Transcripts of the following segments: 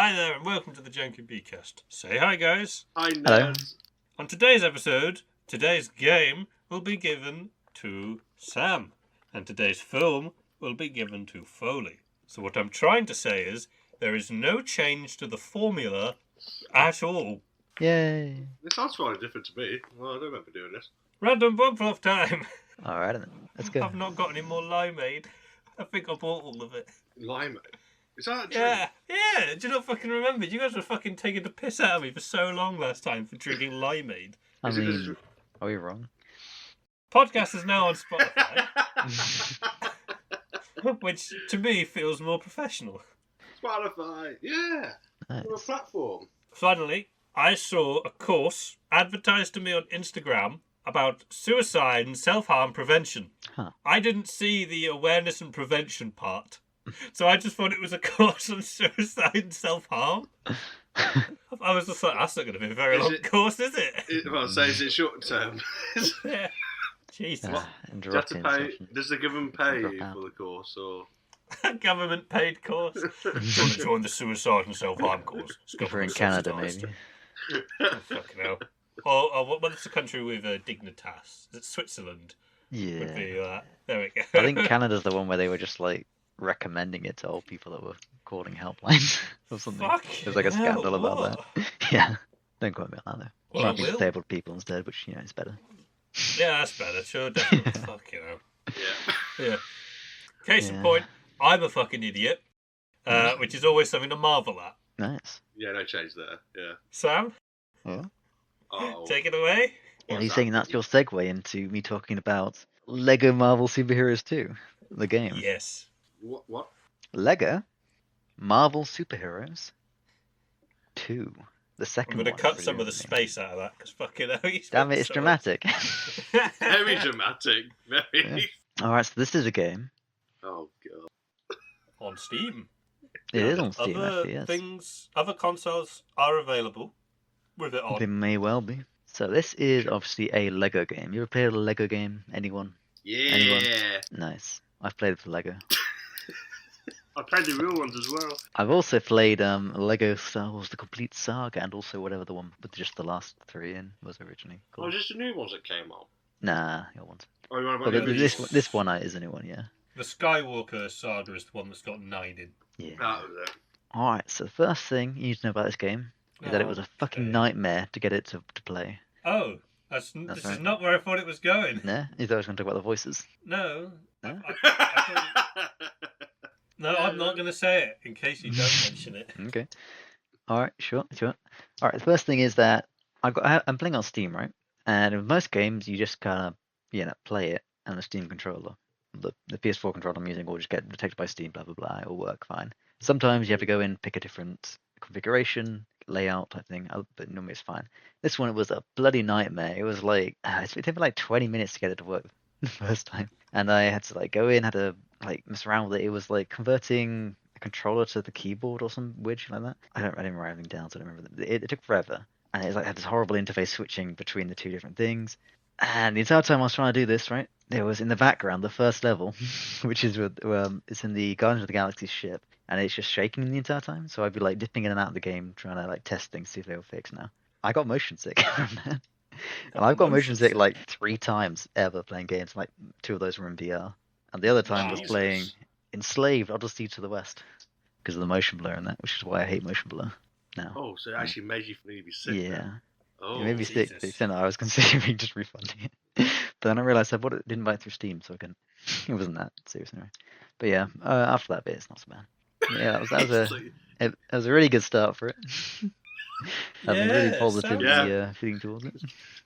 Hi there, and welcome to the Janky-B-Cast. Say hi, guys. Hi, Hello. nerds. On today's episode, today's game will be given to Sam, and today's film will be given to Foley. So what I'm trying to say is, there is no change to the formula at all. Yay. This sounds slightly different to me. Well, I don't remember doing this. Random bump off time. Alright then, let's go. I've not got any more limeade. I think I bought all of it. Limeade. Is that a drink? Yeah. Do you not fucking remember? You guys were fucking taking the piss out of me for so long last time for drinking limeade. I Is it mean, are we wrong? Podcast is now on Spotify, which to me feels more professional. Spotify. Yeah. Nice. On a platform. Finally, I saw a course advertised to me on Instagram about suicide and self-harm prevention. Huh. I didn't see the awareness and prevention part. So I just thought it was a course on suicide and self-harm. I was just like, that's not going to be a very Is long it- course, is it? Well, say is it short term? Yeah. Jesus. And Do you have to drop in pay? session. Does the government pay Drop you out. for the course, or? Government paid course. Do you want to join the suicide and self-harm course? It's If we're in government Canada, subsidised. maybe. Oh, fucking hell. Or what's the country with Dignitas? Is it Switzerland? Would Yeah. be there we go. I think Canada's the one where they were just like recommending it to old people that were calling helplines or something. Fuck There's like a hell, scandal about what? that. Yeah. Don't quote me on that though. Well, Might be Will. disabled people instead, which is better. Yeah, that's better. Sure, definitely. Fuck you know. Yeah. Yeah. Case in Yeah. point, I'm a fucking idiot, which is always something to marvel at. Nice. Yeah, no change there. Yeah. Sam, Yeah. Oh. take it away. Are what's you that? saying that's your segue into me talking about Lego Marvel Superheroes 2, the game? Yes. What? Lego Marvel Superheroes 2, the I'm second going to one. cut some of the presumably. space out of that because fucking hell, you Damn it, it's so dramatic. Very dramatic. Very. Yeah. Alright, so this is a game. Oh god. On Steam. It is on Steam, Other actually, yes. things, other consoles are available with it on. They may well be. So this is obviously a Lego game. You ever played a Lego game? Anyone? Yeah. Anyone? Nice. I've played it for Lego. I played the real ones as well. I've also played Lego Star Wars: The Complete Saga, and also whatever the one with just the last 3 in was originally Oh, called. just the new ones that came out. Nah, your ones. Oh, you want Well, about the this one is a new one, yeah. The Skywalker saga is the one that's got 9 in. Yeah. That was it. Alright, so the first thing you need to know about this game is that it was a fucking Okay. nightmare to get it to play. Oh, this That's is right. not where I thought it was going. Nah? You thought I was going to talk about the voices. No. No? No, I'm not going to say it in case you don't mention it. Okay. Alright, sure. Alright, the first thing is that I'm playing on Steam, right? And with most games, you just kind of, play it and the Steam controller. The PS4 controller I'm using will just get detected by Steam, blah, blah, blah. It'll work fine. Sometimes you have to go in, pick a different configuration, layout type thing, but normally it's fine. This one, it was a bloody nightmare. It was like, it took me like 20 minutes to get it to work the first time. And I had to go in, had to mess around with it. It was like converting a controller to the keyboard or some weird shit like that. I didn't write everything down, so I don't remember. It took forever. And it was had this horrible interface switching between the two different things. And the entire time I was trying to do this, right, there was in the background the first level, which is it's in the Guardians of the Galaxy ship, and it's just shaking the entire time. So I'd be dipping in and out of the game, trying to test things, see if they were fixed now. I got motion sick from that. And I've got motion sick 3 times ever playing games. 2 of those were in VR, and the other time was Jesus. playing Enslaved Odyssey to the West because of the motion blur in that, which is why I hate motion blur now. Oh, so it actually made you maybe sick. Yeah. then. Oh. It made me sick to Jesus. the extent that I was considering just refunding it. But then I realised I bought it, didn't buy it through Steam, so I couldn't. It wasn't that serious anyway. But yeah, after that bit, it's not so bad. Yeah, that was a really good start for it. I've been really Yeah, positively sounds- feeling towards it.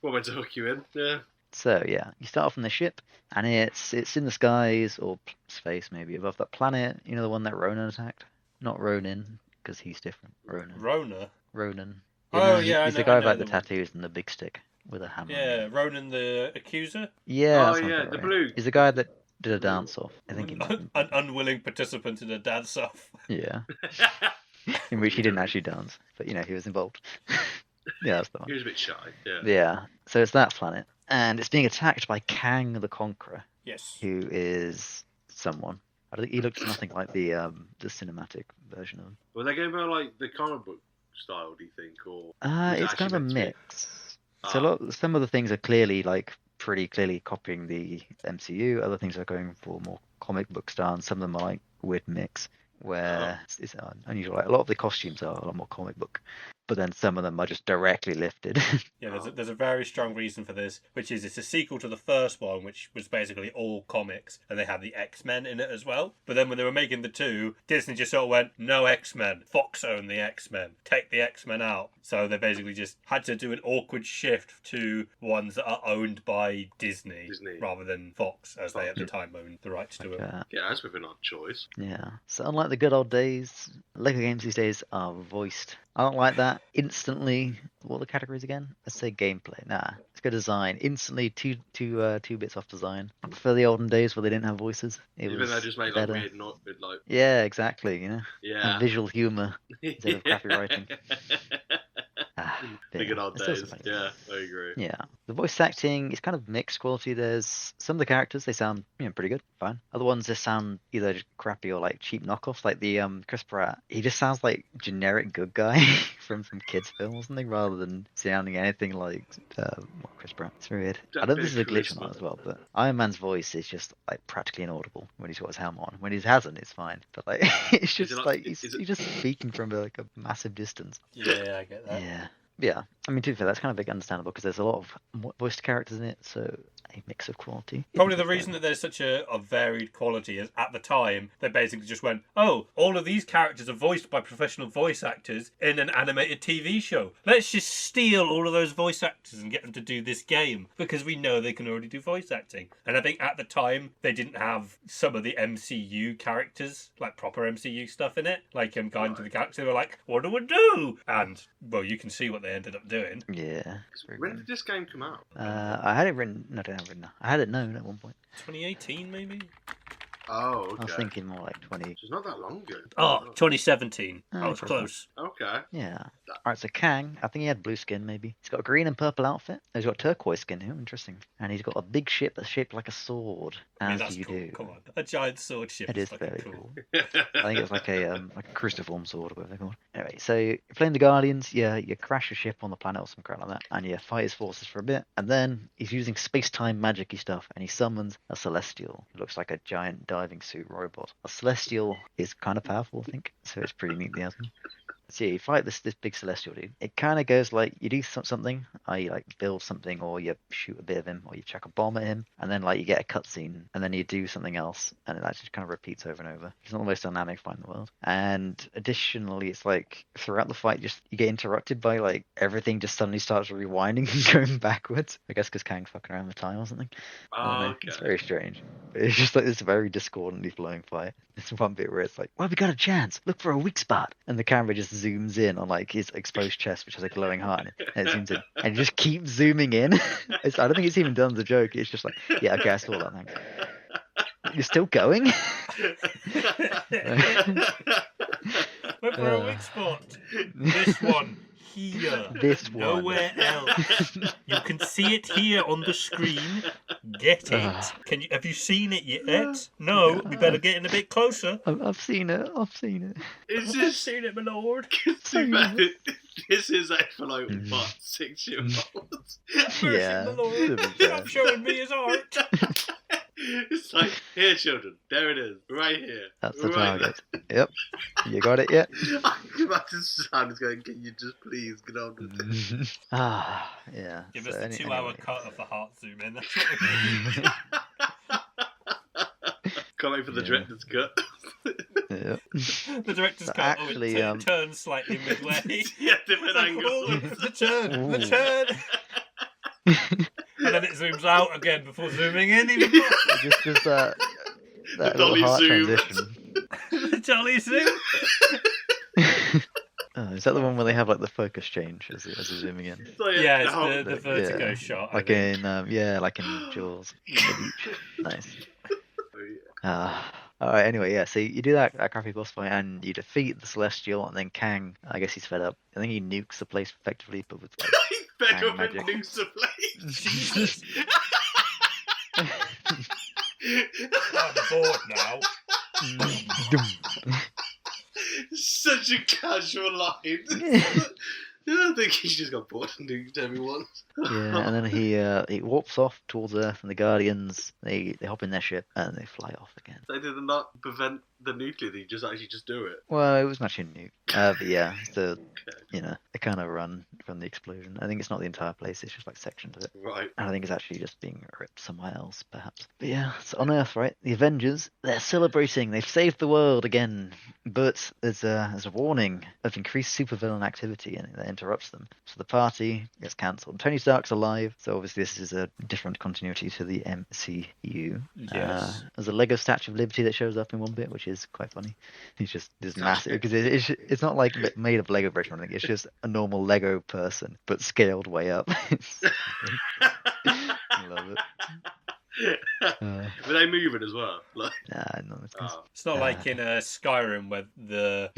What went to hook you in? Yeah. So yeah, you start off on the ship, and it's in the skies or space maybe above that planet. You know the one that Ronan attacked? Not Ronin, because he's different. Ronan. Ronan. You Yeah, he's I the know- guy I with know the the one. tattoos and the big stick with a hammer. Yeah, Ronan the Accuser. Yeah. Oh, that sounds yeah, about the right. blue. He's the guy that did a dance off. I think he might. An unwilling participant in a dance off. Yeah. In which he didn't actually dance, but he was involved. Yeah, that's the He one. was a bit shy. Yeah. Yeah. So it's that planet, and it's being attacked by Kang the Conqueror, Yes. who is someone. I think he looks nothing like the cinematic version of him. Were they going by like the comic book style? Do you think, or was it It's kind actually of a meant to be? mix. So some of the things are clearly like pretty clearly copying the MCU. Other things are going for more comic book style, and some of them are like weird mix where it's unusual. Like, a lot of the costumes are a lot more comic book, but then some of them are just directly lifted. Yeah, there's a very strong reason for this, which is it's a sequel to the first one, which was basically all comics, and they had the X-Men in it as well. But then when they were making the two, Disney just sort of went, no X-Men. Fox own the X-Men. Take the X-Men out. So they basically just had to do an awkward shift to ones that are owned by Disney. Rather than Fox, as they at the time owned the rights to it. Yeah, that's with an odd choice. Yeah. So unlike the good old days, Lego games these days are voiced. I don't like that. Instantly, what are the categories again? Let's say gameplay. Nah, it's good design. Instantly, two bits off design. I prefer the olden days where they didn't have voices. Even though they just made like weird, not with like. Yeah, exactly. You know. Yeah. And visual humor instead of crappy writing. The good old days. Yeah, I agree. Yeah, the voice acting is kind of mixed quality. There's some of the characters, they sound pretty good, fine. Other ones just sound either crappy or like cheap knockoffs. Like the Chris Pratt, he just sounds like generic good guy from some kids film or something, rather than sounding anything like Chris Pratt. It's weird. I don't know if this is a glitch or not as well, but Iron Man's voice is just like practically inaudible when he's got his helmet on. When he hasn't, it's fine. But like it's just he's just speaking from like a massive distance. Yeah, I get that. Yeah, I mean, to be fair, that's kind of big understandable because there's a lot of voiced characters in it, so a mix of quality. Probably the reason that there's such a varied quality is at the time they basically just went, oh, all of these characters are voiced by professional voice actors in an animated TV show. Let's just steal all of those voice actors and get them to do this game because we know they can already do voice acting. And I think at the time they didn't have some of the MCU characters, like proper MCU stuff in it, like Guardians of the Galaxy. They were like, what do we do? And, well, you can see what they ended up doing. Yeah. When did this game come out? I had it written. No, I don't have it written. I had it known at one point. 2018, maybe? Oh, okay. I was thinking more like 20. It's not that long ago. Oh, 2017. Oh, I was close. Okay. Yeah. Alright, so Kang, I think he had blue skin maybe. He's got a green and purple outfit. He's got turquoise skin. Oh, interesting. And he's got a big ship that's shaped like a sword. I mean, As that's you cool. do. Come on. A giant sword ship It is fucking very cool. I think it's like a cruciform sword or whatever they're called. Anyway, so you're playing the Guardians, you crash a ship on the planet or some crap like that, and you fight his forces for a bit, and then he's using space-time magic-y stuff, and he summons a Celestial. It looks like a giant diving suit robot. A Celestial is kind of powerful, I think, so it's pretty neat the other. So yeah, you fight this big Celestial dude. It kind of goes like, you do something, you like build something, or you shoot a bit of him, or you chuck a bomb at him, and then like you get a cutscene, and then you do something else, and it actually kind of repeats over and over. It's not the most dynamic fight in the world. And additionally, it's like throughout the fight, you get interrupted by like everything just suddenly starts rewinding and going backwards. I guess because Kang's fucking around with time or something. Oh, okay. It's very strange. It's just like this very discordantly flowing fight. There's one bit where it's like, well, we got a chance. Look for a weak spot. And the camera just zooms in on like his exposed chest, which has a glowing heart in it. And it zooms in. And it just keeps zooming in. I don't think it's even done as a joke. It's just like, yeah, okay, I saw that, thanks. You're still going? Look for a weak spot. This one. Here. This one. Nowhere else. You can see it here on the screen. Get it. Have you seen it yet? No, we better get in a bit closer. I've seen it. Is I've this seen it, my lord. this is like for like what, 6-year-olds? Yeah. My lord. Stop showing me his art. It's like, here, children, there it is, right here. That's the right target. Yep. You got it yet? I'm about to sound going, can you just please get on with it? Yeah. Give so us the 2-hour anyway. cut of the heart zoom in. That's what we need. Can't wait for the director's cut. Yep. The director's But cut actually, turns slightly midway. Yeah, different angles. The turn. And then it zooms out again before zooming in even more. Just that little dolly heart zoom. transition. The dolly zoom. Is that the one where they have like the focus change as they're zooming in? So, Yeah, it's the the vertigo yeah. shot. I Like think. like in Jaws. The beach. Nice. whole... Alright, anyway, yeah, so you do that crappy boss fight and you defeat the Celestial, and then Kang, I guess he's fed up. I think he nukes the place effectively, but with like Back up magic. and nukes the place. Jesus. I'm bored now. Such a casual line. I think he's just got bored and didn't tell me once. Yeah, and then he warps off towards Earth, and the Guardians they hop in their ship and they fly off again. They did not prevent the nuclear thing, just actually just do it. Well, it was much in nuke, but yeah, they kind of run from the explosion. I think it's not the entire place; it's just like sections of it. Right. And I think it's actually just being ripped somewhere else, perhaps. But yeah, it's on Earth, right? The Avengers, they're celebrating. They've saved the world again. But there's a warning of increased supervillain activity, and that interrupts them. So the party gets cancelled. Tony Stark's alive, so obviously this is a different continuity to the MCU. Yes. There's a Lego Statue of Liberty that shows up in one bit, which is quite funny. He's just this massive, because it's not like made of Lego bricks or anything. It's just a normal Lego person, but scaled way up. I love it. Were they moving as well? Like... Nah, no, it's not like in Skyrim where the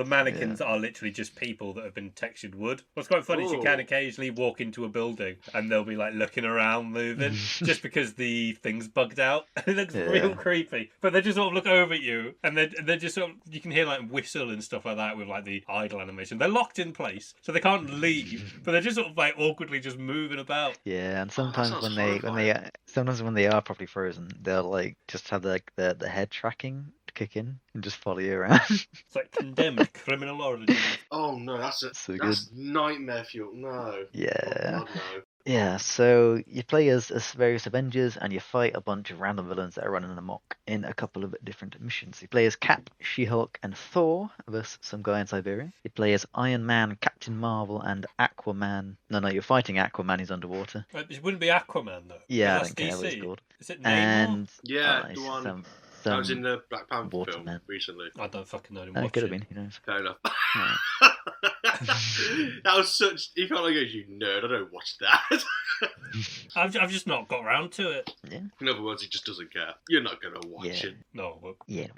mannequins are literally just people that have been textured wood. What's quite funny is you can occasionally walk into a building and they'll be like looking around, moving, just because the thing's bugged out. It looks real creepy. But they just sort of look over at you, and they're just sort of, you can hear like whistle and stuff like that with like the idle animation. They're locked in place, so they can't leave, but they're just sort of like awkwardly just moving about. Yeah, and sometimes when they are properly frozen, they'll like just have the head tracking kick in and just follow you around. It's like Condemned criminal origin. Oh no, that's nightmare fuel. No. Yeah. Oh, God, no. Yeah, so you play as various Avengers and you fight a bunch of random villains that are running amok in a couple of different missions. You play as Cap, She-Hulk, and Thor versus some guy in Siberia. You play as Iron Man, Captain Marvel, and Aquaman. No, you're fighting Aquaman, he's underwater. It wouldn't be Aquaman, though. Yeah, I that's don't care what DC. it's called. Is it Namor? And yeah, the one that was in the Black Panther film recently. I don't fucking know. It could have been, who knows? Fair enough. Yeah. That was such... He felt like, you nerd, I don't watch that. I've just not got round to it. Yeah. In other words, he just doesn't care. You're not going to watch it. No. Well. Yeah.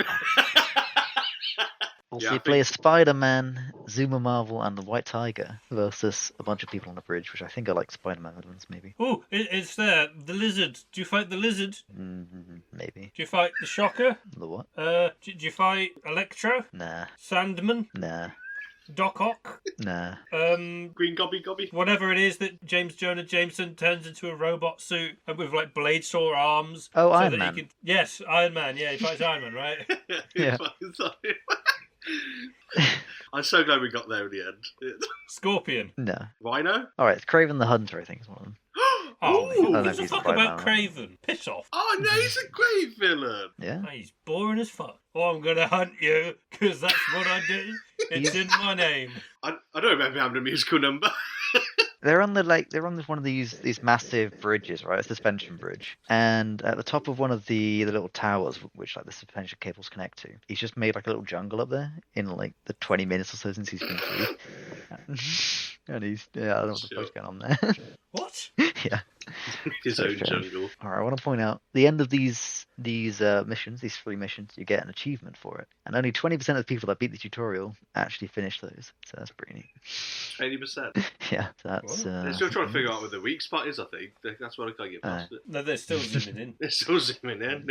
Also, you play as Spider-Man, Zuma Marvel, and the White Tiger versus a bunch of people on a bridge, which I think are like Spider-Man villains, maybe. Oh, it's there. The lizard. Do you fight the lizard? Maybe. Do you fight the Shocker? The what? Do you fight Electro? Nah. Sandman? Nah. Doc Ock? Nah. Green Gobby? Whatever it is that James Jonah Jameson turns into a robot suit with like blade saw arms. Oh, so Iron Man. Yes, Iron Man. Yeah, he fights Iron Man, right? Yeah. I'm so glad we got there in the end. Scorpion. No. Rhino? Alright, it's Kraven the Hunter, I think is one of them. Who I gives a he's fuck the about Spider-Man, Craven? Piss off. Oh no, he's a great villain. Yeah. Oh, he's boring as fuck. Oh, I'm gonna hunt you, because that's what I do. It's in my name. I don't remember having a musical number. They're on one of these massive bridges, right? A suspension bridge. And at the top of one of the little towers, which like the suspension cables connect to, he's just made like a little jungle up there in like the 20 minutes or so since he's been freed. And I don't know what the fuck's going on there. What? Yeah. His own jungle. Alright, I want to point out the end of these missions, these 3 missions, you get an achievement for it. And only 20% of the people that beat the tutorial actually finish those. So that's pretty neat. 20%? Yeah, that's... they're still trying to figure out where the weak spot is, I think. That's why I can't get past it. No, they're still zooming in. They're still zooming in.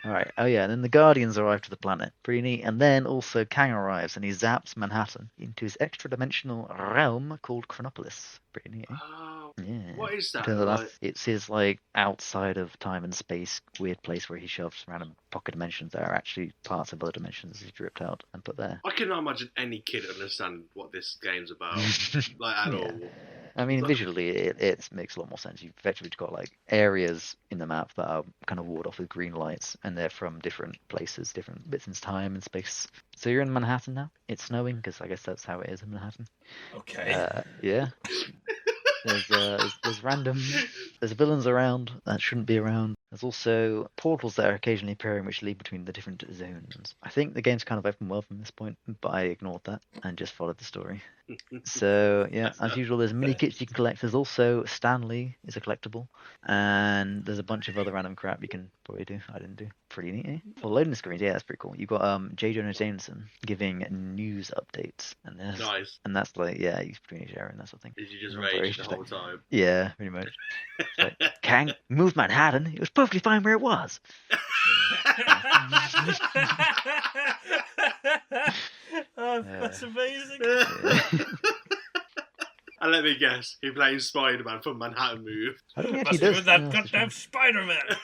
Alright, oh yeah, and then the Guardians arrive to the planet. Pretty neat. And then also Kang arrives and he zaps Manhattan into his extra-dimensional realm called Chronopolis. Pretty neat, eh? Oh, Yeah. what is that? It's his like outside of time and space weird place where he shoves random pocket dimensions that are actually parts of other dimensions he's dripped out and put there. I cannot imagine any kid understand what this game's about, like at all. I mean, visually, it makes a lot more sense. You've effectively got like areas in the map that are kind of walled off with green lights, and they're from different places, different bits in time and space. So you're in Manhattan now. It's snowing because I guess that's how it is in Manhattan. Okay. Yeah. There's villains around that shouldn't be around. There's also portals that are occasionally appearing which lead between the different zones. I think the game's kind of open world from this point, but I ignored that and just followed the story. So yeah, as usual, there's mini kits you can collect. There's also Stanley is a collectible, and there's a bunch of other random crap you can probably do. I didn't do. Pretty neat, eh? Well, loading screens, yeah, that's pretty cool. You got J. Jonah Jameson giving news updates, and Nice. and that's like he's pretty sharing that sort of thing. Did you just Very rage the interesting. whole time? Yeah, pretty much. Like, Kang moved Manhattan. It was perfectly fine where it was. Oh, that's amazing. And let me guess, he plays Spider-Man from Manhattan Move. I don't think he Must actually have does. been that goddamn Spider-Man.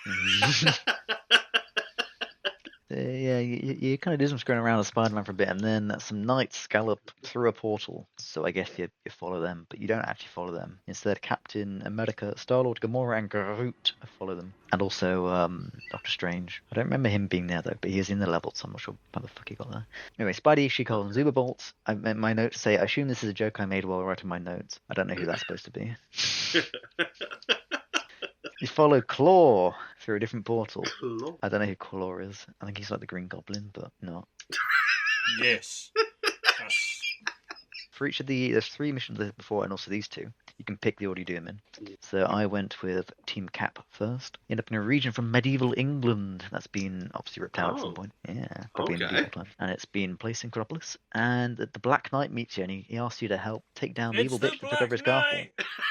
Yeah, you kind of do some screwing around with Spider-Man for a bit, and then some knights gallop through a portal. So I guess you follow them, but you don't actually follow them. Instead, Captain America, Star-Lord, Gamora, and Groot follow them, and also Doctor Strange. I don't remember him being there though, but he is in the level, so I'm not sure how the fuck he got there. Anyway, Spidey, she calls them Zuba Bolts. My notes say, I assume this is a joke I made while writing my notes. I don't know who that's supposed to be. You follow Claw through a different portal. Claw? I don't know who Claw is. I think he's like the Green Goblin, but not. Yes. That's... For each of there's 3 missions before, and also these 2. You can pick the order you do them in. So I went with Team Cap first. You end up in a region from medieval England that's been obviously ripped out at some point. Yeah, probably in medieval time. And it's been placed in Acropolis. And the Black Knight meets you, and he asks you to help take down the evil bitch that took over his castle.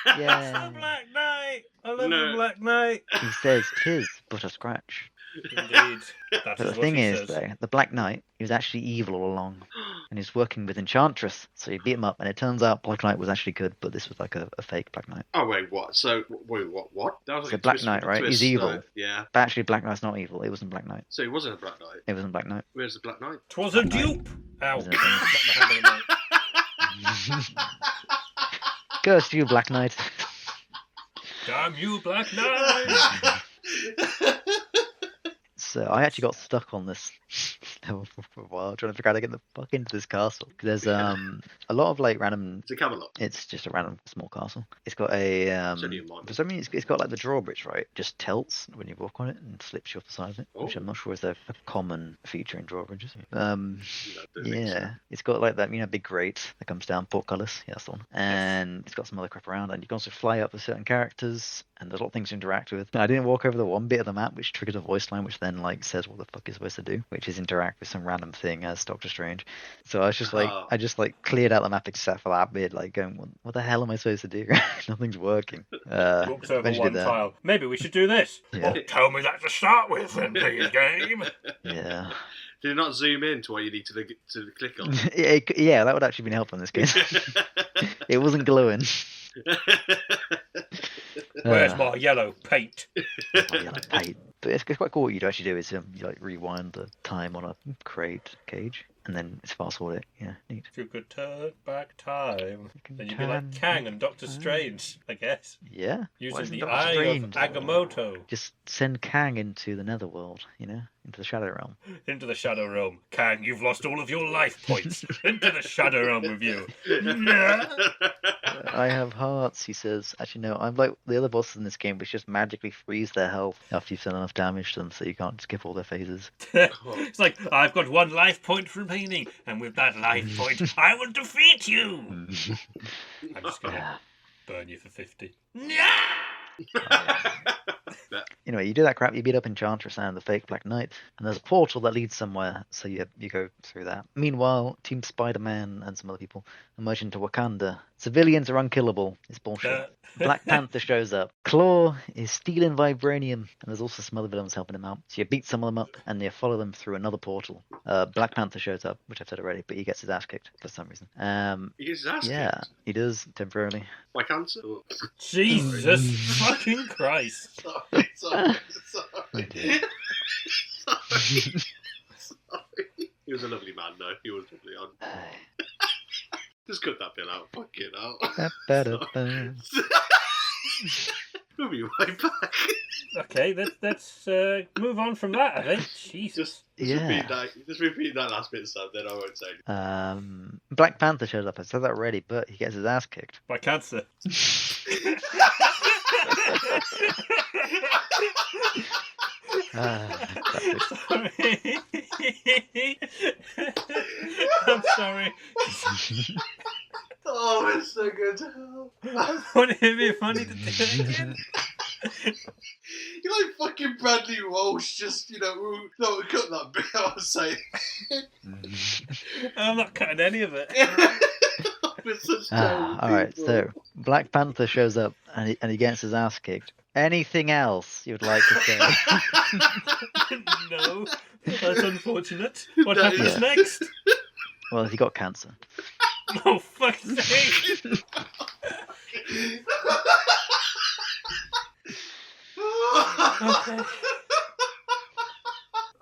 Yeah. It's the Black Knight. I love the Black Knight. He says, "'Tis but a scratch." Indeed. But the thing is, though, the Black Knight, he was actually evil all along, and he's working with Enchantress, so you beat him up, and it turns out Black Knight was actually good, but this was like a fake Black Knight. Oh, wait, what? So, what? That was like So Black Knight, right? He's evil. So, yeah. But actually, Black Knight's not evil. It wasn't Black Knight. So he wasn't a Black Knight? It wasn't Black Knight. Where's the Black Knight? 'Twas a dupe. Ow. Curse you, Black Knight. Damn you, Black Knight. So I actually got stuck on this level for a while, trying to figure out how to get the fuck into this castle. There's a lot of like random. It's a Camelot. It's just a random small castle. It's got a for some reason it's got like the drawbridge, right? Just tilts when you walk on it and slips you off the side of it, which I'm not sure is a common feature in drawbridges. Yeah, it's got like that big grate that comes down, portcullis. Yeah, that's the one. And it's got some other crap around, and you can also fly up with certain characters, and there's a lot of things to interact with. I didn't walk over the one bit of the map which triggers a voice line, which then like says what the fuck you're supposed to do, which is interact with some random thing as Doctor Strange. So I was just like, I just like cleared out the map except for that bit, like going, what the hell am I supposed to do? Nothing's working. Walks over one tile. Maybe we should do this. Yeah. Oh, tell me that to start with, then, please, game. Yeah. Did it not zoom in to what you need to click on? Yeah, that would actually been helpful in this case. It wasn't glowing. Where's my yellow paint? But it's quite cool. What you actually do is you like rewind the time on a crate cage, and then it's fast forward it. Yeah, neat. If you could turn back time, then you'd be like Kang and Doctor Strange, I guess. Yeah. Using the eye of Agamotto. Just send Kang into the netherworld, into the Shadow Realm. Into the Shadow Realm. Kang, you've lost all of your life points. Into the Shadow Realm with you. I have hearts, he says. Actually, no, I'm like the other bosses in this game, which just magically freeze their health after you've done enough damage to them, so you can't skip all their phases. It's like, I've got 1 life point remaining, and with that life point, I will defeat you. I'm just going to burn you for 50. Anyway, you do that crap, you beat up Enchantress and the fake Black Knight, and there's a portal that leads somewhere, so you go through that. Meanwhile, Team Spider-Man and some other people emerge into Wakanda. Civilians are unkillable. It's bullshit. Black Panther shows up. Claw is stealing vibranium, and there's also some other villains helping him out. So you beat some of them up, and you follow them through another portal. Black Panther shows up, which I've said already, but he gets his ass kicked for some reason. He gets his ass kicked? Yeah, he does, temporarily. By cancer? Jesus fucking Christ. Sorry. Okay. Sorry. He was a lovely man, though. He was lovely on. Just cut that bit out. Fuck it out. We'll be right back. Okay, let's move on from that, I think. Jesus. Just repeat that last bit, Sam, then I won't say anything. Black Panther shows up. I said that already, but he gets his ass kicked. By cancer. I'm sorry. Oh, it's so good to help. Wouldn't it be funny to do it again? You're like fucking Bradley Walsh, just, no, cut that bit, I was saying. I'm not cutting any of it. Alright, so Black Panther shows up and he gets his ass kicked. Anything else you'd like to say? No, that's unfortunate. What That happens is- next? Well, he got cancer. Oh, fuck's sake! Okay.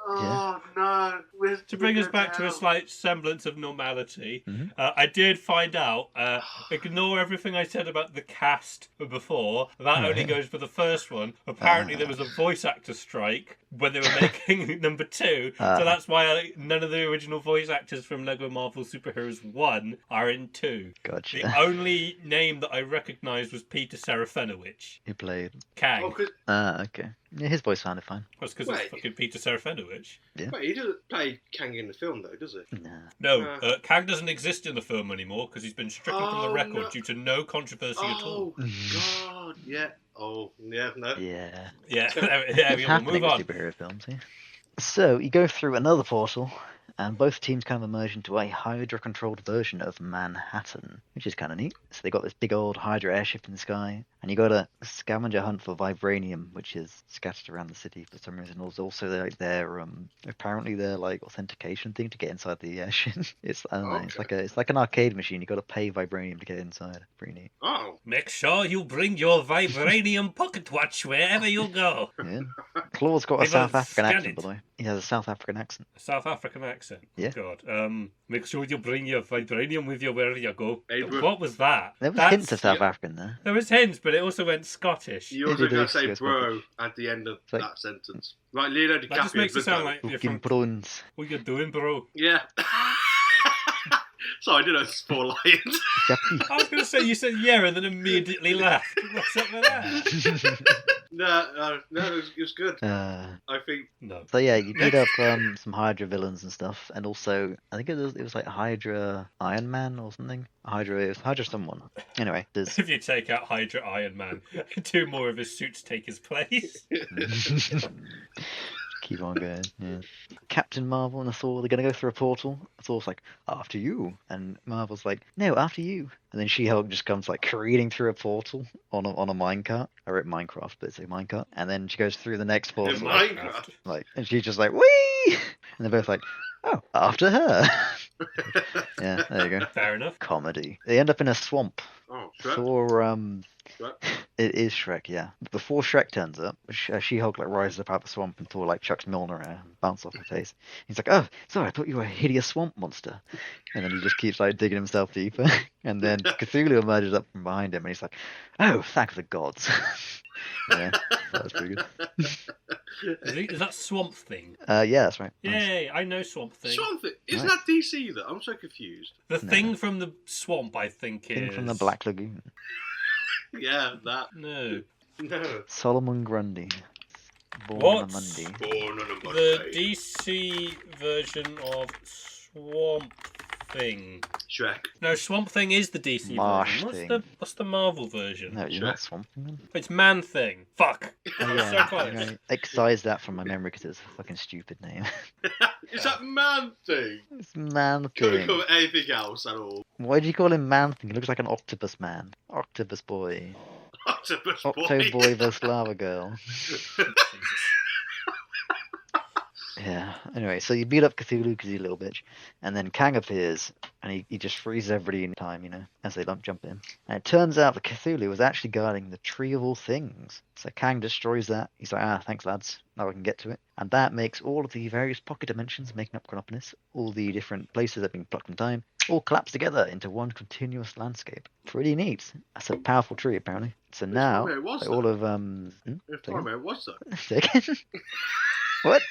Oh no! To bring us back to a slight semblance of normality, Mhm. I did find out, ignore everything I said about the cast before, that only goes for the first one. Apparently there was a voice actor strike when they were making number 2, so that's why none of the original voice actors from Lego Marvel Superheroes 1 are in 2. Gotcha. The only name that I recognised was Peter Serafinowicz. He played. Kang. Oh, cause, Okay. Yeah, his voice sounded fine. That's because it's Wait. fucking Peter Serafinowicz. wait, he doesn't play Kang in the film though, does he? Nah. No, Kang doesn't exist in the film anymore because he's been stricken from the Oh, record no. due to no controversy at all. Oh God! Yeah. Oh yeah. No. Yeah. Yeah, yeah, It's we'll happening move on. with superhero films, yeah. So you go through another portal, and both teams kind of emerge into a Hydra-controlled version of Manhattan, which is kind of neat. So they got this big old Hydra airship in the sky, and you got to scavenger hunt for vibranium, which is scattered around the city for some reason. Also, their apparently their like authentication thing to get inside the airship. It's I don't know. It's like an arcade machine. You got to pay vibranium to get inside. Pretty neat. Oh. Make sure you bring your vibranium pocket watch wherever you go. Yeah. Claw's got a They've South African scanned accent, it. by the way. He has a South African accent. South African accent. Yeah. God. Make sure you bring your vibranium with you wherever you go. Hey, bro. What was that? There was That's- hints of South yeah. African there. There was hints, but it also went Scottish. You also It gotta is say good bro Scottish. at the end of like- that sentence. Right, Leonardo That just makes it DiCaprio. sound like you're Fucking from... prawns. What you doing, bro? Yeah. Sorry, I didn't know it's 4 lions. Jappy. I was going to say, you said yeah and then immediately laughed. What's up with that? No, it was good. Uh, I think. No. So yeah, you beat up some Hydra villains and stuff, and also I think it was like Hydra Iron Man or something. It was Hydra someone. Anyway, there's If you take out Hydra Iron Man, 2 more of his suits take his place. keep on going. Yeah. Captain Marvel and Thor, they're gonna go through a portal. Thor's like, after you, and Marvel's like, no, after you. And then She-Hulk just comes like careening through a portal on a minecart. I wrote Minecraft, but it's a minecart. And then she goes through the next portal, Minecraft. and she's just like, wee! And they're both like, oh, after her. Yeah, there you go. Fair enough. Comedy. They end up in a swamp. Oh, Shrek. Thor, Shrek. it is Shrek, yeah. Before Shrek turns up, She-Hulk like rises up out of the swamp and Thor like chucks Milner out and bounces off her face. He's like, oh, sorry, I thought you were a hideous swamp monster. And then he just keeps like digging himself deeper. And then Cthulhu emerges up from behind him and he's like, oh, thank the gods. Yeah, that was pretty good. Is that Swamp Thing? Yeah, that's right. Nice. Yay, I know Swamp Thing. Swamp Thing. Isn't Right. that DC though? I'm so confused. The No. thing from the swamp, I think, Thing is... from the Black Lagoon. Yeah, that. No. No. Solomon Grundy. Born What? on a Monday. Born on a The Monday. DC version of Swamp Thing. Shrek. No, Swamp Thing is the DC Marsh version. Thing. What's the Marvel version? No, you're not Swamp Thing. It's Man Thing. Fuck. Oh, I was so close. I excised that from my memory because it's a fucking stupid name. Is that Man Thing? It's Man Can we Thing. call it anything else at all? Why do you call him Man Thing? He looks like an octopus man. Octopus boy. Octopus Octo boy vs Lava girl. Jesus. Yeah. Anyway, so you beat up Cthulhu because he's a little bitch, and then Kang appears, and he just freezes everybody in time, you know, as they jump in. And it turns out that Cthulhu was actually guarding the Tree of All Things. So Kang destroys that. He's like, thanks lads, now I can get to it. And that makes all of the various pocket dimensions making up Chronopolis, all the different places that have been plucked from time, all collapse together into one continuous landscape. Pretty neat. That's a powerful tree, apparently. So now, where it was, like, all though. of It's fine where it was though. Second. What?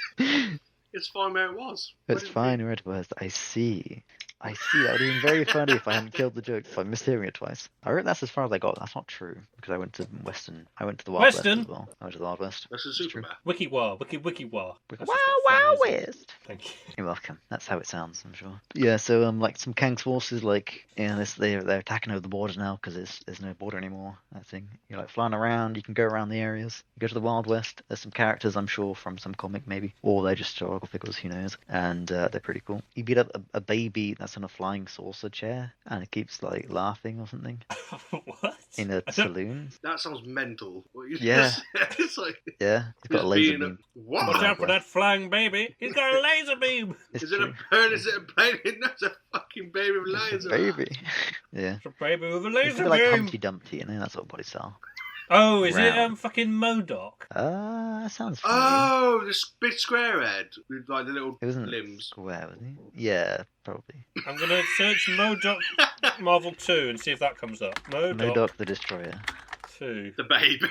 It's fine where it was. It's fine where it was. I see. That would have been very funny if I hadn't killed the joke, if I missed hearing it twice. I reckon that's as far as I got. That's not true, because I went to Western. I went to the Wild Western? West as well. I went to the Wild West. That's a It's true. Superman. Wiki-wah. Wiki-wah. That's Wow, just not wow, funny, is it? West. Thank you. You're welcome. That's how it sounds, I'm sure. Yeah, so like some Kang's forces, like they're attacking over the border now because there's no border anymore. That thing. You're like flying around. You can go around the areas. You go to the Wild West. There's some characters, I'm sure, from some comic maybe, or they're just historical figures. Who knows? And they're pretty cool. You beat up a baby. that's on a flying saucer chair, and it keeps like laughing or something What? in a saloon. That sounds mental. What you Yeah. just said. It's like Yeah, it's got a just laser being beam. What? Watch out for that flying baby. He's got a laser beam. It's Is it true. a bird? Is it a plane? No, it's a fucking baby with It's laser. a baby. Yeah. It's a baby with a It's laser a bit like beam. Humpty Dumpty, that sort of body style. Oh, is it Round. fucking Modoc? That sounds familiar. Oh, this big square head with like the little It wasn't limbs. square, was he? Yeah, probably. I'm gonna search Modoc Marvel 2 and see if that comes up. Modoc the Destroyer. 2. The baby.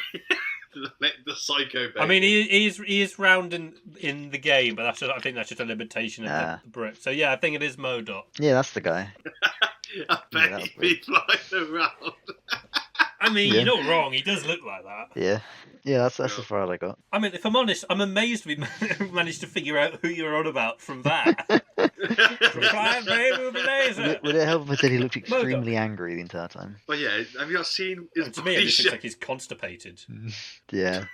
the psycho baby. I mean, he is round in the game, but I think that's just a limitation of the brick. So yeah, I think it is Modoc. Yeah, that's the guy. A Yeah, that was baby flying around. I mean, Yeah. you're not wrong. He does look like that. Yeah. Yeah, that's as far as I got. I mean, if I'm honest, I'm amazed we managed to figure out who you're on about from that. Flying baby with a laser. Would it help if I said he looked extremely angry the entire time? But yeah, have you not seen his And to me, it body just shape? looks like he's constipated. Yeah.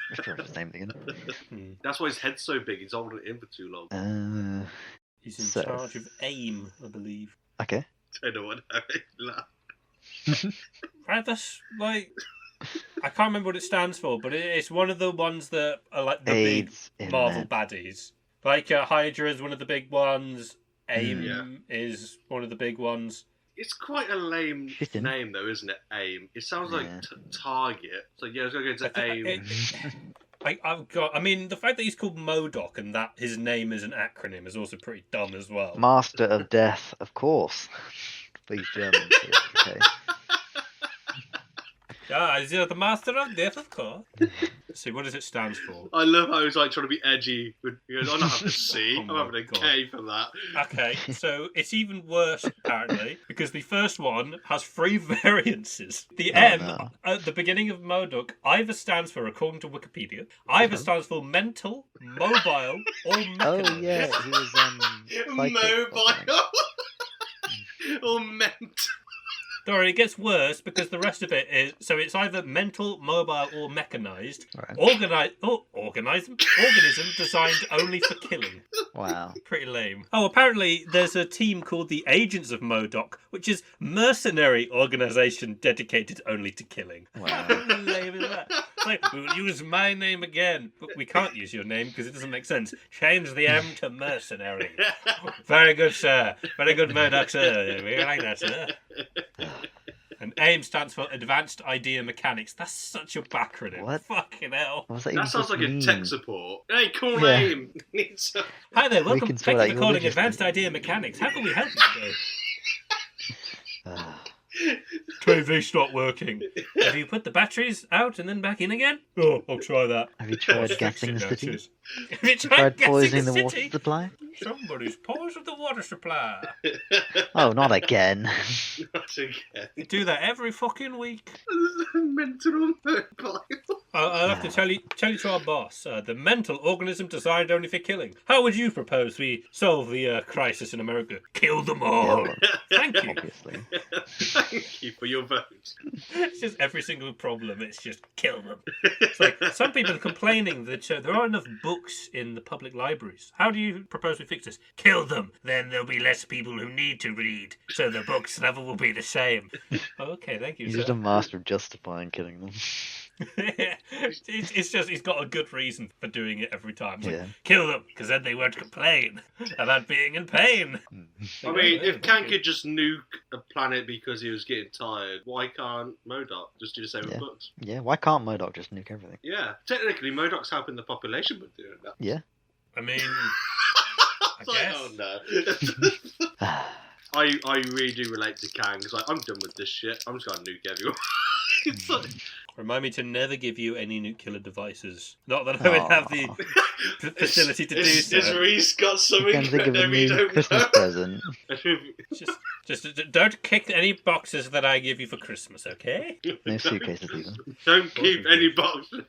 That's probably the same thing, isn't it? That's why his head's so big. He's holding it in for too long. He's in So- charge of AIM, I believe. Okay. I don't want to laugh. Right, that's like I can't remember what it stands for, but it's one of the ones that are like the AIDS big in Marvel there. baddies. Like Hydra is one of the big ones. AIM Yeah. is one of the big ones. It's quite a lame Shitting. name, though, isn't it? AIM. It sounds like Yeah. Target. So yeah, let's go to AIM. I mean, the fact that he's called Modoc and that his name is an acronym is also pretty dumb as well. Master of Death, of course. Please, Germans. Okay. Is he the Master of Death, of course? Let's see, what does it stand for? I love how he's like trying to be edgy. He goes, I'm not having a C. Oh I'm my having a God. K for that. Okay, so it's even worse apparently because the first one has 3 variances. The M no. at the beginning of Modoc either stands for, according to Wikipedia, either stands for mental, mobile, or mechanized. Oh, yeah, he was psychic or something. Mobile. Or meant. Sorry, it gets worse because the rest of it is so it's either mental, mobile, or mechanized. Right. Organism designed only for killing. Wow. Pretty lame. Oh, apparently there's a team called the Agents of Modoc, which is mercenary organisation dedicated only to killing. Wow. How lame is that? It's like, we'll use my name again, but we can't use your name because it doesn't make sense. Change the M to mercenary. Very good, sir. Very good, Modoc, sir. We like that, sir. And AIM stands for Advanced Idea Mechanics. That's such a backronym. What? Fucking hell. What was that even That sounds supposed like to a mean? tech support. Hey, cool Yeah. name. Needs a- Hi there, welcome. can Thank sort you out for your calling logistics. Advanced Idea Mechanics. How can we help you today? Ah, TV stopped working. Have you put the batteries out and then back in again? Oh, I'll try that. have you tried Fix gassing it the now, city? cheers. Have you Tried gassing poisoning the city? water supply? Somebody's poisoned the water supply. Oh, not again. Not again. You do that every fucking week. Mental mobile. I'll have to tell you to our boss. The mental organism designed only for killing. How would you propose we solve the crisis in America? Kill them all. Yeah, Thank you. obviously. Thank you for your vote. It's just every single problem. It's just kill them. It's like some people are complaining that there aren't enough books in the public libraries. How do you propose we fix this? Kill them. Then there'll be less people who need to read, so the books level will be the same. Okay, thank you. He's Sir. just a master of justifying killing them. it's just he's got a good reason for doing it every time. It's like, Yeah. kill them, because then they won't complain about being in pain. I mean, if Kang could just nuke a planet because he was getting tired, why can't MODOK just do the same Yeah. with books? Yeah, why can't MODOK just nuke everything? Yeah, technically, MODOK's helping the population with doing that. Yeah. I mean, It's like, guess. oh no. I really do relate to Kang because I'm done with this shit. I'm just gonna nuke everyone. It's like, remind me to never give you any nuclear devices. Not that I would have the facility to do so. Has Rhys got You something can think of a that we new don't Christmas know? present. Just don't kick any boxes that I give you for Christmas, okay? No suitcases even. Don't keep any boxes.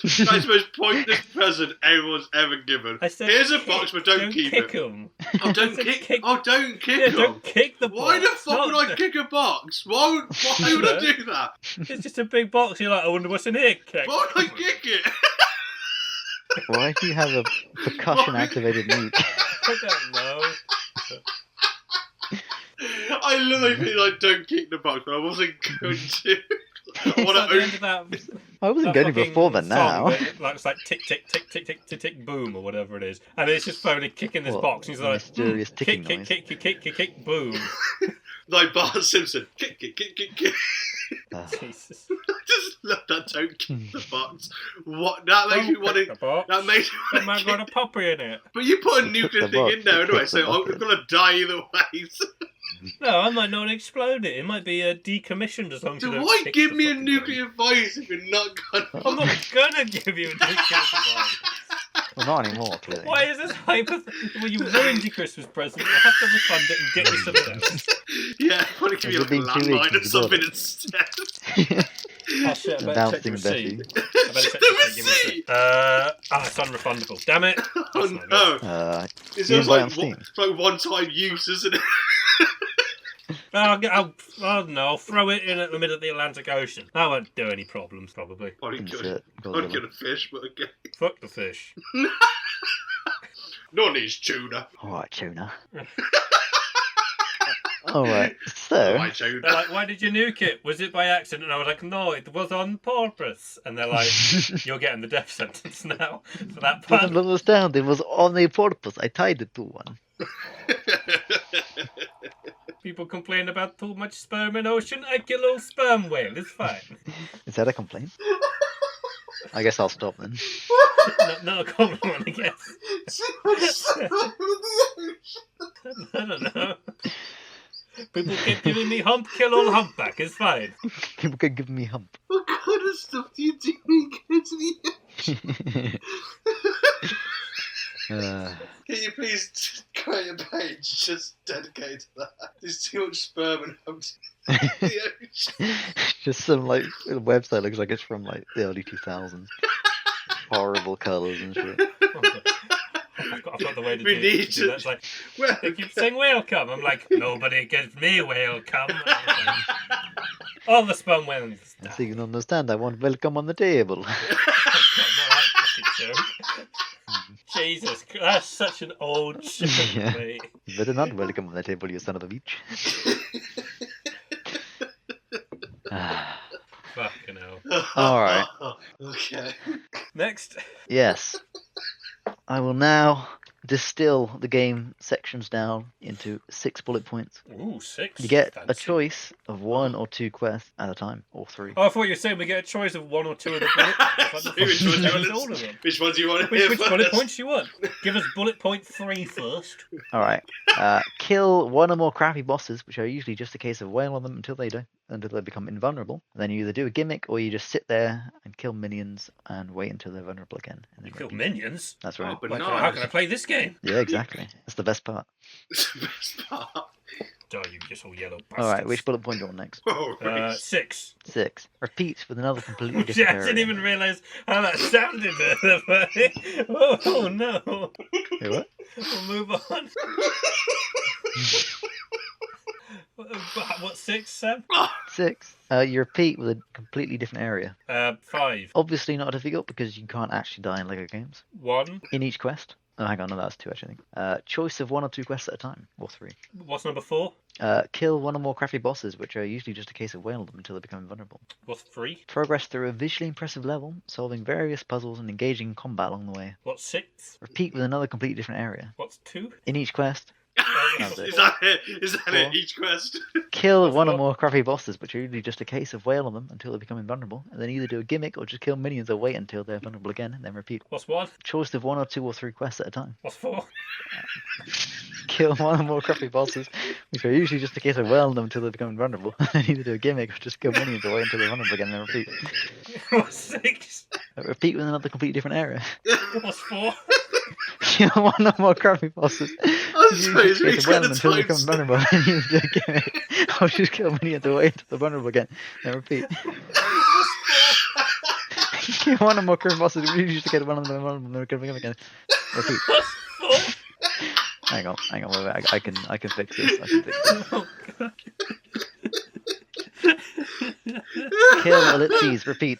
That's the most pointless present anyone's ever given. I said Here's a kick, box, but don't keep kick it. 'em. Oh, don't I said kick! Oh, don't kick Yeah, them! don't kick the box. Why the fuck Not would I kick a box? Why would I do that? It's just a big box. You're like, I wonder what's in here. Kick. Why would I kick it? Why do you have a percussion activated nuke? I don't know. I literally like don't kick the box, but I wasn't going to. I It's want like to the end of that. I wasn't that going fucking before, but song now. where it's like tick tick tick tick tick tick tick boom or whatever it is, and it's just Foley kicking this What, box. And he's like, mysterious ticking kick, noise? kick, kick, kick, kick, kick, boom. like Bart Simpson. Kick, kick, kick, kick, kick. Jesus. I just love that. Don't kick the box. What? That makes me want to. That makes me That man want got to. a puppy in it. But you put a You kick nuclear the thing box, in there you anyway, kick so the I'm bucket. gonna die either way. No, I might not explode it. It might be decommissioned as long as So you don't why kick give the me a fucking nuclear device if you're not gonna? thing. I'm not gonna give you a nuclear device. Well, not anymore, clearly. Why is this hypothetical? Well, you ruined your Christmas present. You'll have to refund it and get you something else. Yeah, I want to give you Has like it a been 2 weeks landmine or since you bought something it? instead. Oh shit, I better check the Bouncing receipt. Betty. I better check the receipt. Give me a receipt! sec. It's unrefundable. Damn it. Oh That's not good. no! It's You just didn't buy it on like Steam? it's like one-time use, isn't it? I'll throw it in at the middle of the Atlantic Ocean. That won't do any problems, probably. Probably good. Insert Probably Godzilla. good fish, but okay. Fuck the fish. No one needs tuna. Alright, tuna. Alright, so. Alright, tuna. They're like, why did you nuke it? Was it by accident? And I was like, no, it was on purpose. And they're like, you're getting the death sentence now for that I didn't part. understand. It was on a purpose. I tied it to one. People complain about too much sperm in ocean. I kill a sperm whale. It's fine. Is that a complaint? I guess I'll stop then. Not a common one, I guess. I don't know. People keep giving me hump, kill all humpback. It's fine. People could give me hump. What kind of stuff do you do when you go to the Can you please create a page just dedicated to that? There's too much sperm and humped in the ocean. Just some like the website looks like it's from like the early 2000s. Horrible colours and shit. I've got the way to We do need it. to- That's like, Well, they keep saying welcome. I'm like, nobody gives me welcome. All the sperm whales. So you can understand, I want welcome on the table. Jesus, that's such an old joke, Yeah. mate. You better not welcome on the table, you son of a bitch. Fucking hell. Alright. Okay. Next. Yes. I will now distill the game sections down into 6 bullet points. Ooh, 6. You get a Fancy. choice of 1 or 2 quests at a time, or 3. Oh, I thought you were saying we get a choice of 1 or 2 of the bullet points. What the Which fuck ones is do you that? want? All of them. Which ones do you want to Which hear bullet first? points do you want? Give us bullet point 3 first. Alright. Kill 1 or more crappy bosses, which are usually just a case of wail on them until they become invulnerable. And then you either do a gimmick or you just sit there and kill minions and wait until they're vulnerable again. And then You kill repeat. minions? That's right. Oh, but Like, no, how can I play this game? Yeah, exactly. That's the best part. It's the best part. Oh, you just all yellow bastards. Alright, which bullet point do you want next? Oh, right. 6. 6. Repeat with another completely I different didn't area. even realise how that sounded. Oh no. Wait, what? We'll move on. What, 6, Sam? 6. You repeat with a completely different area. 5. Obviously not difficult because you can't actually die in LEGO games. 1. In each quest. Oh, hang on, no, that's 2 actually. I think. Choice of 1 or 2 quests at a time, or 3. What's number 4? Kill 1 or more crappy bosses, which are usually just a case of wailing them until they become invulnerable. What's 3? Progress through a visually impressive level, solving various puzzles and engaging in combat along the way. What's 6? Repeat with another completely different area. What's 2? In each quest, Sounds it. Is that it? Is that Four. it? Each quest? kill What's 1 or what? more crappy bosses, which are usually just a case of wail on them until they become invulnerable, and then either do a gimmick or just kill minions or wait until they're vulnerable again, and then repeat. What's 1? Choice of 1 or 2 or 3 quests at a time. What's 4? Kill 1 or more crappy bosses, which are usually just a case of wail on them until they become invulnerable, and then either do a gimmick or just kill minions or wait until they're vulnerable again, and then repeat. What's 6? Repeat with another completely different area. What's 4? Kill 1 or more crappy bosses. I'm sorry, it's Usually really just wail kind them of until they time. become vulnerable, and you do a gimmick. Or just kill minions or wait until they're vulnerable again, and repeat. Kill 1 or more crappy bosses, usually just get one of them vulnerable, and then kill them again. Repeat. What's 4? Hang on, wait, I can fix this. I can fix this. Oh, God. Kill ellipses, repeat.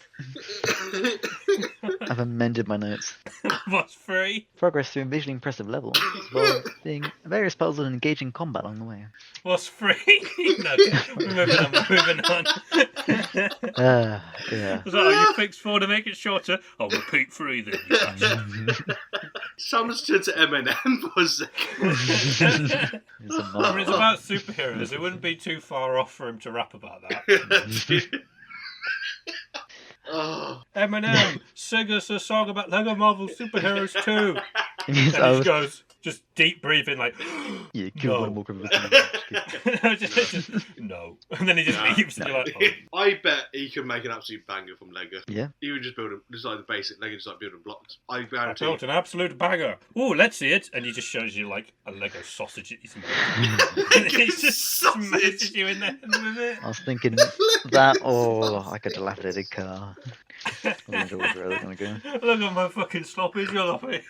I've amended my notes. What's free? Progress through a visually impressive level, involving various puzzles and engaging combat along the way. What's free? No, we're moving on. Yeah. Was that, oh, you fixed 4 to make it shorter? I'll repeat 3 then, you bastard. Someone stood to Eminem for a second. I mean, it's about superheroes. It wouldn't be too far off for him to rap about that. Oh. Eminem, sing us a song about Lego Marvel Superheroes 2. And Yes, he just goes, just deep breathing, like, yeah, kill no. one more criminal. just, no. And then he just leaves, and you're like, oh. I bet he could make an absolute banger from Lego. Yeah. He would just build just like the basic Lego, just like building blocks. I I guarantee. built an absolute banger. Oh, let's see it. And he just shows you like a Lego sausage that he's made. And he just smashes you in there with it. I was thinking that or like a dilapidated car. I wonder which way they're gonna go. Look at my fucking sloppy jalopy.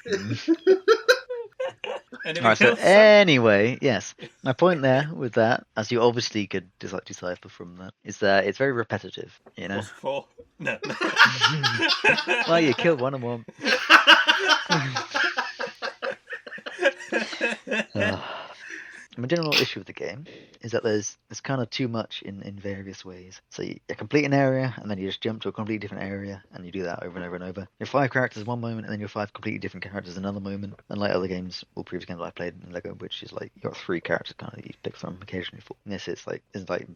Alright, so anyway, yes. My point there with that, as you obviously could decipher from that, is that it's very repetitive, you know? What's 4? No. Well, you kill one and one. My general issue with the game is that there's kind of too much in various ways. So you complete an area, and then you just jump to a completely different area, and you do that over and over and over. You're 5 characters one moment, and then you're 5 completely different characters another moment. Unlike other games, all previous games I've played in Lego, which is like, you've got 3 characters kind of you pick from occasionally. And this is like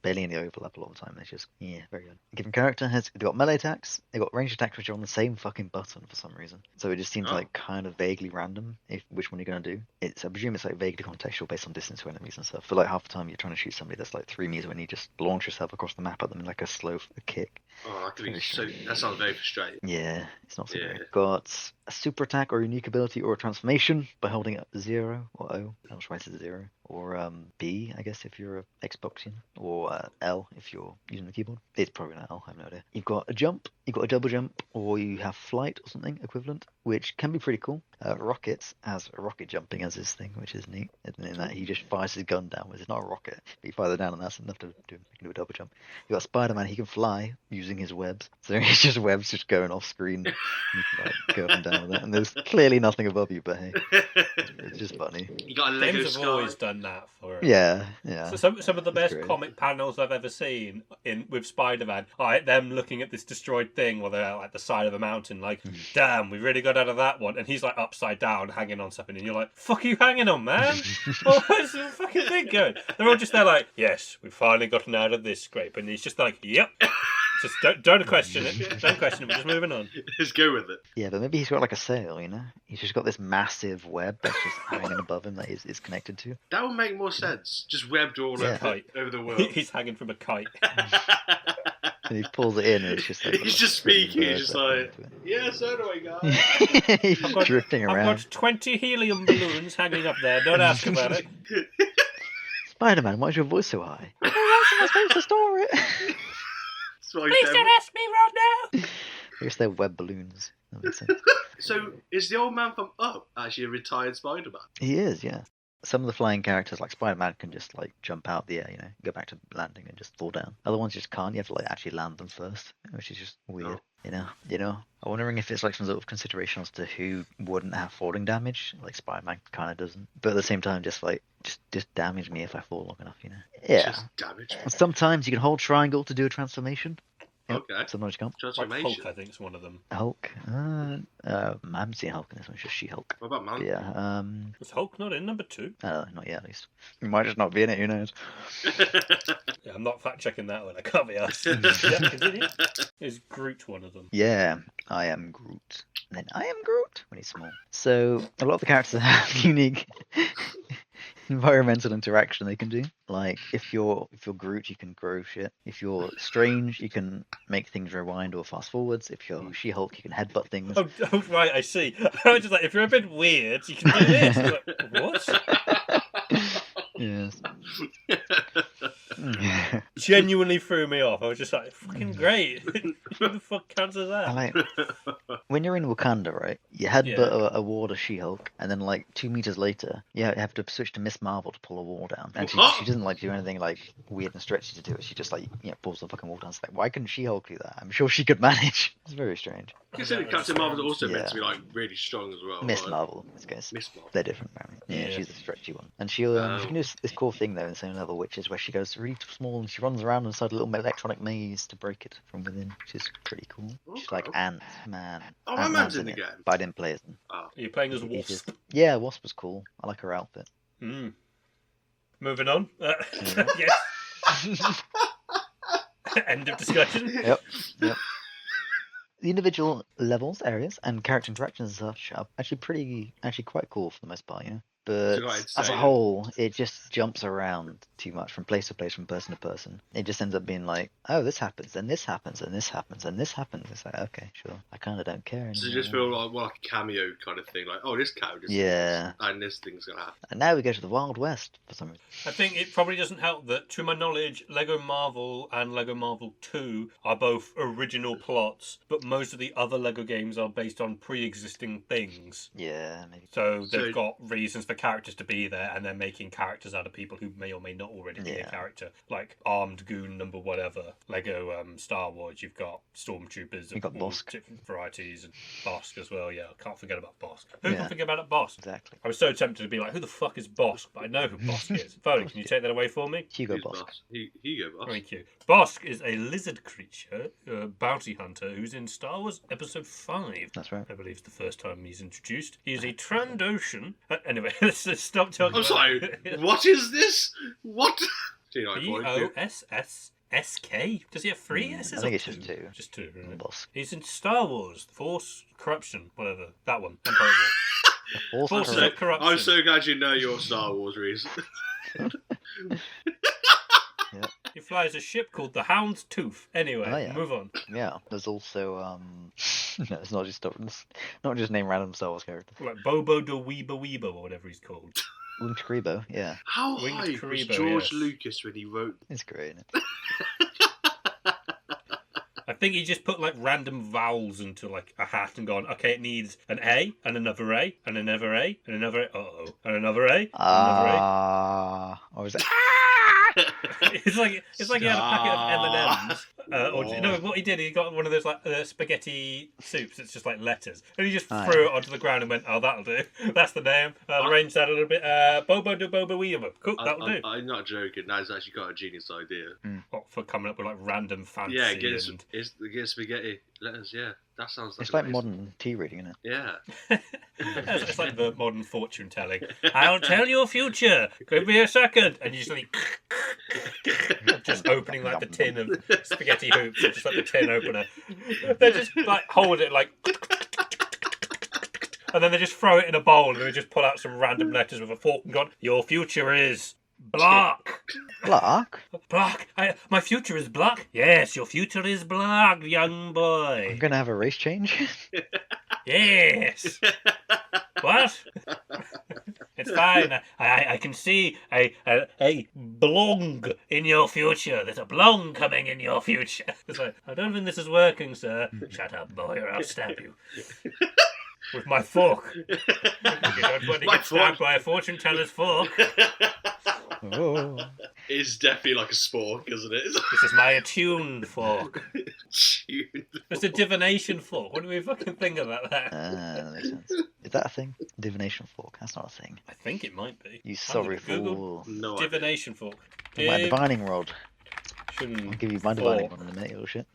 barely any overlap a lot of the time. It's just, yeah, very good. A given character they've got melee attacks, they've got ranged attacks, which are on the same fucking button for some reason. So it just seems like kind of vaguely random which one you're going to do. I presume it's like vaguely contextual based on distance to enemies and stuff. For like half the time you're trying to shoot somebody that's like 3 meters when you just launch yourself across the map at them in like a slow kick. Oh, that sounds very frustrating. Yeah, it's not so great. Got a super attack or unique ability or a transformation by holding up 0 or O. I'm sure it's 0. Or B, I guess, if you're a Xboxian. Or L, if you're using the keyboard. It's probably not L, I have no idea. You've got a jump, you've got a double jump, or you have flight or something equivalent, which can be pretty cool. Rocket has rocket jumping as his thing, which is neat. In that he just fires his gun downwards. It's not a rocket, but he fires it down, and that's enough to do a double jump. You've got Spider-Man, he can fly using his webs. So it's just webs just going off screen. You can like, go up and down with it. And there's clearly nothing above you, but hey, it's just funny. You got a Lego Games have always done that for Yeah. So some of the best great. comic panels I've ever seen with Spider-Man, them looking at this destroyed thing while they're at the side of a mountain, like, damn, we really got out of that one. And he's like upside down, hanging on something, and you're like, fuck are you hanging on, man? Oh, where's the fucking thing going? They're all just there like, yes, we've finally gotten out of this scrape. And he's just like, yep. Just don't question it. Don't question it. We're just moving on. Just go with it. Yeah, but maybe he's got like a sail, you know? He's just got this massive web that's just hanging above him that is connected to. That would make more sense. Just webbed all over the world. He's hanging from a kite. And he pulls it in and it's just like... He's just speaking, he's just like, yeah, so do I, guys. He's drifting around. I've got 20 helium balloons hanging up there. Don't ask about it. Spider-Man, why is your voice so high? How else am I supposed to store it? Please don't ask me right now. I guess they're web balloons. That makes sense. So, is the old man from Up actually a retired Spider-Man? He is, yeah. Some of the flying characters, like Spider-Man, can just like jump out the air, you know, go back to landing and just fall down. Other ones just can't. You have to like actually land them first, which is just weird. Oh. You know. I'm wondering if it's like some sort of consideration as to who wouldn't have falling damage. Like Spider-Man kind of doesn't, but at the same time, just damage me if I fall long enough, you know. Yeah. Just damage. And sometimes you can hold triangle to do a transformation. Yep. Okay. Sometimes you can't. Like Transformation. Hulk, I think, is one of them. Hulk. I haven't seen Hulk in this one. It's just She-Hulk. What about Man? Yeah. Was Hulk not in number 2? Not yet, at least. He might just not be in it. Who knows? Yeah, I'm not fact checking that one. I can't be asked. Yeah, continue. Is Groot one of them? Yeah, I am Groot. And then I am Groot when he's small. So a lot of the characters have unique environmental interaction they can do. Like if you're Groot, you can grow shit. If you're Strange, you can make things rewind or fast forwards. If you're She-Hulk, you can headbutt things. Oh right, I see. I was just like, if you're a bit weird, you can do this. Like, what? Yes. Genuinely threw me off. I was just like, fucking great. Who the fuck counts as that? when you're in Wakanda, right? You had Yeah. a ward of She-Hulk, and then like 2 meters later, you have to switch to Miss Marvel to pull a wall down. And she doesn't like do anything like weird and stretchy to do it. She just like pulls the fucking wall down. It's like, why couldn't She-Hulk do that? I'm sure she could manage. It's very strange. Considering Captain Marvel's also meant to be like really strong as well. Miss right? Marvel, in this case. Miss Marvel. They're different, apparently. Yeah, Yeah. she's the stretchy one. And she'll she can do this cool thing though in the same level, which is where she goes really small and she runs around inside a little electronic maze to break it from within, which is pretty cool. She's like Ant-Man. Oh, Ant-Man's Ant-Man's in the it, game. but I didn't play as him. Are you playing as He's Wasp? Yeah, Wasp was cool. I like her outfit. Moving on. Yes. End of discussion. Yep. The individual levels, areas, and character interactions and such are actually quite cool for the most part, But as a whole, it just jumps around too much from place to place, from person to person. It just ends up being like, oh, this happens, and this happens, and this happens, and this happens. It's like, okay, sure. I kind of don't care anymore. So you just feel like a cameo kind of thing, like, oh, this character, and this thing's gonna happen. And now we go to the Wild West for some reason. I think it probably doesn't help that, to my knowledge, Lego Marvel and Lego Marvel 2 are both original plots, but most of the other Lego games are based on pre-existing things. Yeah, maybe. So they've got reasons for characters to be there, and they're making characters out of people who may or may not already be a character. Like Armed Goon number whatever. Lego Star Wars, you've got Stormtroopers. You've got Bosk. Different varieties, and Bosk as well, yeah. I can't forget about Bosk. Who can forget about Bosk? Exactly. I was so tempted to be like, who the fuck is Bosk? But I know who Bosk is. Foley, can you take that away for me? Hugo Bosk. Hugo Bosk. Thank you. Bosk is a lizard creature, bounty hunter, who's in Star Wars Episode 5. That's right. I believe it's the first time he's introduced. He is a Trandoshan. Anyway, let's just stop talking I'm sorry, what is this? What? B-O-S-S-S-K. Does he have 3 S's? I think it's just 2. Just 2, right? Bosk. He's in Star Wars, Force Corruption, whatever. That one. Force Corruption. I'm so glad you know your Star Wars, Rhys. He flies a ship called the Hound's Tooth. Anyway, move on. Yeah, there's also no, it's not just name random Star Wars characters. Like Bobo de Weeba or whatever he's called. Winged Karibo, yeah. How high was George Lucas when he wrote? It's great, isn't it? I think he just put like random vowels into like a hat and gone, okay, it needs an A and another A and another A and another A, and another A. Or is it? It's like he had a packet of M&Ms. Or no, what he did, he got one of those like spaghetti soups. It's just like letters, and he just threw it onto the ground and went, "Oh, that'll do. That's the name. I'll arrange that a little bit. Bobo de Bobo Weeba. Cool, that'll do." I'm not joking. That's actually got a genius idea. What, for coming up with like random fancy? Yeah, get spaghetti letters. Yeah, that sounds like it's like modern tea reading, isn't it? Yeah. It's like the modern fortune telling. I'll tell your future. Give me a second, and you just like just opening like the tin of spaghetti hoops, just like the tin opener. They just like hold it like, and then they just throw it in a bowl, and they just pull out some random letters with a fork and gone. Your future is black. Black? Black. My future is black. Yes, your future is black, young boy. I'm gonna have a race change. Yes. What? It's fine. I can see a blong in your future. There's a blong coming in your future. It's like, I don't think this is working, sir. Shut up, boy, or I'll stab you. With my fork. You don't want to get stabbed by a fortune teller's fork. Oh. It's definitely like a spork, isn't it? This is my attuned fork. Tuned. It's a divination fork. What do we fucking think about that? That makes sense. Is that a thing? Divination fork? That's not a thing. I think it might be. You sorry fool. No divination fork. My divining rod. I'll give you my divining rod in a minute, you little shit.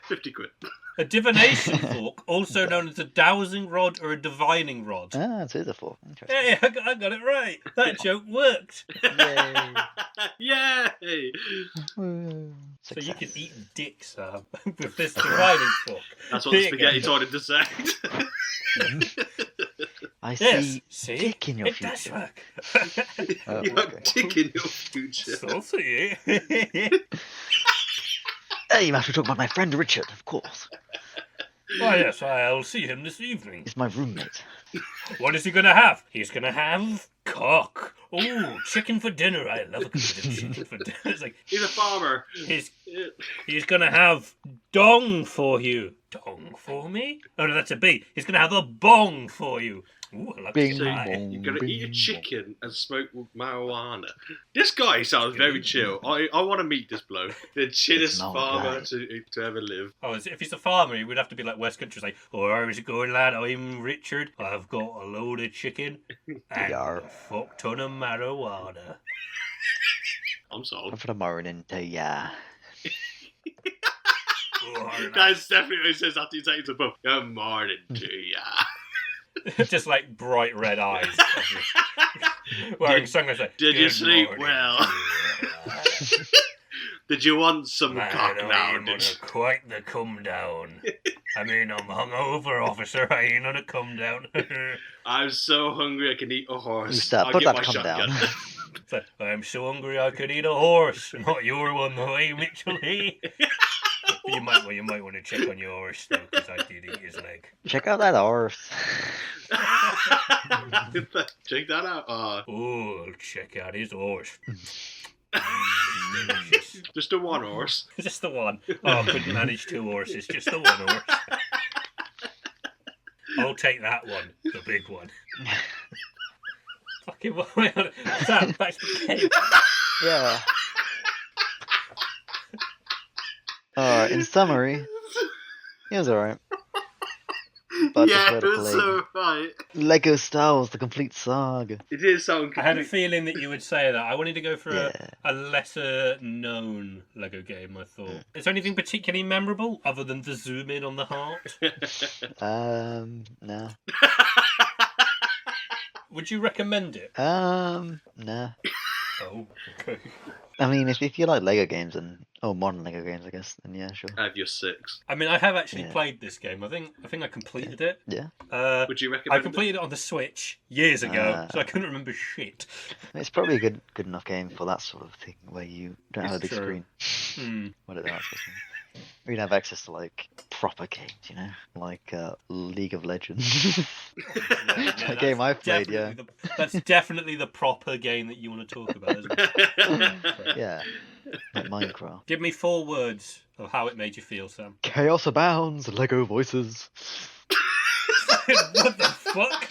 50 quid. A divination fork, also known as a dowsing rod or a divining rod. Ah, it is a fork. Interesting. Hey, I got it right. That joke worked. Yay. Yay! So you can eat dick, Sam, with this divining fork. That's what the spaghetti told him to say. I see dick in your it future. Does work. You have dick in your future. Saucy. Hey, you have to talk about my friend Richard, of course. Why, yes, I'll see him this evening. He's my roommate. What is he going to have? He's going to have cock. Oh, chicken for dinner. I love a good bit of chicken for dinner. It's like, He's a farmer. he's going to have dong for you. Dong for me? Oh, no, that's a B. He's going to have a bong for you. Ooh, I like Bing, to So pie. you're going to bing, eat a bong. chicken and smoke marijuana. This guy sounds very chill. I want to meet this bloke. The chillest not farmer right. to ever live. Oh, if he's a farmer, he would have to be like West Country, like, oh, how's it going, lad? I'm Richard. I've got a load of chicken and Yar. a fuck ton of marijuana. I'm sold. I'm for the morning to ya. Oh, That's definitely what he says after he takes a book. Good morning to ya. just like bright red eyes. Wearing sunglasses. Like, Did you "Good sleep morning well?" to you." Did you want some Man, cock I now? ain't on quite the come down. I mean, I'm hungover, officer. I ain't on a come down. I'm so hungry I can eat a horse. You stop. I'll Put get that my come shotgun. down. So, I'm so hungry I could eat a horse. Not your one, though, eh, Mitchell? Eh? You might want to check on your horse, though, because I did eat his leg. Check out that horse. Check that out. Oh, check out his horse. Just the one horse. Just the one. Oh, I couldn't manage 2 horses, just the one horse. I'll take that one, the big one. Fucking what am I on? Sam, back to the game. Yeah. Alright, in summary, it was alright. But I Yeah, prefer it to was play so right. Lego Star Wars, the complete saga. It did sound I had a complete. feeling that you would say that. I wanted to go for Yeah. a lesser known Lego game, I thought. Is there anything particularly memorable other than the zoom in on the heart? No. Would you recommend it? Nah. Oh, okay. I mean, if you like Lego games modern Lego games, I guess, then yeah, sure. Have your 6. I mean, I have actually Yeah. played this game. I think I completed it. Yeah. Would you I recommend completed it on the Switch years ago, Ah. so I couldn't remember shit. It's probably a good enough game for that sort of thing, where you don't have a It's big true. screen. Hmm. What are they supposed to be? We don't have access to like proper games, you know, like League of Legends. Yeah, A game I've played, definitely that's definitely the proper game that you want to talk about, isn't it? it? Yeah, like Minecraft. Give me 4 words of how it made you feel, Sam. Chaos abounds, Lego voices. What the fuck?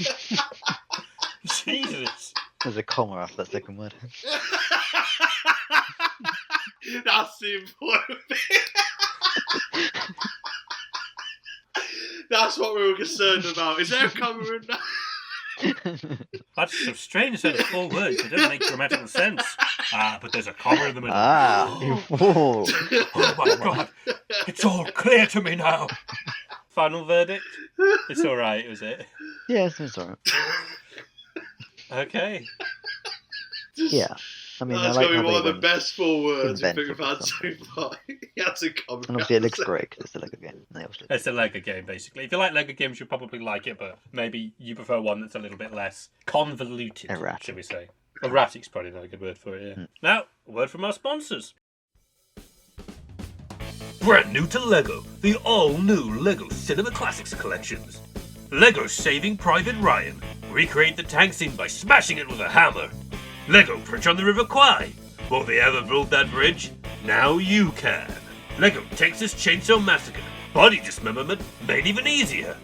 Jesus. There's a comma after that second word. That's the important thing. That's what we were concerned about. Is there a comma in that? That's some strange set of 4 words. They don't make grammatical sense. Ah, but there's a comma in the middle. Whoa. Oh my god. It's all clear to me now. Final verdict? It's alright, was it? Yes, it's alright. Okay. Yeah. I mean, That's I like going to how be one they of the went- best 4 words I think inventive we've had or so something. far. He has a comma. And obviously it looks great because it's a Lego game. They obviously It's a Lego game, basically. If you like Lego games, you'll probably like it, but maybe you prefer one that's a little bit less convoluted, Erratic. shall we say. Erratic's probably not a good word for it, yeah. Now, a word from our sponsors. Brand new to Lego, the all-new Lego Cinema Classics collections. Lego Saving Private Ryan. Recreate the tank scene by smashing it with a hammer. Lego Bridge on the River Kwai. Will they ever build that bridge? Now you can. Lego Texas Chainsaw Massacre. Body dismemberment made even easier.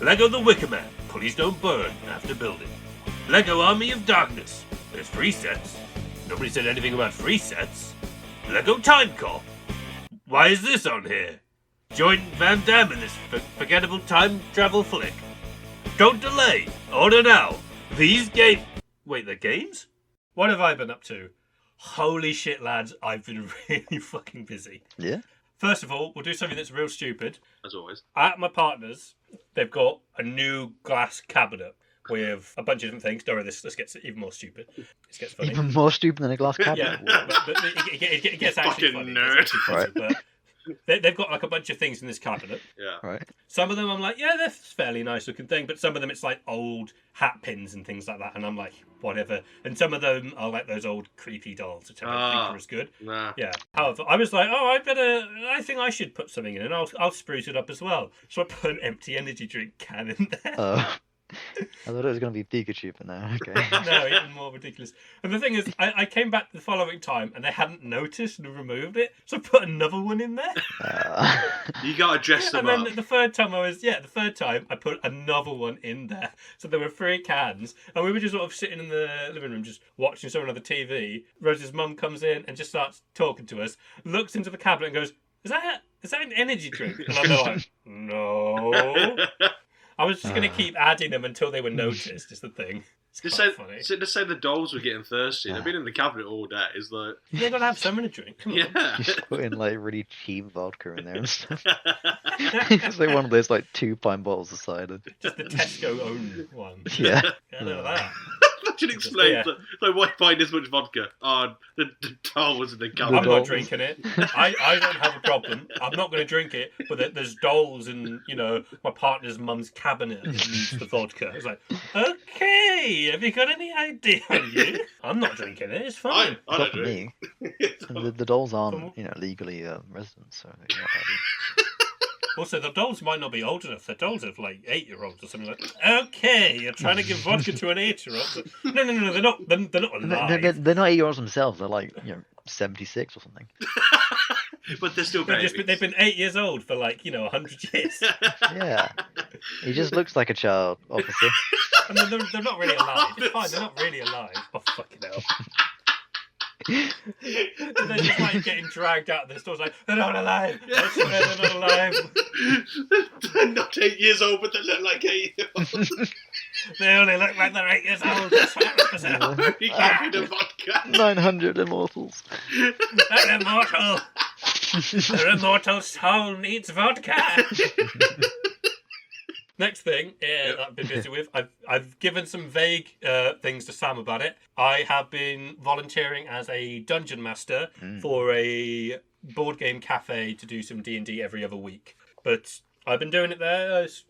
Lego The Wicker Man. Please don't burn after building. Lego Army of Darkness. There's free sets. Nobody said anything about free sets. Lego Time Cop. Why is this on here? Join Van Damme in this forgettable time travel flick. Don't delay. Order now. These game... Wait, they're games? What have I been up to? Holy shit, lads. I've been really fucking busy. Yeah. First of all, we'll do something that's real stupid. As always. At my partner's, they've got a new glass cabinet with a bunch of different things. Don't worry, this gets even more stupid. This gets funny. Even more stupid than a glass Yeah, cabinet. but it gets actually Fucking funny. nerd. It's actually funny, but they've got like a bunch of things in this cabinet. Yeah. Right. Some of them I'm like, yeah, they're fairly nice looking thing, but some of them it's like old hat pins and things like that, and I'm like, whatever. And some of them are like those old creepy dolls, which I don't think are as good. Nah. Yeah. However, I was like, I think I should put something in, and I'll spruce it up as well. So I put an empty energy drink can in there. I thought it was going to be Pikachu, but no, okay. No, even more ridiculous. And the thing is, I came back the following time and they hadn't noticed and removed it, so I put another one in there. You gotta dress them And up. then the third time I put another one in there. So there were 3 cans, and we were just sort of sitting in the living room just watching someone on the TV. Rosie's mum comes in and just starts talking to us, looks into the cabinet and goes, Is that an energy drink? And I'm like, no. I was just going to keep adding them until they were noticed, is the thing. It's quite funny. They say the dolls were getting thirsty. They've been in the cabinet all day. It's like... They're going to have someone to drink. Come on. Yeah. Just putting like really cheap vodka in there and stuff. It's like one of those like 2-pint bottles of cider. Just the Tesco own one. Yeah. Yeah, look at that. Imagine explain Yeah. like why buying this much vodka? Oh, the doll was in the I'm cabinet. not drinking it. I don't have a problem. I'm not going to drink it, but there's dolls in, my partner's mum's cabinet that needs the vodka. It's like, okay, have you got any idea on you? I'm not drinking it, it's fine. I Not don't for drink. me. The dolls aren't, legally residents, so they're not allowed. Also, the dolls might not be old enough. They're dolls of like 8-year-olds or something like that. Okay, you're trying to give vodka to an 8-year-old. No, they're not. They're not alive. They're not 8-year-olds themselves. They're like 76 or something. But they're still babies. They've been 8 years old for 100 years. Yeah, he just looks like a child, obviously. And they're not really alive. It's fine. They're not really alive. Oh fucking hell. And they're just getting dragged out of the stores they're not alive. I swear they're not alive. They're not 8 years old, but they look like 8 years old. They only look like they're 8 years old. I swear to myself. Very happy to vodka. 900 immortals. They're immortal. Their immortal soul needs vodka. Next thing that I've been busy with, I've given some vague things to Sam about it. I have been volunteering as a dungeon master for a board game cafe to do some D&D every other week. But I've been doing it there. It's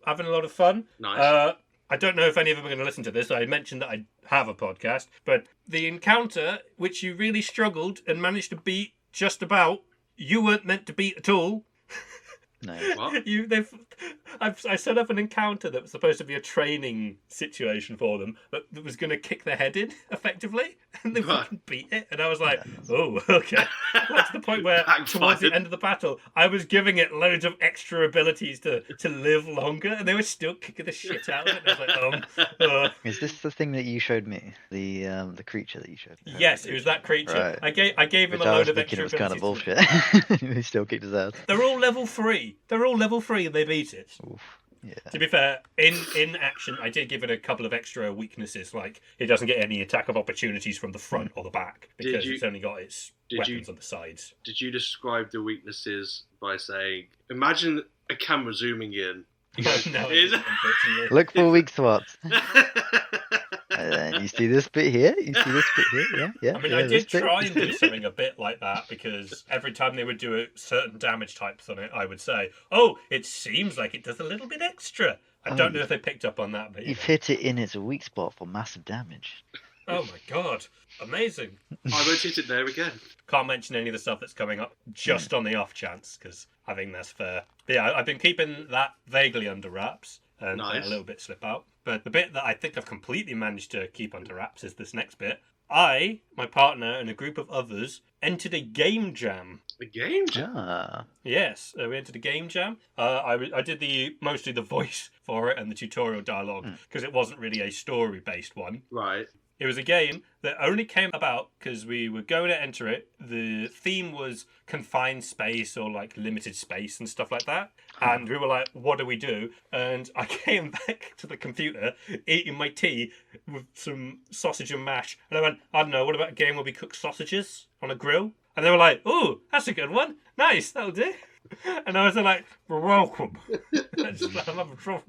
having a lot of fun. Nice. I don't know if any of them are going to listen to this. I mentioned that I have a podcast. But the encounter, which you really struggled and managed to beat just about, you weren't meant to beat at all. No. What? I set up an encounter that was supposed to be a training situation for them, but that was going to kick their head in effectively, and they fucking beat it. And I was like, "Oh, okay." That's the point where, towards the end of the battle, I was giving it loads of extra abilities to live longer, and they were still kicking the shit out of it. And I was like, Is this the thing that you showed me? The creature that you showed me? Yes, it was that creature. Right. I gave him Which a I was load of thinking extra it was kind of abilities. bullshit. He still kicked his ass. They're all level 3. And they beat it. Oof. Yeah. To be fair, in action, I did give it a couple of extra weaknesses, like it doesn't get any attack of opportunities from the front or the back, because it's only got its weapons on the sides. Did you describe the weaknesses by saying, imagine a camera zooming in? No, I didn't, unfortunately. Look for weak spots. And then you see this bit here. You see this bit here. Yeah. I mean, yeah, I this did bit. try and do something a bit like that, because every time they would do a certain damage types on it, I would say, "Oh, it seems like it does a little bit extra." I don't know if they picked up on that, but You've hit it in its weak spot for massive damage. Oh my god, amazing! I won't hit it there again. Can't mention any of the stuff that's coming up, just on the off chance, because I think that's fair. But yeah, I've been keeping that vaguely under wraps and let a little bit slip out. But the bit that I think I've completely managed to keep under wraps is this next bit. I, my partner, and a group of others entered a game jam. A game jam? Ah. Yes, we entered a game jam. I did mostly the voice for it and the tutorial dialogue, because it wasn't really a story-based one. Right. It was a game that only came about because we were going to enter it. The theme was confined space or limited space and stuff like that. And we were like, what do we do? And I came back to the computer eating my tea with some sausage and mash. And I went, I don't know, what about a game where we cook sausages on a grill? And they were like, oh, that's a good one. Nice, that'll do. And I was like, welcome. I'm having trouble.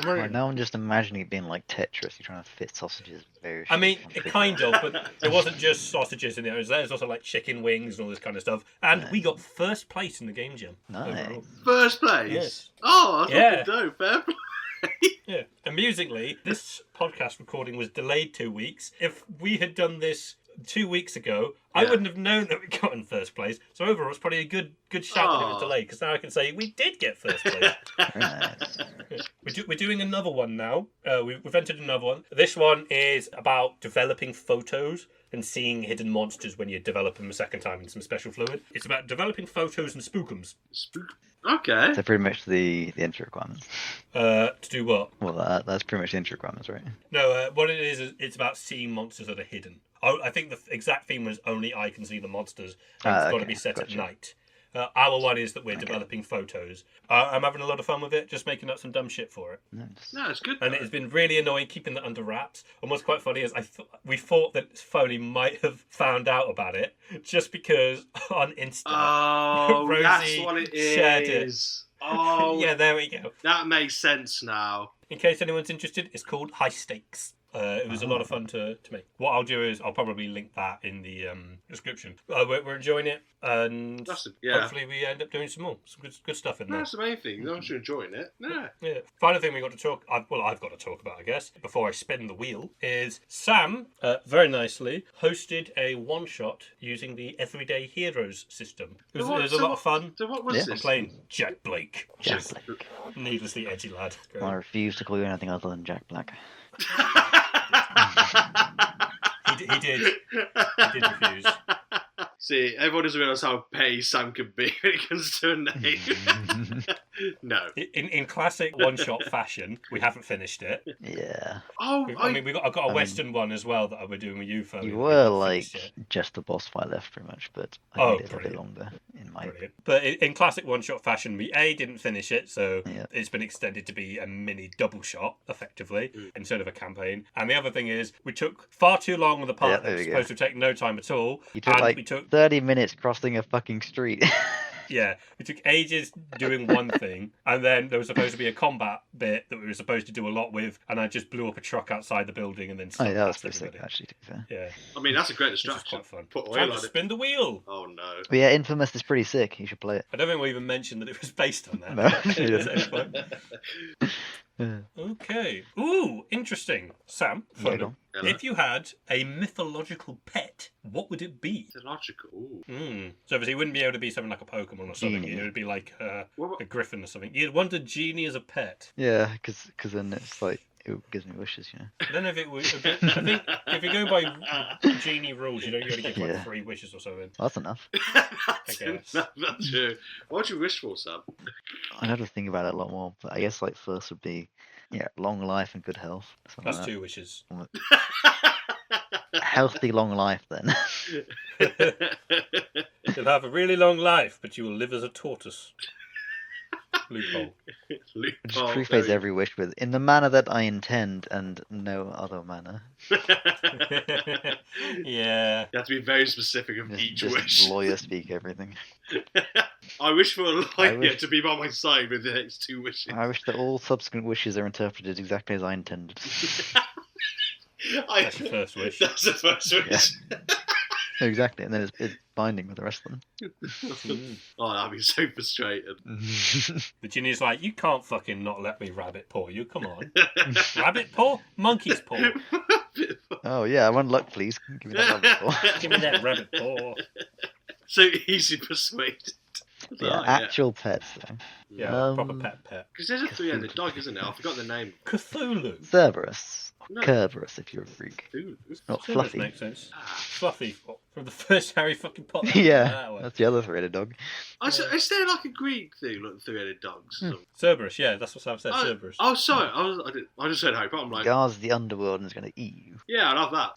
Right, now I'm just imagining it being like Tetris. You're trying to fit sausages. I mean, kind of, but it wasn't just sausages in there. There's also chicken wings and all this kind of stuff. And we got first place in the game jam. Nice. Overall. First place? Yes. Oh, that's Yeah. dope. Fair play. Yeah. Amusingly, this podcast recording was delayed 2 weeks. If we had done this 2 weeks ago, I Yeah. wouldn't have known that we got in first place. So overall, it's probably a good shout that it was Oh. delayed, because now I can say we did get first place. Very nice. We're doing another one now. We've entered another one. This one is about developing photos and seeing hidden monsters when you develop them a second time in some special fluid. It's about developing photos and spookums. Okay. So pretty much the entry requirements. To do what? Well, that's pretty much the entry requirements, right? No, what it is it's about seeing monsters that are hidden. I think the exact theme was only I can see the monsters, and it's got to okay, be set gotcha. at night. Our one is that we're developing photos. I'm having a lot of fun with it, just making up some dumb shit for it. Nice. No, it's good. And it has been really annoying keeping that under wraps. And what's quite funny is we thought that Foley might have found out about it just because on Insta, Oh, Rosie that's what it shared it. is. Oh, yeah, there we go. that makes sense now. In case anyone's interested, it's called High Stakes. It was a lot of fun to make. What I'll do is I'll probably link that in the description. We're enjoying it, and hopefully we end up doing some more. Some good stuff in there. That's the main thing. As long as you're enjoying it. Yeah. Yeah. Final thing we got to talk. I've got to talk about, I guess, before I spin the wheel, is Sam very nicely hosted a one shot using the Everyday Heroes system. It was a lot of fun. So what was Yeah. I'm this? playing Jack Blake, Jack Just Black. needlessly edgy lad. Great. I refuse to call you anything other than Jack Black. He did refuse. See, everyone doesn't realise how petty Sam can be when it comes to a name. No. In classic one-shot fashion, we haven't finished it. Yeah. Oh, I've got a Western one as well that I were doing with you, Foley. You We were haven't like finished it. just the boss fight left pretty much, but I Oh, made it a bit brilliant. longer in my. Brilliant. But in classic one-shot fashion, we didn't finish it, so Yeah. it's been extended to be a mini double shot, effectively, Mm. instead of a campaign. And the other thing is, we took far too long on the part Yeah, that there was we supposed to take no time at all. You took and like we took 30 minutes crossing a fucking street. Yeah, we took ages doing one thing, and then there was supposed to be a combat bit that we were supposed to do a lot with, and I just blew up a truck outside the building and then Oh, yeah, that was past pretty sick, everybody. actually, to be fair. Yeah, I mean, that's a great which is distraction. quite fun. Put Time oil to on it. spin the wheel. Oh, no. But yeah, Infamous is pretty sick. You should play it. I don't think we even mentioned that it was based on that. No, At it any point. Yeah. Okay. Ooh, interesting. Sam, Yeah, Foley, go on. Hello. if you had a mythological pet, what would it be? It's illogical. Ooh. So obviously it wouldn't be able to be something like a Pokemon or something. Genie. It would be like What, a Griffin or something. You'd want a genie as a pet. Yeah, because then it's like, it gives me wishes, you know. I don't know if it would. I think if you go by genie rules, you don't get to give like Yeah. 3 wishes or something. Well, that's enough. that's, guess. that's true. What do you wish for, Sam? I'd have to think about it a lot more, but I guess like first would be, yeah, long life and good health. Something That's like 2 wishes. that. Healthy long life then. You'll have a really long life, but you will live as a tortoise. Loophole. Just preface every wish with, in the manner that I intend and no other manner. Yeah. You have to be very specific of Just, each just wish. lawyer speak everything. I wish for a lawyer wish- to be by my side with the next 2 wishes. I wish that all subsequent wishes are interpreted exactly as I intended. That's your first wish. That's the first wish. Exactly, and then it's binding with the rest of them. Oh, that'd be so frustrating. The genie's like, you can't fucking not let me rabbit paw you. Come on. Rabbit paw? Monkey's paw. Oh yeah, one luck please. Give me that rabbit paw. Give me that rabbit paw. So easy persuaded. Yeah, actual pets though. Yeah, proper pet. Because there's a 3-headed dog, isn't there? I forgot the name. Cthulhu. Cerberus. No. Kerberos if you're a freak. Ooh. Not Cerberus Fluffy. makes sense. Fluffy from the first Harry fucking Potter. Yeah, That one. that's the other three-headed dog. Is there like a Greek thing, like 3-headed dogs? Cerberus, yeah, that's what Sam said. Cerberus. Oh, sorry. I just said Harry Potter. I'm like, Guards the underworld and is going to eat you. yeah, I love that.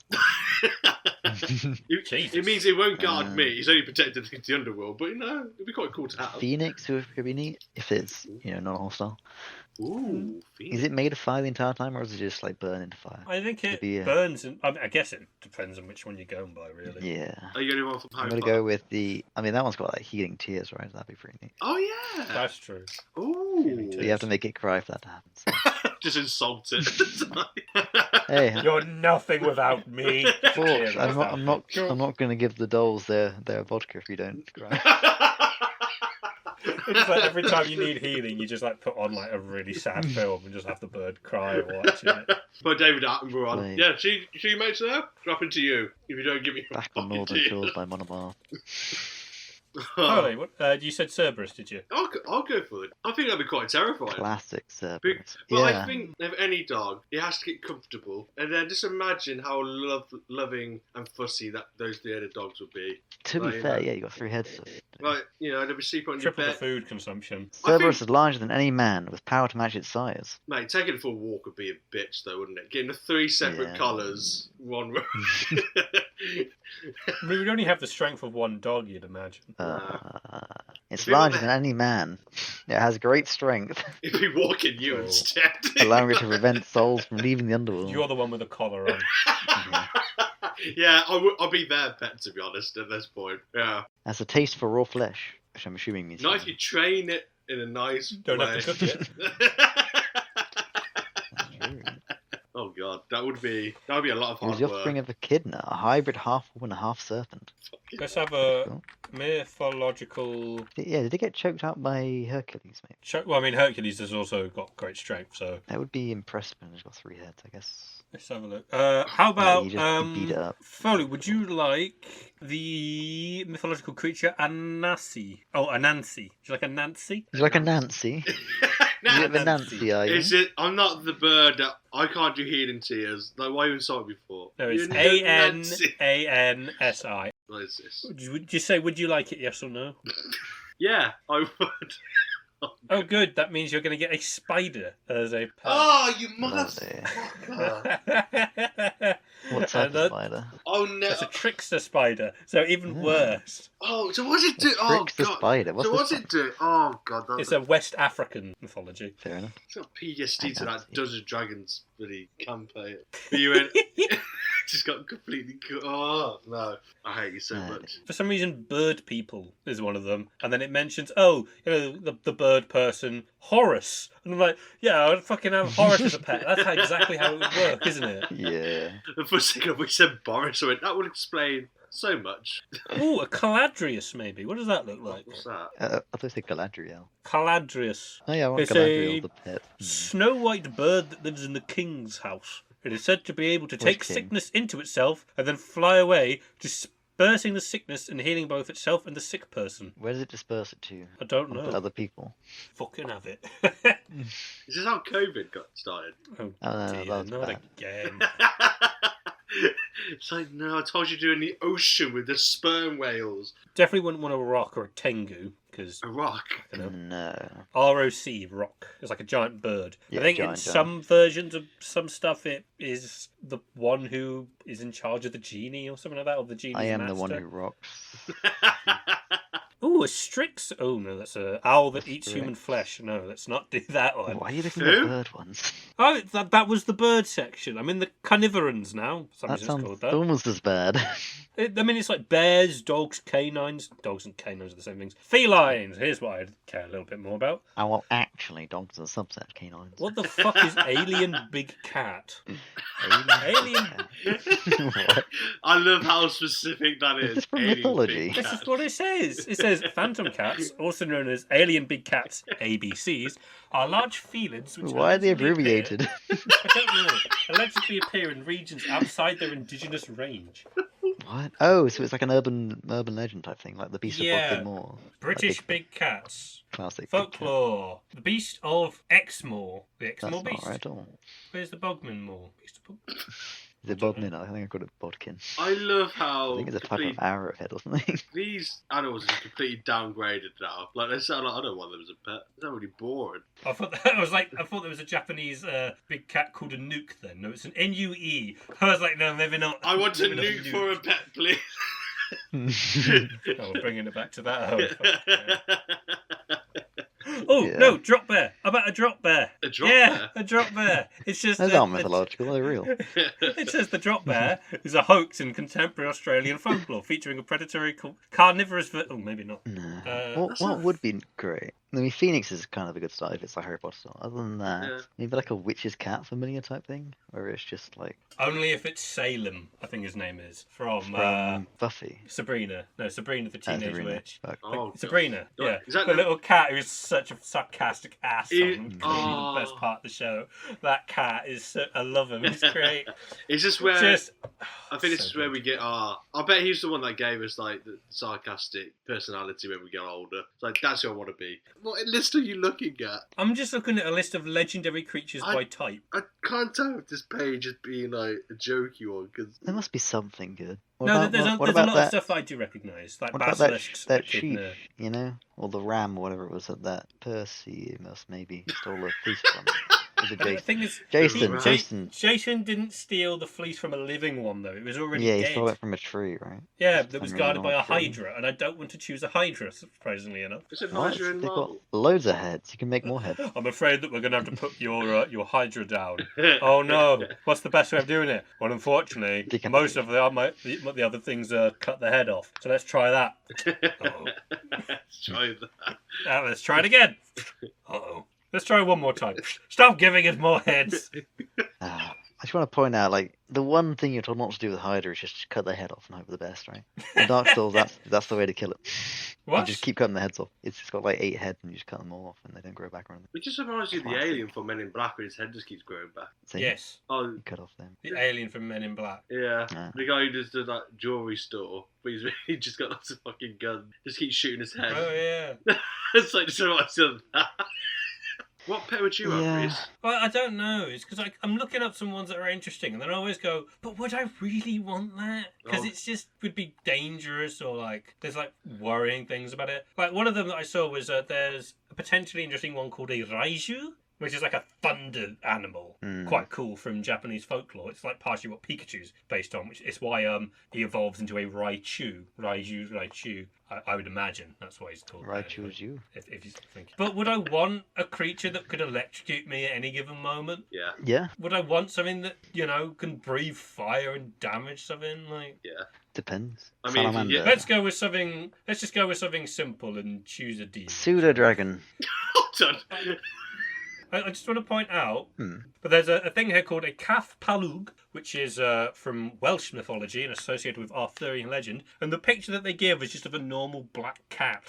Jesus. It means it won't guard me. He's only protected against the underworld, but you know, it'd be quite cool to have. Phoenix who could be neat if it's non-hostile. Ooh, Is it made of fire the entire time, or is it just like burn into fire? I think it Maybe, burns, and I guess it depends on which one you're going by, really. Yeah. Are you going from I'm Harry gonna Potter? go with the. I mean, that one's got like healing tears, right? That'd be pretty neat. Oh yeah. That's true. Ooh. But you have to make it cry for that to happen. So. Just insult it. Hey, You're nothing without me. folks, I'm not gonna give the dolls their vodka if you don't cry. It's like every time you need healing, you just like put on like a really sad film and just have the bird cry while watching it. Put David Attenborough on. Right. Yeah, see you mates there? Dropping to you if you don't give me a Back on fucking Northern deal. Shores by Monobar. Harley, what, you said Cerberus, did you? I'll go for it. I think that'd be quite terrifying. Classic But Cerberus. I Yeah. think of any dog, it has to get comfortable, and then just imagine how loving and fussy that those theatre dogs would be. To Like, be you fair, know. yeah, you got 3 heads. Like, they'd be sleeping on your Triple the bed. food consumption. Cerberus is larger than any man with power to match its size. Mate, taking it for a walk would be a bitch, though, wouldn't it? Getting the 3 separate Yeah. colours, one row. I mean, we'd only have the strength of one dog, you'd imagine. It's If you were larger there- than any man. It has great strength, It'd be walking you Oh. instead. allowing it to prevent souls from leaving the underworld. You're the one with the collar on. Yeah, I'll be their pet, to be honest, at this point. Yeah. Has a taste for raw flesh, which I'm assuming means. Not if you train it in a nice Don't way. have to cook it. True. Oh god, that would be a lot of It was hard the work. offspring of Echidna, a hybrid half woman, half serpent. Let's have a Cool. mythological. Yeah, did it get choked out by Hercules, mate? Well, I mean, Hercules has also got great strength, so That would be impressive when it's got 3 heads, I guess. let's have a look. How about you just beat it up. Foley? Would you like the mythological creature Anansi? Oh, Anansi. Would you like a Nancy? Is it like a Nancy? Nah, Is it the Nancy. Nancy, are you? is it? I'm not the bird that I can't do healing tears. Like, why you saw it before? No, it's You know Nancy. Anansi. What is this? Would you say? Would you like it? Yes or no? Yeah, I would. Oh, good. That means you're going to get a spider as a pet. Oh, you Lovely. motherfucker! What type And of spider? Oh no! That's a trickster spider, so even Yeah. worse. Oh, so what's it do? A Oh trickster god! spider. What's So this what's one? it do? Oh god! That's It's a West African mythology. Fair enough. It's got PTSD to that Nancy. Dungeons and Dragons bloody campaign. But you went, just got completely. Oh no! I hate you so much. For some reason, bird people is one of them, and then it mentions, oh, the bird person Horace, and I'm like, yeah, I'd fucking have Horace as a pet. That's exactly how it would work, isn't it? Yeah. The first thing we said Boris, I went, that would explain so much. Oh, a Caladrius maybe. What does that look like? What's that? I thought you said Galadriel. Caladrius. Oh yeah, I want It's Galadriel a the pet. Snow white bird that lives in the king's house. It is said to be able to take king? sickness into itself and then fly away, dispersing the sickness and healing both itself and the sick person. Where does it disperse it to? I don't Onto know. other people. Fucking have it. Is this how COVID got started? Oh, Oh, no, dear, that was not bad. again. It's like, no, I told you to do it in the ocean with the sperm whales. Definitely wouldn't want a rock or a tengu, because, A rock. you know, No. ROC, rock. It's like a giant bird. Yeah, I think in giant. some versions of some stuff it is the one who is in charge of the genie or something like that, or the genie's I am master. the one who rocks. Ooh, a Strix. Oh no, that's a owl that eats Strix. human flesh. No, let's not do that one. Why are you looking Who? at bird ones? Oh, that was the bird section. I'm in the carnivorans now. For some That reason it's sounds called that. almost as bad. I mean, it's like bears, dogs, canines. Dogs and canines are the same things. Felines. Here's what I care a little bit more about. Oh, well, actually, dogs are a subset of canines. What the fuck is alien big cat? Alien. What? I love how specific that Is is. this from Alien mythology? big This cat. is what it says. It says phantom cats, also known as alien big cats (ABCs), are large felines which Why are they allegedly appear- abbreviated? I don't know. Allegedly appear in regions outside their indigenous range. What? Oh, so it's like an urban legend type thing, like the Beast Yeah. of Bodkin Moor. British Like big cats. classic big cat. Folklore. The Beast of Exmoor. The That's Exmoor not Beast. right at all. Where's the Bogman Moor? Beast of Bog- Is it Bodmin? I think I got it Bodkin. I love I how think it's a type complete- of arrowhead or something. these animals are completely downgraded now. Like they sound like I don't want them as a pet. It's really boring. I thought I thought there was a Japanese big cat called a nuke. Then no, it's an NUE. I was like, no, maybe not. I want a Maybe not nuke for a pet, please. Oh, we're bringing it back to that. Oh, fuck, yeah. Oh Yeah. no, drop bear! How about a drop bear? A drop yeah, bear? a drop bear. It's just Those a- aren't mythological, they're real. It says the drop bear is a hoax in contemporary Australian folklore, featuring a predatory carnivorous. Oh, maybe not. No. Uh, what that's what not- would be great I mean, Phoenix is kind of a good start if it's like Harry Potter style. Other than that, Yeah. maybe like a witch's cat familiar type thing, where it's just like Only if it's Salem, I think his name is, from Buffy. Sabrina. No, Sabrina the Teenage Sabrina. Witch. Fuck. Oh, Sabrina, God. yeah. Is that the the- little cat who's such a sarcastic asshole. It- Clearly the best oh. part of the show. That cat is so, I love him. He's great. Is this where Just, I think this so is where good. we get our. I bet he's the one that gave us like the sarcastic personality when we get older. It's like that's who I want to be. What list are you looking at? I'm just looking at a list of legendary creatures by type. I can't tell if this page is being like a jokey one because There must be something good. What No, about, there's a what lot about of that? stuff that I do recognise, like What about that, basilisks, that echidna. sheep, you know? Or the ram, or whatever it was that Percy must maybe stole the fleece from. Was it But the Jason? thing is, Jason, Ja- Jason. Jason didn't steal the fleece from a living one though. It was already Yeah, he dead. stole it from a tree, right? Yeah, Just that was from a guarded by a normal tree. hydra, and I don't want to choose a hydra, surprisingly enough. it's a What? Niger in They've got Marvel. loads of heads. You can make more heads. I'm afraid that we're going to have to put your hydra down. Oh no! What's the best way of doing it? Well, unfortunately, Decapitate. most of the other things cut the head off. So let's try that. Uh-oh. Let's try that. Let's try it again. Uh-oh. Let's try one more time. Stop giving us more heads. I just want to point out, like, the one thing you're told not to do with Hydra is just cut their head off and hope for the best, right? In Dark Souls, that's the way to kill it. What? You just keep cutting the heads off. It's just got like 8 heads and you just cut them all off and they don't grow back around it. It just reminds you of the Classic. alien from Men in Black where his head just keeps growing back. See? Yes, Oh, You cut off them. the alien from Men in Black. yeah. Ah. The guy who does that jewelry store, but he's really just got lots of fucking guns. Just keeps shooting his head. Oh yeah. It's like just reminds you of that. What pet would you have, Yeah. Rhys? Well, I don't know. It's because I'm looking up some ones that are interesting, and then I always go, "But would I really want that?" Because Oh. it's just would be dangerous, or like there's like worrying things about it. Like one of them that I saw was there's a potentially interesting one called a Raiju, which is like a thunder animal, quite cool from Japanese folklore. It's like partially what Pikachu's based on, which is why he evolves into a Raichu. Raichu. I would imagine that's why he's called. Right, choose you. If you think. But would I want a creature that could electrocute me at any given moment? Yeah, Yeah, Would I want something that, can breathe fire and damage something? Like, yeah. depends. I mean, if you Salamander. get- let's just go with something simple and choose a demon. Pseudo dragon. Hold on. I just want to point out, Hmm. but there's a thing here called a Cath Palug, which is from Welsh mythology and associated with Arthurian legend. And the picture that they give is just of a normal black cat.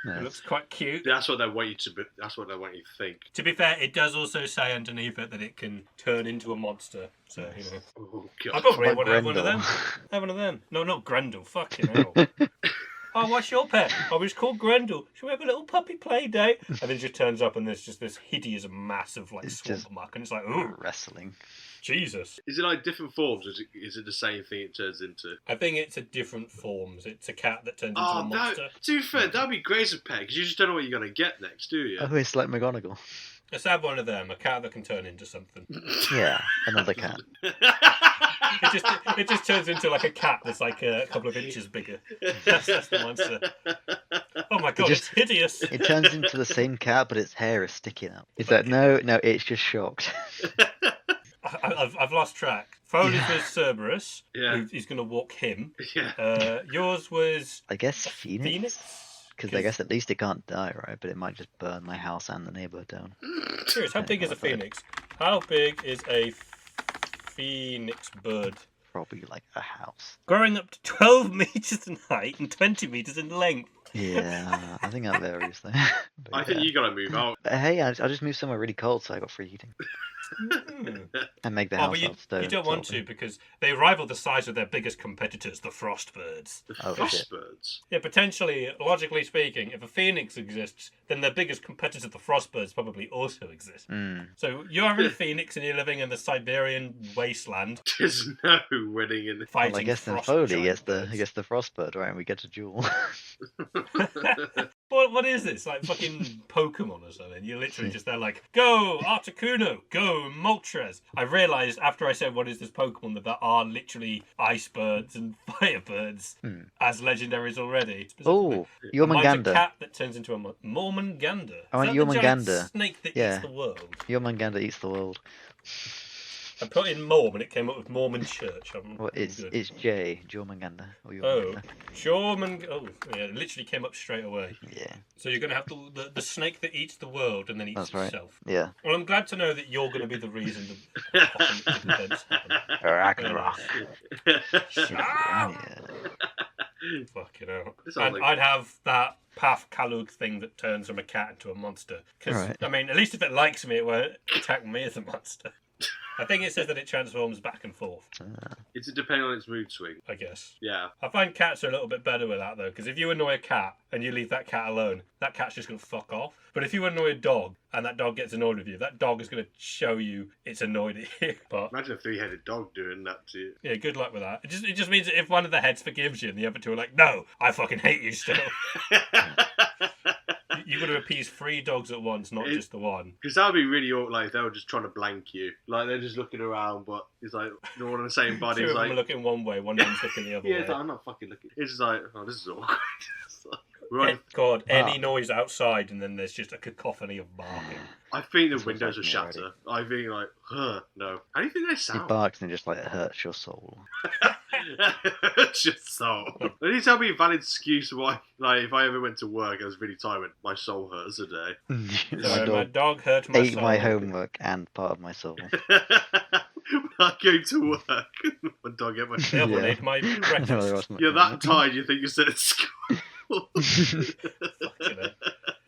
Nice. It looks quite cute. That's what they want you to be. That's what they want you to think. To be fair, it does also say underneath it that it can turn into a monster. So, Oh I god. probably Like want to have one of them. Grendel. Have one of them. No, not Grendel. Fucking hell. Oh, what's your pet? Oh, he's called Grendel. Should we have a little puppy play day? And then it just turns up and there's just this hideous, massive, like, It's swamp just- muck. And it's like, ooh, Wrestling. Jesus. Is it like different forms? Or is it the same thing it turns into? I think it's a different forms. It's a cat that turns into a Oh, monster. to be fair, that'd be great as a pet because you just don't know what you're gonna get next, do you? Oh, it's like McGonagall. Let's have one of them. A cat that can turn into something. Yeah, another cat. It just turns into like a cat that's like a couple of inches bigger. That's the monster. Oh my god, just- it's hideous. It turns into the same cat, but its hair is sticking out. It's like, no, it's just shocked. I've lost track. Foley's was Cerberus. Yeah. He's going to walk him. Yeah. Yours was I guess Phoenix? Phoenix? Because I guess at least it can't die, right? But it might just burn my house and the neighborhood down. Serious, how big is a phoenix? How big is a phoenix bird? Probably like a house. Growing up to 12 meters in height and 20 meters in length. Yeah, I think that varies though. But I think yeah. you gotta move out. But hey, I just moved somewhere really cold, so I got free heating. And make the Oh, house but you out of stone. don't so want to because they rival the size of their biggest competitors, the frostbirds. The Oh, frostbirds. Yeah, potentially, logically speaking, if a phoenix exists, then their biggest competitor, the frostbirds, probably also exist. Mm. So you're having a phoenix and you're living in the Siberian wasteland There's no winning in fighting Well, I guess then frost Foley giant gets birds. the frostbird, right? And we get to duel. What is this? Like fucking Pokemon or something? You're literally just there like, go Articuno, go Moltres. I realised after I said what is this Pokemon that there are literally ice birds and fire birds as legendaries already. Oh, Mine's a Jormungandr. cat that turns into a Mormungandr. I want Is that the giant Jormungandr. snake that Yeah. eats the world. Jormungandr eats the world. I put in Mormon, it came up with Mormon Church. Well, it's J, Jormungandr. Or Oh, Jormungandr. Oh, yeah, it literally came up straight away. Yeah. So you're going to have the snake that eats the world and then eats That's right. itself. Yeah. Well, I'm glad to know that you're going to be the reason the apocalyptic events happen. Ragnarok. Ah! Yeah. Fucking hell. This And sounds like- I'd have that Path Kalug thing that turns from a cat into a monster. Because, Right. I mean, at least if it likes me, it won't attack me as a monster. I think it says that it transforms back and forth, It's depending on its mood swing. I guess. Yeah. I find cats are a little bit better with that, though, because if you annoy a cat and you leave that cat alone, that cat's just going to fuck off. But if you annoy a dog and that dog gets annoyed with you, that dog is going to show you it's annoyed at you. But Imagine a three-headed dog doing that to you. yeah, good luck with that. It just means that if one of the heads forgives you and the other two are like, no, I fucking hate you still. You've got to appease 3 dogs at once, not just the one. Because that would be really awkward, like, they were just trying to blank you. Like, they're just looking around, but it's like, they're all in the same body. Two It's of them like, are looking one way, one of them's looking the other yeah, way. it's like, I'm not fucking looking. It's just like, oh, this is awkward. It's like, right. God, any noise outside and then there's just a cacophony of barking. I think the This windows was will like me shatter. I think, like, no. How do you think they He sound? barks and just like it hurts your soul. Just so. They need to tell me a valid excuse why, like, if I ever went to work, I was really tired, my soul hurts a day. Sorry, my dog hurt my ate soul. my homework and part of my soul. When I go to work, my dog ate my The other one Yeah. ate my No, there breakfast. wasn't You're much that tired, you think you're still at school. Fucking hell.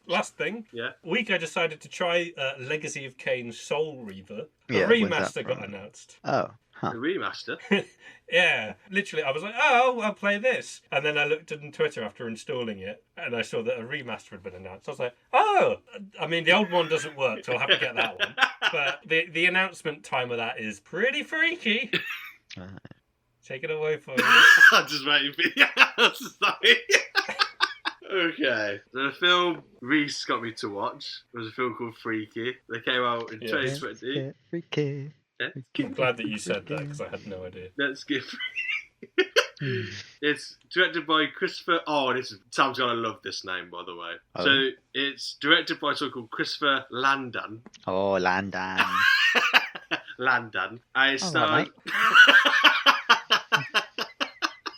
Last thing. Yeah. Week I decided to try Legacy of Kain's Soul Reaver. A Yeah, when's that remaster got from? announced. Oh, The huh. remaster? Yeah, literally, I was like, oh, I'll play this. And then I looked on Twitter after installing it, and I saw that a remaster had been announced. I was like, oh! I mean, the old one doesn't work, so I'll have to get that one. But the announcement time of that is pretty freaky. Take it away for me. I'm just waiting for you. Sorry. Okay. So the film Rhys got me to watch was a film called Freaky. They came out in Yeah. 2020. Freaky. Yeah. I'm glad that you said that, because I had no idea. Let's get It's directed by Christopher. Oh, Sam's gonna love this name, by the way. Oh. So it's directed by someone called Christopher Landon. Oh, Landan. Landon. And it All stars. right,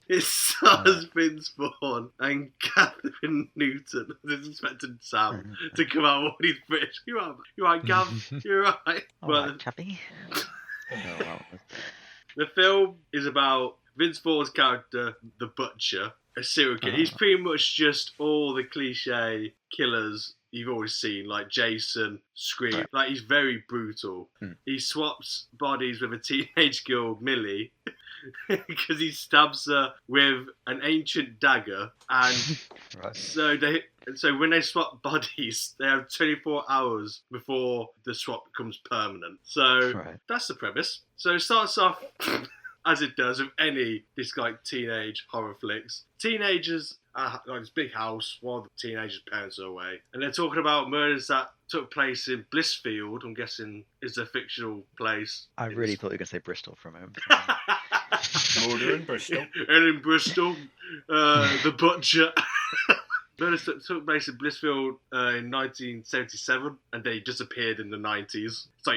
It stars Vince Vaughn and Catherine Newton. I was expecting Sam to come out when he's British. You're right, Gav. You're right. All But right, chappy. Oh, well. the film is about Vince Vaughn's character, the Butcher, a serial killer. He's pretty much just all the cliche killers you've always seen, like Jason, Scream. Right. Like, he's very brutal. He swaps bodies with a teenage girl, Millie, because he stabs her with an ancient dagger. And Right. so when they swap bodies, they have 24 hours before the swap becomes permanent. So Right. that's the premise. So it starts off as it does with any teenage horror flicks. Teenagers are like this big house while the teenagers' parents are away, and they're talking about murders that took place in Blissfield. I'm guessing is a fictional place. I really thought you were going to say Bristol for a moment. Murder in Bristol. And in Bristol, the Butcher. Murders that took place in Blissfield in 1977, and they disappeared in the 90s. So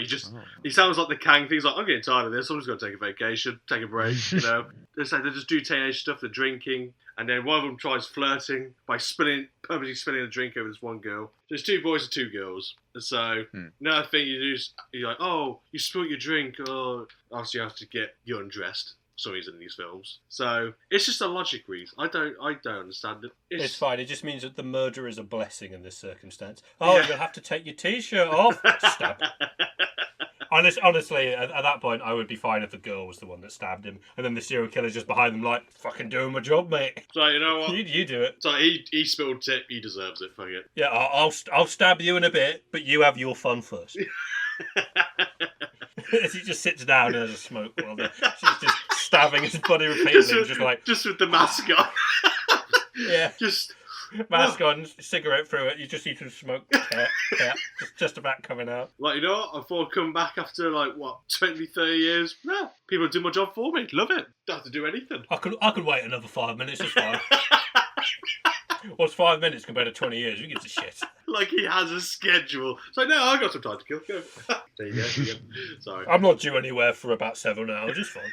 he sounds like the Kang thing. He's like, I'm getting tired of this. I'm just going to take a vacation, take a break, you know. It's like they just do teenage stuff, they're drinking, and then one of them tries flirting by purposely spilling a drink over this one girl. So there's 2 boys and 2 girls. And so, another thing you do is, you're like, oh, you spilled your drink, oh, after you have to get you undressed. For some reason in these films. So it's just a logic reason. I don't understand it. It's fine. It just means that the murder is a blessing in this circumstance. Oh, you'll have to take your t-shirt off. Stab. Honestly, at that point, I would be fine if the girl was the one that stabbed him, and then the serial killer's just behind them, like, fucking doing my job, mate. So you know what? You do it. So he spilled tip. He deserves it. Fuck it. Yeah, I'll stab you in a bit, but you have your fun first. As he just sits down and has a smoke while she's just stabbing his body repeatedly, just with the mask on. Yeah. Just mask on, cigarette through it. You just see some smoke, just about coming out. Like, you know what? I thought I'd come back after 20, 30 years. Yeah, people do my job for me. Love it. Don't have to do anything. I could wait another 5 minutes. It's fine. What's 5 minutes compared to 20 years? Who gives a shit? Like he has a schedule. It's like, no, I got some time to kill. Go. There you go. Sorry. I'm not due anywhere for about 7 hours. It's fine.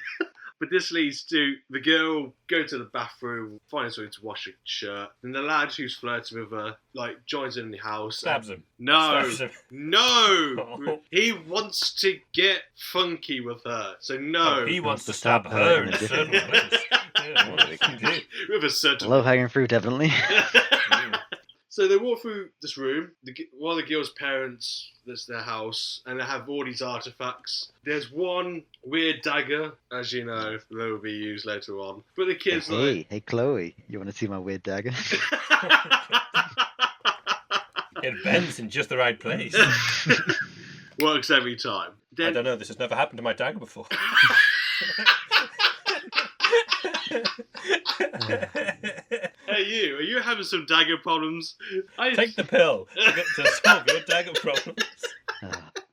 But this leads to the girl go to the bathroom, finding something to wash her shirt, and the lad who's flirting with her, like, joins in the house. Stabs him. No, Stabs him. no. Oh. He wants to get funky with her, so no. Oh, he wants to stab her in a certain way. Yeah, what they can do. With a certain. Low hanging fruit, definitely. So they walk through this room. One of the girl's parents, that's their house, and they have all these artifacts. There's one weird dagger, as you know, that will be used later on. But the kids Hey, Chloe, you want to see my weird dagger? It bends in just the right place. Works every time. I don't know, this has never happened to my dagger before. Hey, are you having some dagger problems? Take the pill to solve your dagger problems.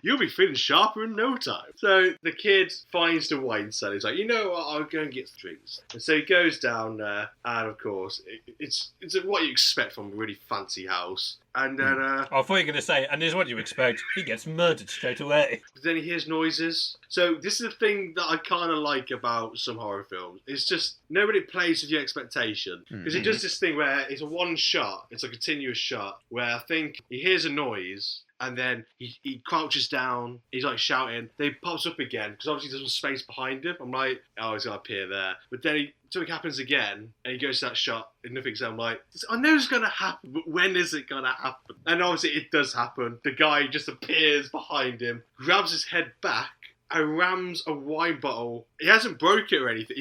You'll be feeling sharper in no time. So the kid finds the wine cellar. He's like, you know what, I'll go and get drinks. And so he goes down there, and of course, it's what you expect from a really fancy house. And then... I thought you were going to say, and here's what you expect, he gets murdered straight away. But then he hears noises. So this is the thing that I kind of like about some horror films. It's just, nobody plays with your expectation. Because he does this thing where it's a one shot, it's a continuous shot, where I think he hears a noise, and then he crouches down, he's like shouting, then he pops up again, because obviously there's some space behind him. I'm like, oh, he's going to appear there. But then something happens again, and he goes to that shot, and nothing's there. I'm like, I know it's going to happen, but when is it going to happen? And obviously it does happen. The guy just appears behind him, grabs his head back, and rams a wine bottle. He hasn't broke it or anything,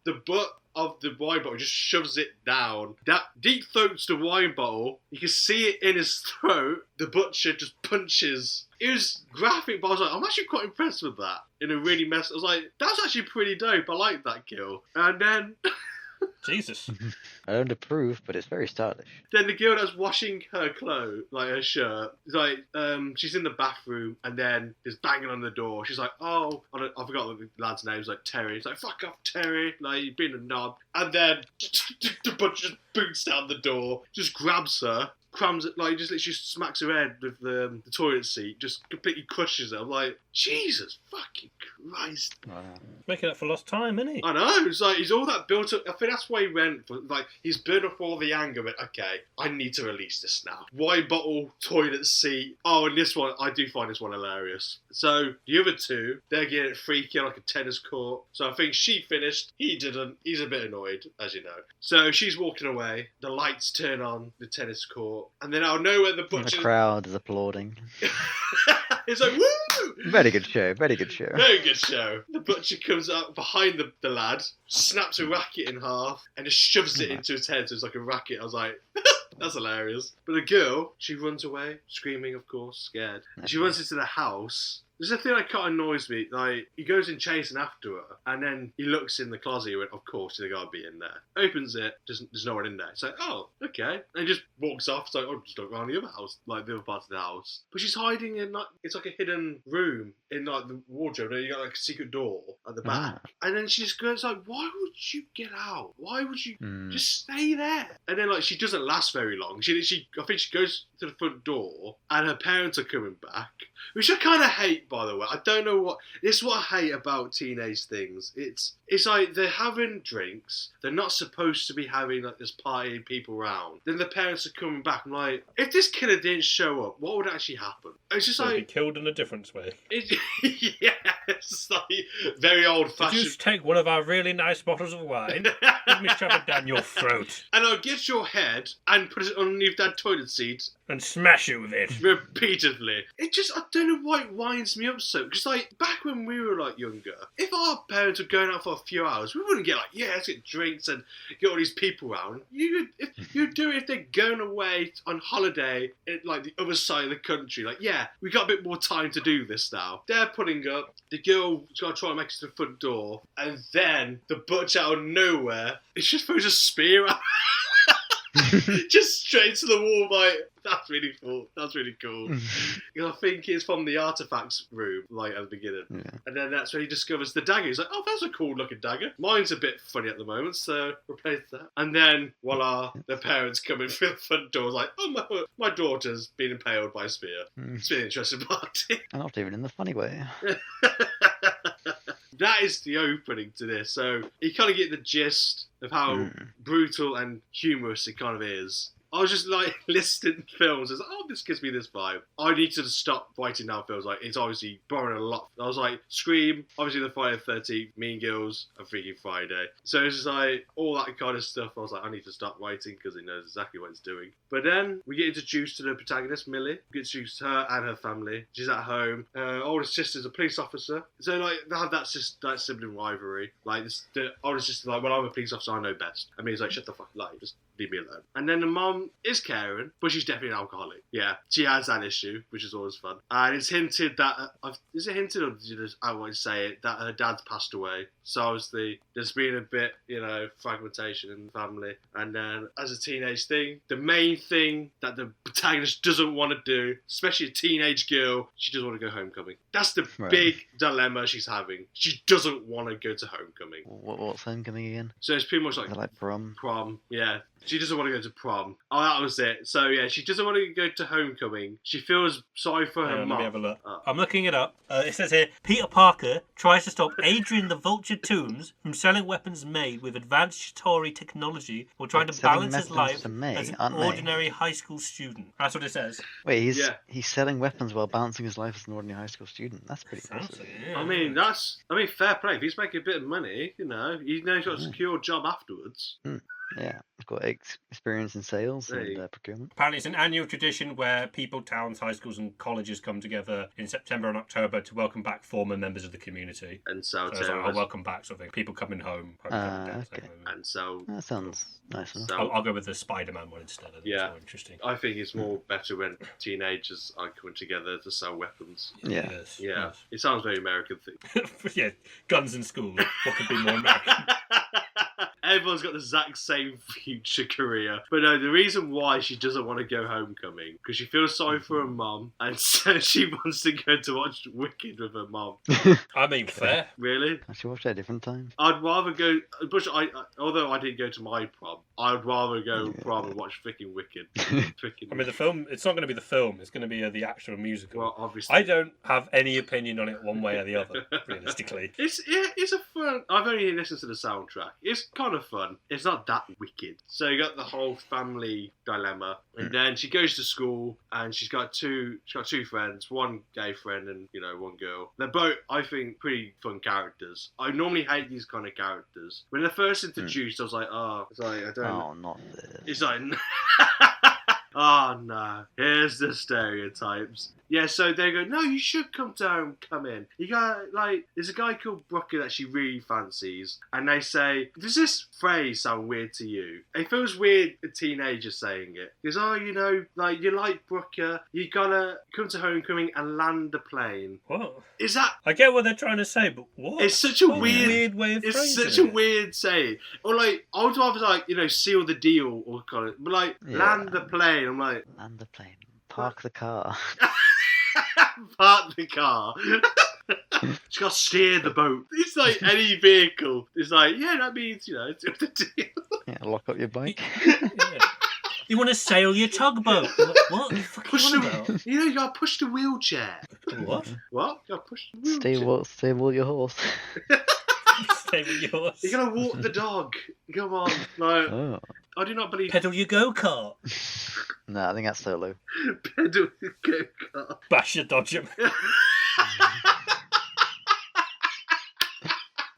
the butt of the wine bottle just shoves it down. That deep throats the wine bottle. You can see it in his throat. The butcher just punches. It was graphic, but I was like, I'm actually quite impressed with that. In a really mess, I was like, that's actually pretty dope. I like that kill. And then... Jesus. I don't approve, but it's very stylish. Then the girl that's washing her clothes, like her shirt, is like, she's in the bathroom, and then there's banging on the door. She's like, oh, I forgot the lad's name. He's like Terry. He's like, fuck off, Terry. Like, you've been a knob. And then the butcher just boots down the door, just grabs her, crams it, like, just literally smacks her head with the toilet seat, just completely crushes her. I'm like, Jesus fucking Christ. Wow. Making up for lost time, isn't he? I know, it's like, he's all that built up. I think that's why he went for, like, he's built up all the anger, but okay, I need to release this now. Wine bottle, toilet seat. Oh, and this one, I do find this one hilarious. So, the other two, they're getting freaky like a tennis court. So I think she finished, he didn't. He's a bit annoyed, as you know. So she's walking away, the lights turn on the tennis court, and then out of nowhere the butcher... The crowd is applauding. It's like, woo! Very good show, very good show. Very good show. The butcher comes up behind the lad, snaps a racket in half, and just shoves it into his head so it's like a racket. I was like, that's hilarious. But the girl, she runs away, screaming, of course, scared. She runs into the house. There's a thing that kind of annoys me. Like, he goes in chasing after her, and then he looks in the closet. He went, of course, they gotta be in there. Opens it, there's no one in there. It's like, oh, okay. And he just walks off. It's like, oh, just look around the other house, like the other part of the house. But she's hiding in, like, it's like a hidden room in, like, the wardrobe. You got, like, a secret door at the back. And then she just goes, like, why would you get out? Why would you just stay there? And then, like, she doesn't last very long. I think she goes to the front door, and her parents are coming back, which I kind of hate, by the way. I don't know what... This is what I hate about teenage things. It's like they're having drinks. They're not supposed to be having like this party people around. Then the parents are coming back. I'm like, if this killer didn't show up, what would actually happen? It's just He'll like... be killed in a different way. Yeah, it's like very old-fashioned. Did you take one of our really nice bottles of wine? Let me shove it down your throat. And I'll get your head and put it underneath that toilet seat. And smash you with it. Repeatedly. I don't know why it winds me up so. Because, like, back when we were, like, younger, if our parents were going out for a few hours, we wouldn't get, like, yeah, let's get drinks and get all these people around. You'd do it if they're going away on holiday in, like, the other side of the country. Like, yeah, we got a bit more time to do this now. They're putting up, the girl's got to try and make it to the front door, and then the butcher out of nowhere, it's just throws a spear out. Just straight to the wall, like, That's really cool. I think it's from the artifacts room, like at the beginning. Yeah. And then that's when he discovers the dagger. He's like, oh, that's a cool looking dagger. Mine's a bit funny at the moment, so replace that. And then, voila, the parents come in through the front door, like, oh, my daughter's been impaled by a spear. It's been an interesting party. And not even in the funny way. That is the opening to this. So you kind of get the gist of how brutal and humorous it kind of is. I was just like listing films as, oh, this gives me this vibe. I need to stop writing down films. Like, it's obviously borrowing a lot. I was like, Scream, obviously the Friday the 13th, Mean Girls, and Freaky Friday. So it's just like all that kind of stuff. I was like, I need to stop writing because it knows exactly what it's doing. But then we get introduced to the protagonist, Millie. We get introduced to her and her family. She's at home. Her older sister's a police officer. So like they have that sibling rivalry. Like the older sister, like, well, I'm a police officer, I know best. I mean, it's like, shut the fuck, like, just leave me alone. And then the mum is caring, but she's definitely an alcoholic. Yeah, she has that issue, which is always fun. And it's hinted that, is it hinted or did you just outright say it, that her dad's passed away? So obviously there's been a bit, fragmentation in the family. And then as a teenage thing, the main thing that the protagonist doesn't want to do, especially a teenage girl, she doesn't want to go homecoming. That's the big dilemma she's having. She doesn't want to go to homecoming. What's homecoming again? So it's pretty much like prom. Prom, yeah. She doesn't want to go to prom. Oh, that was it. So, yeah, she doesn't want to go to homecoming. She feels sorry for her mum. Let me have a look. I'm looking it up. It says here, Peter Parker tries to stop Adrian the Vulture Toombs from selling weapons made with advanced Chitauri technology while trying to balance his life as an ordinary high school student. That's what it says. Wait, he's selling weapons while balancing his life as an ordinary high school student. That's pretty impressive. Yeah. I mean, fair play. If he's making a bit of money, he's got a secure job afterwards. Yeah, he's got experience in sales and procurement. Apparently it's an annual tradition where people, towns, high schools and colleges come together in September and October to welcome back former members of the community. And sell a welcome back sort of thing. People coming home. Okay. And sell... That sounds nice enough. I'll go with the Spider-Man one instead. I think it's more interesting. I think it's more better when teenagers are coming together to sell weapons. Yeah. Yes. It sounds very American thing. Yeah, guns in school. What could be more American? Everyone's got the exact same future career. But no, the reason why she doesn't want to go homecoming, because she feels sorry for her mum, and so she wants to go to watch Wicked with her mum. I mean, fair. Really? I should watch it at different times. I'd rather go, although I didn't go to my prom, I'd rather go prom and watch freaking Wicked. I mean, the film, it's not going to be the film, it's going to be the actual musical. Well, obviously. I don't have any opinion on it one way or the other, realistically. It's a fun, I've only listened to the soundtrack. It's kind of fun. It's not that wicked. So you got the whole family dilemma, and then she goes to school, and she's got two friends, one gay friend and one girl. They're both, I think, pretty fun characters. I normally hate these kind of characters. When they're first introduced, I was like, I don't. Oh, not this. It's like. Oh no, here's the stereotypes. Yeah, so they go, no, you should come in. You got, there's a guy called Brooker that she really fancies, and they say, does this phrase sound weird to you? It feels weird, a teenager saying it. Because, you like Brooker, you gotta come to homecoming and land the plane. What? Is that... I get what they're trying to say, but what? It's such a weird way of phrasing it. It's such a weird saying. Or, I would rather, seal the deal, or kind of, but, land the plane. I'm like... Land the plane. Park the car. Park the car. She's got to steer the boat. It's like any vehicle. It's like, that means, it's the deal. Yeah, lock up your bike. You want to sail your tugboat. What the fuck are you on about? You got to push the wheelchair. What? What? You got to push the wheelchair. Stable your horse. Stable your horse. You got to walk the dog. Come on. I do not believe... Pedal your go-kart. No, I think that's solo. Pedal your go-kart. Bash your dodgem.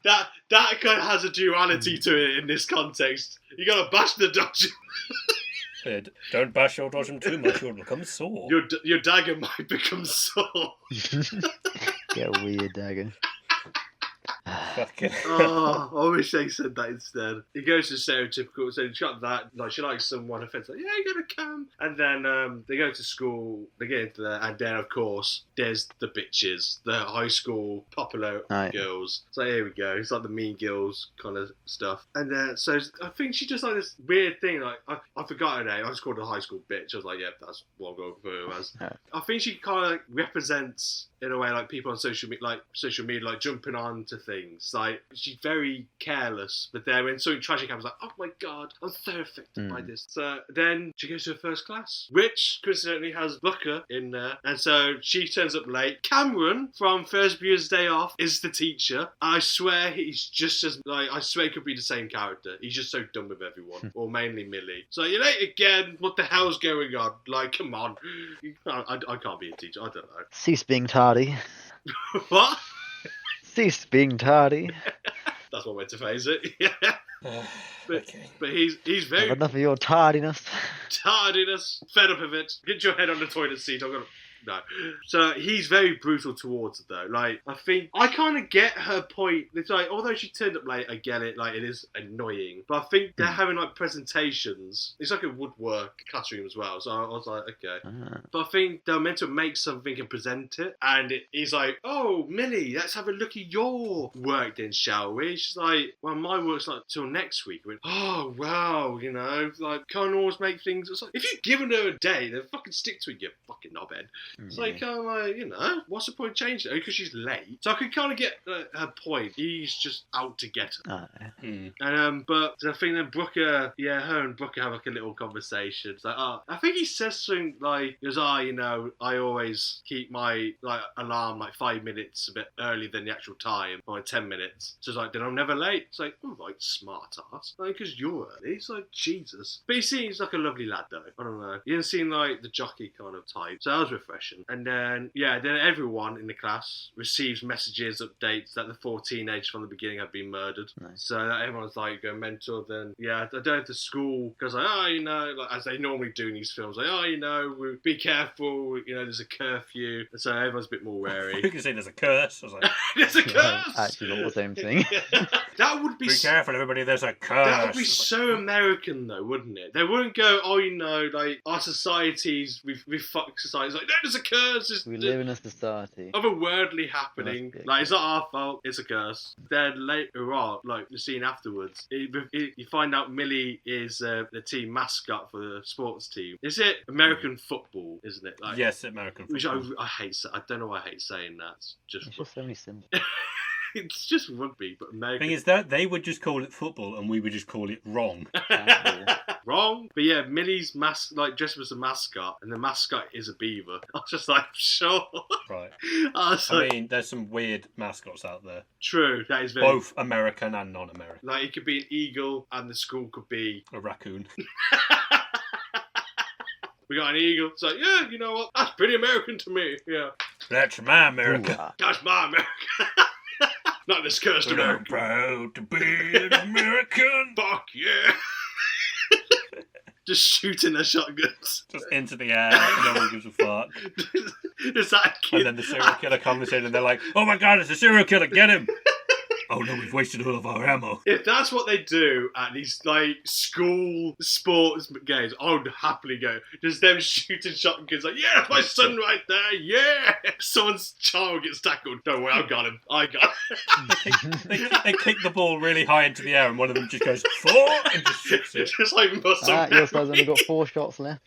That kind of has a duality to it in this context. You got to bash the dodgem. Don't bash your dodgem too much, you'll become sore. Your dagger might become sore. Get a weird dagger. Fucking Oh, I wish they said that instead. He goes to stereotypical, so she's got that, like, she likes someone, her friend's like, yeah, you're gonna come. And then they go to school, they get into there, and then, of course, there's the bitches, the high school popular girls. So here we go, it's like the Mean Girls kind of stuff. And then, so I think she just like this weird thing, like, I forgot her name, I just called her high school bitch. I was like, yeah, that's what I'm going for her as. I think she kind of like represents, in a way, like people on social media, like jumping on to things. Like, she's very careless, but then when something tragic happens, like, oh my god, I'm so affected by this. So then she goes to her first class, which coincidentally has Booker in there, and so she turns up late. Cameron from First Viewers Day Off is the teacher. I swear he's just as, like, I swear he could be the same character. He's just so done with everyone, or mainly Millie. So you're late again. What the hell's going on? Like, come on. I can't be a teacher. I don't know. Cease being tardy. What? Cease being tardy. That's one way to phrase it. Yeah. okay. But he's very Enough of your tardiness. tardiness. Fed up of it. Get your head on the toilet seat. I'm gonna. No. So he's very brutal towards it though. Like, I think I kind of get her point. It's like, although she turned up late, I get it. Like, it is annoying. But I think they're having like presentations. It's like a woodwork classroom as well. So I was like, okay. But I think they're meant to make something and present it. And he's like, oh, Millie, let's have a look at your work then, shall we? She's like, well, my work's like till next week. I went, oh, wow, you know, like, can't always make things. It's like, if you've given her a day, then fucking stick to it, you fucking knobhead. It's like, you know, what's the point of changing it? Because she's late. So I could kind of get her point. He's just out to get her. And but I think then Brooker, her and Brooker have like a little conversation. It's like, I think he says something like, he goes, you know, I always keep my like alarm like 5 minutes a bit earlier than the actual time, or like 10 minutes. So it's like, then I'm never late. It's like, oh, like smart ass, like, because you're early. It's like, Jesus. But he seems like a lovely lad though. I don't know. He didn't seem like the jockey kind of type. So that was refreshing. And then, then everyone in the class receives messages, updates that the 4 teenagers from the beginning have been murdered. Nice. So that everyone's like going mental. Then, I go to school because, like, you know, like, as they normally do in these films, like, you know, be careful, you know, there's a curfew. And so everyone's a bit more wary. You can say there's a curse. I was like, there's a curse! Actually, not the same thing. That would be... Be careful, everybody, there's a curse. That would be so American, though, wouldn't it? They wouldn't go, oh, you know, like, our societies, we fuck societies. Like, no, there's a curse. We live in a society. Otherworldly happening. Like, it's not our fault, it's a curse. Then later on, like, the scene afterwards, you find out Millie is the team mascot for the sports team. Is it American football, isn't it? Like, yes, American football. Which I hate. I don't know why I hate saying that. It's just so many symbols. It's just rugby, but American. The thing is that they would just call it football and we would just call it wrong. Wrong? But yeah, Millie's dressed as a mascot, and the mascot is a beaver. I was just like, sure. Right. I mean, there's some weird mascots out there. True, that is very... Both American and non-American. Like, it could be an eagle, and the school could be... a raccoon. We got an eagle. It's like, yeah, you know what? That's pretty American to me. Yeah. That's my America. That's my America. Not this cursed America. I'm proud to be an American. Fuck yeah. Just shooting their shotguns. Just into the air. No one gives a fuck. Is that a kid? And then the serial killer comes in and they're like, oh my god, it's a serial killer, get him. Oh no, we've wasted all of our ammo. If that's what they do at these like school sports games, I would happily go. Just them shooting shotguns like, yeah, that's my son right there, yeah. Someone's child gets tackled. Don't worry, I got him. They kick the ball really high into the air and one of them just goes, 4, and just shoots it. Just like muscle memory. Your son's only got 4 shots left.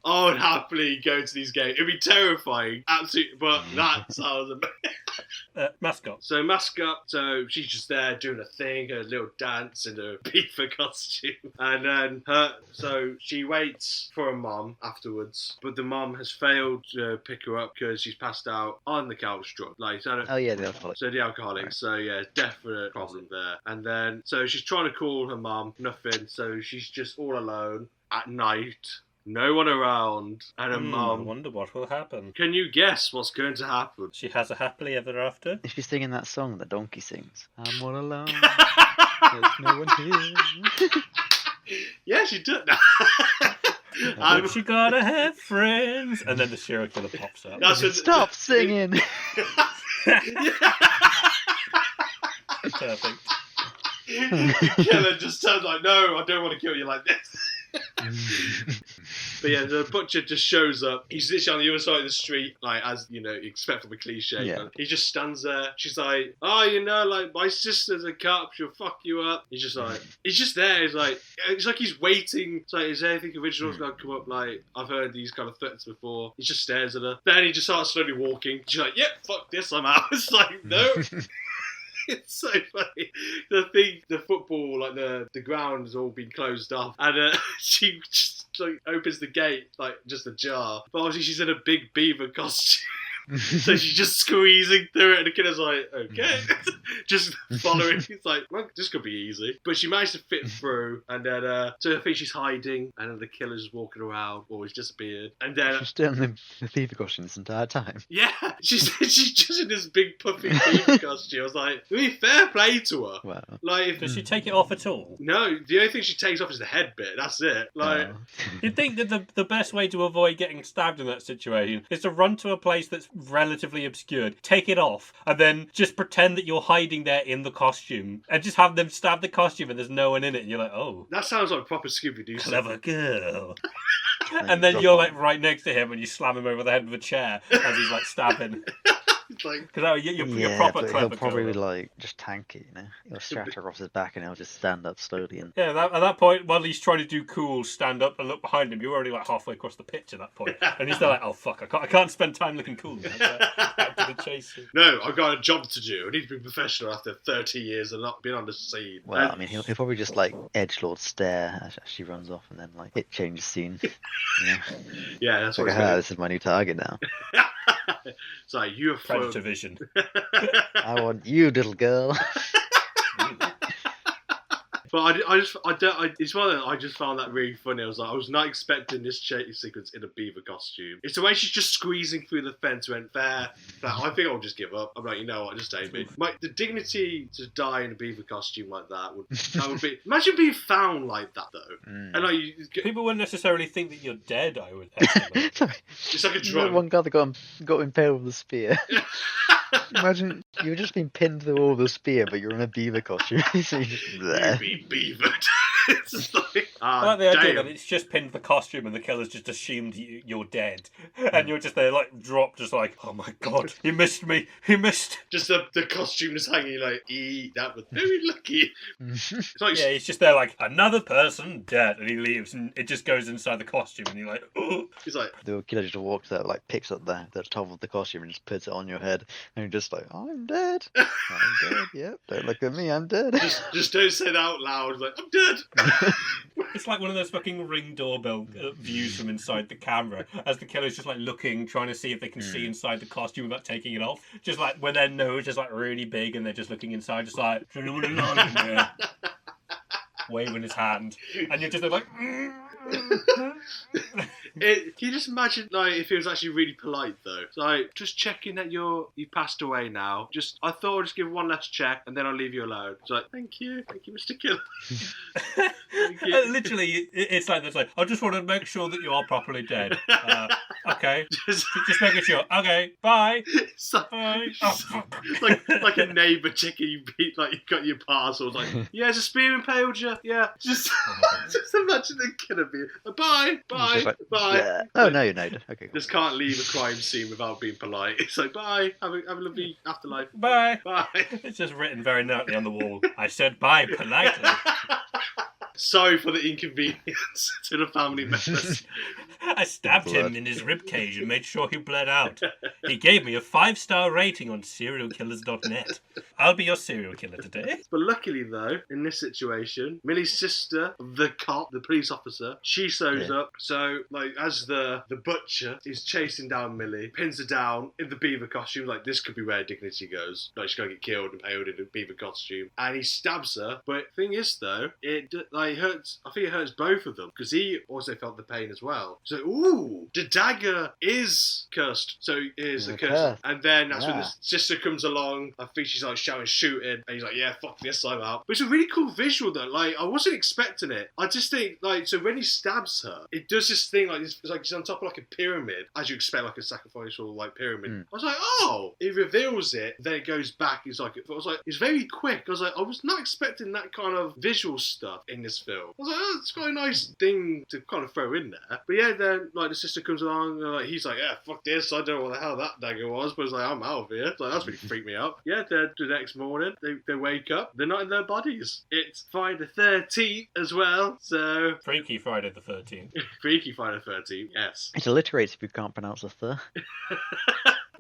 I would happily go to these games. It'd be terrifying, absolutely, but that sounds amazing. Mascot. So she's just there doing a thing, a little dance in a beaver costume, and then she waits for her mom afterwards, but the mom has failed to pick her up because she's passed out on the couch drunk. Like, the alcoholic. So the alcoholic. Right. So yeah, definite problem there. And then so she's trying to call her mom, nothing. So she's just all alone at night. No one around, and her mum. I wonder what will happen. Can you guess what's going to happen? She has a happily ever after. Is she singing that song that Donkey sings? I'm all alone. There's no one here. Yeah, she did. She gotta have friends. And then the serial killer pops up. Stop singing. Perfect. The killer just turns like, no, I don't want to kill you like this. But yeah, the butcher just shows up. He's literally on the other side of the street, like, as you know, you expect from a cliche. Yeah. He just stands there. She's like, oh, you know, like, my sister's a cop. She'll fuck you up. He's just like, he's just there. It's like he's waiting. It's like, is there anything original's going to come up? Like, I've heard these kind of threats before. He just stares at her. Then he just starts slowly walking. She's like, yep, fuck this, I'm out. It's like, no. It's so funny. The football, like the ground has all been closed off, and she just like opens the gate like just ajar. But obviously she's in a big beaver costume. So she's just squeezing through it, and the killer's like, okay, just following. It's like, well, this could be easy. But she managed to fit through, and then so I think she's hiding, and then the killer's walking around, or he's disappeared, and then She's still in the beaver costume this entire time. yeah, she's just in this big puffy beaver costume. I was like, I mean, fair play to her. Wow. Like, Does she take it off at all? no, the only thing she takes off is the head bit. That's it. Like, Oh. You'd think that the best way to avoid getting stabbed in that situation is to run to a place that's relatively obscured, take it off, and then just pretend that you're hiding there in the costume, and just have them stab the costume and there's no one in it, and you're like, oh, that sounds like proper Scooby-Doo stuff. clever girl. And And then drop you're off. like right next to him and you slam him over the head with a chair as he's like stabbing. It's like, Because you're Yeah, proper but clever he'll probably girl. like just tank it, you know. He'll strap her across his back and he'll just stand up slowly and Yeah, at that point, while he's trying to do cool, stand up and look behind him, you're already like halfway across the pitch at that point. And he's still like, oh fuck, I can't spend time looking cool. Back to the chase. no, I've got a job to do. I need to be professional after 30 years and not being on the scene. well, I mean, he'll probably just like edgelord stare as she runs off, and then like it changes scene. You know? Yeah, that's what Like, it's gonna this is my new target now. It's like, you have Predator vision. I want you, little girl. But it's one of them, I just found that really funny. I was not expecting this chase sequence in a beaver costume. It's the way she's just squeezing through the fence went fair. I think I'll just give up. I'm like, you know what, just aim me. The dignity to die in a beaver costume like that would be. Imagine being found like that though. Mm. And like, People wouldn't necessarily think that you're dead, I would estimate. Sorry. it's like a You know drug. one guy that got impaled with a spear. Imagine you've just been pinned to the wall with a spear, but you're in a beaver costume. So you're just there. You be beavered. It's just like, I like the idea damn. that it's just pinned the costume and the killer's just assumed you're dead. And you're just there, like, dropped, just like, oh my god, he missed me, he missed. Just the costume is hanging like, that was very lucky. It's like, Yeah, he's just there, like, another person dead. And he leaves, and it just goes inside the costume, and you're like, oh. it's like, The killer just walks there, like picks up the top of the costume and just puts it on your head, and you're just like, I'm dead. I'm dead. Yep. Don't look at me. I'm dead. just don't say that out loud. It's like, I'm dead. It's like one of those fucking Ring doorbell views from inside the camera, as the killer's just like looking, trying to see if they can see inside the costume without taking it off. Just like when their nose is like really big and they're just looking inside, just like, "Is anyone alive in there?" Waving his hand, and you're just there like. Can you just imagine, like, if he was actually really polite though? It's like, just checking that you passed away now. I thought I'd just give one last check and then I'll leave you alone. It's like, thank you, Mr. Killer. Thank you. Literally, it's like this. Like, I just want to make sure that you are properly dead. Okay, Just, just making sure. Okay, bye. it's like, Bye. Oh, fuck. like a neighbour checking you beat, like you got your parcel. It's like, yeah, has a spear impaled you? Yeah. Just imagine the killer being like, bye, Just like, bye. yeah. Oh no, you're no. Okay. Cool. Just can't leave a crime scene without being polite. It's like, bye, have a lovely afterlife. Bye. Bye. It's just written very neatly on the wall. I said bye politely. Sorry for the inconvenience to the family members. I stabbed him in his ribcage and made sure he bled out. He gave me a 5-star rating on serialkillers.net. I'll be your serial killer today. But luckily, though, in this situation, Millie's sister, the cop, the police officer, she sews up. So, like, as the butcher is chasing down Millie, pins her down in the beaver costume, like, this could be where dignity goes. Like, she's going to get killed and impaled in a beaver costume. And he stabs her. But the thing is, though, it hurts. I think it hurts both of them because he also felt the pain as well. So, ooh, the dagger is cursed. So it is a curse. And then that's when the sister comes along. I think she's like shouting shouting, shooting, and he's like, yeah, fuck this, I'm out. But it's a really cool visual though. Like, I wasn't expecting it. I just think, like, so when he stabs her, it does this thing like it's like he's on top of like a pyramid, as you expect, like a sacrificial like pyramid. I was like, oh, he reveals it, then it goes back. It's like, I was like, it's very quick. I was like, I was not expecting that kind of visual stuff in this film. I was like, oh, it's quite a nice thing to kind of throw in there. But yeah, then like the sister comes along, and like he's like, yeah, fuck this, I don't know what the hell that dagger was, but it's like, I'm out of here. So that's really freaked me out. Yeah, then the next morning they wake up, they're not in their bodies. It's Friday the 13th as well, so Freaky Friday the 13th. Freaky Friday the 13th, yes. It alliterates if you can't pronounce the third.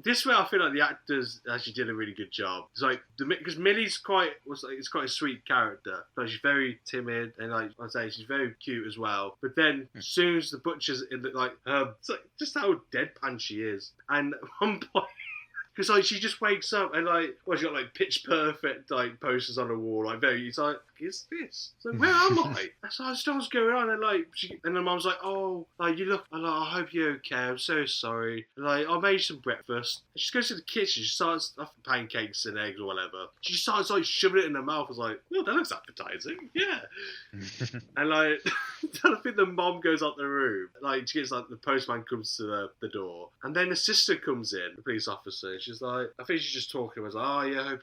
This way, I feel like the actors actually did a really good job. It's like because Millie's quite a sweet character, but she's very timid and like I say, she's very cute as well. But then, as soon as the butcher's in the it's like just how deadpan she is. And at one point. Because like she just wakes up and like, well, she got like pitch perfect like posters on the wall, like very. It's like, is this? It's like, where am I? That's like, I just don't know what's going on. And like, and the mum's like, oh, like you look. I'm like, I hope you're okay. I'm so sorry. And, like, I made some breakfast. And she goes to the kitchen. She starts pancakes and eggs or whatever. She starts like shoving it in her mouth. I was like, oh, that looks appetizing. Yeah. And like, I think the mom goes out the room. Like she gets like the postman comes to the door, and then the sister comes in, the police officer. She's like, I think she's just talking. I was like, oh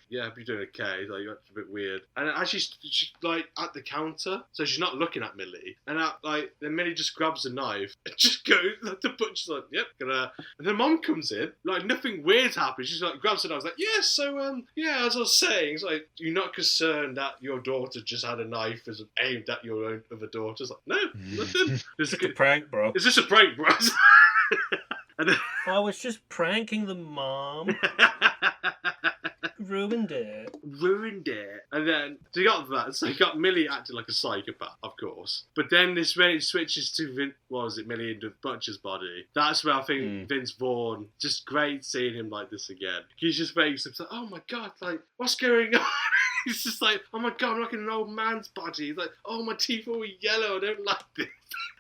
yeah, hope you're doing okay. Like you're a bit weird. And as she's like at the counter, so she's not looking at Millie. And then Millie just grabs a knife and just goes. Like, the butcher's like, yep, gonna. And the mom comes in, like nothing weird happens. She's like grabs the knife. I was like, yeah, so yeah, as I was saying, it's like you're not concerned that your daughter just had a knife as aimed at your own other daughter. It's like, no, nothing. It's a prank, bro. Is this a prank, bro? And then, I was just pranking the mom. Ruined it. And then, so you got that. So you got Millie acting like a psychopath, of course. But then this when it switches to, Millie into Butcher's body. That's where I think Vince Vaughn, just great seeing him like this again. He just makes him like, oh my God, like, what's going on? He's just like, oh my God, I'm like in an old man's body. He's like, oh, my teeth are all yellow. I don't like this.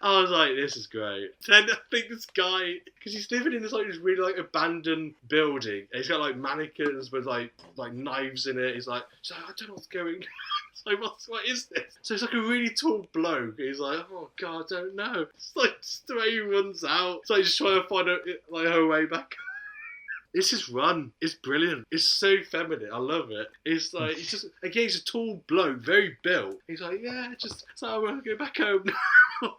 I was like, this is great. Then I think this guy, because he's living in this like this really like abandoned building, and he's got like mannequins with like knives in it. He's like, I don't know what's going on. It's like, what is this? So it's like a really tall bloke. He's like, oh God, I don't know. It's like just the way he runs out. It's like just trying to find her way back. It's his run. It's brilliant. It's so feminine. I love it. It's like, he's just, again, he's a tall bloke, very built. He's like, yeah, so I want to go back home now.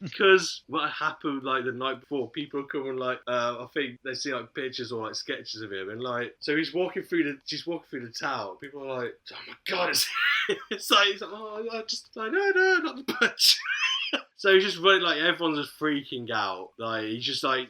Because what happened like the night before, people are coming like I think they see like pictures or like sketches of him, and like so she's walking through the town. People are like, oh my God, it's like he's like, oh, I just like no, not the butcher. So he's just running, like, everyone's just freaking out. Like, he's just, like,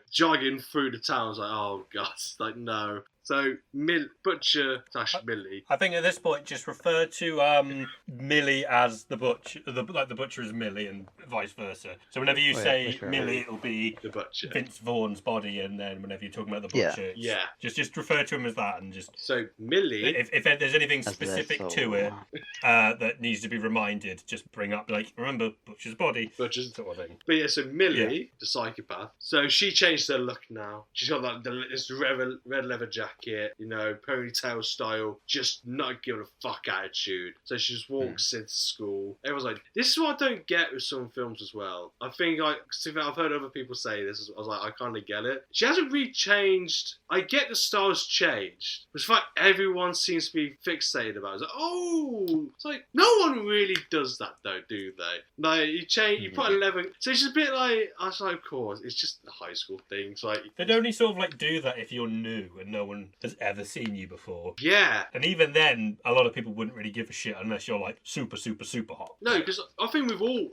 jogging through the town. It's like, oh, God. It's like, no. So, Butcher / Millie. I think at this point, just refer to Millie as the Butcher, the Butcher is Millie, and vice versa. So whenever you say Millie, it'll be the Butcher, Vince Vaughn's body, and then whenever you're talking about the Butcher, just refer to him as that, and just. So Millie, if there's anything specific to it that needs to be reminded, just bring up like remember Butcher's body, Butcher's sort of thing. But yeah, so Millie, the psychopath. So she changed her look now. She's got like this red leather jacket. Ponytail style, just not giving a fuck attitude. So she just walks into school. Everyone's like, this is what I don't get with some films as well. I think I've heard other people say this. I was like, I kind of get it. She hasn't really changed. I get the style's changed. But it's like everyone seems to be fixated about it. It's like, oh, it's like no one really does that though, do they? Like you change, you put 11. So it's just a bit like I was like, of course, it's just a high school thing. It's like they'd only sort of like do that if you're new and no one has ever seen you before. Yeah. And even then, a lot of people wouldn't really give a shit unless you're like super, super, super hot. No, because I think we've all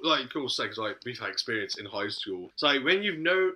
we've had experience in high school. So like when you know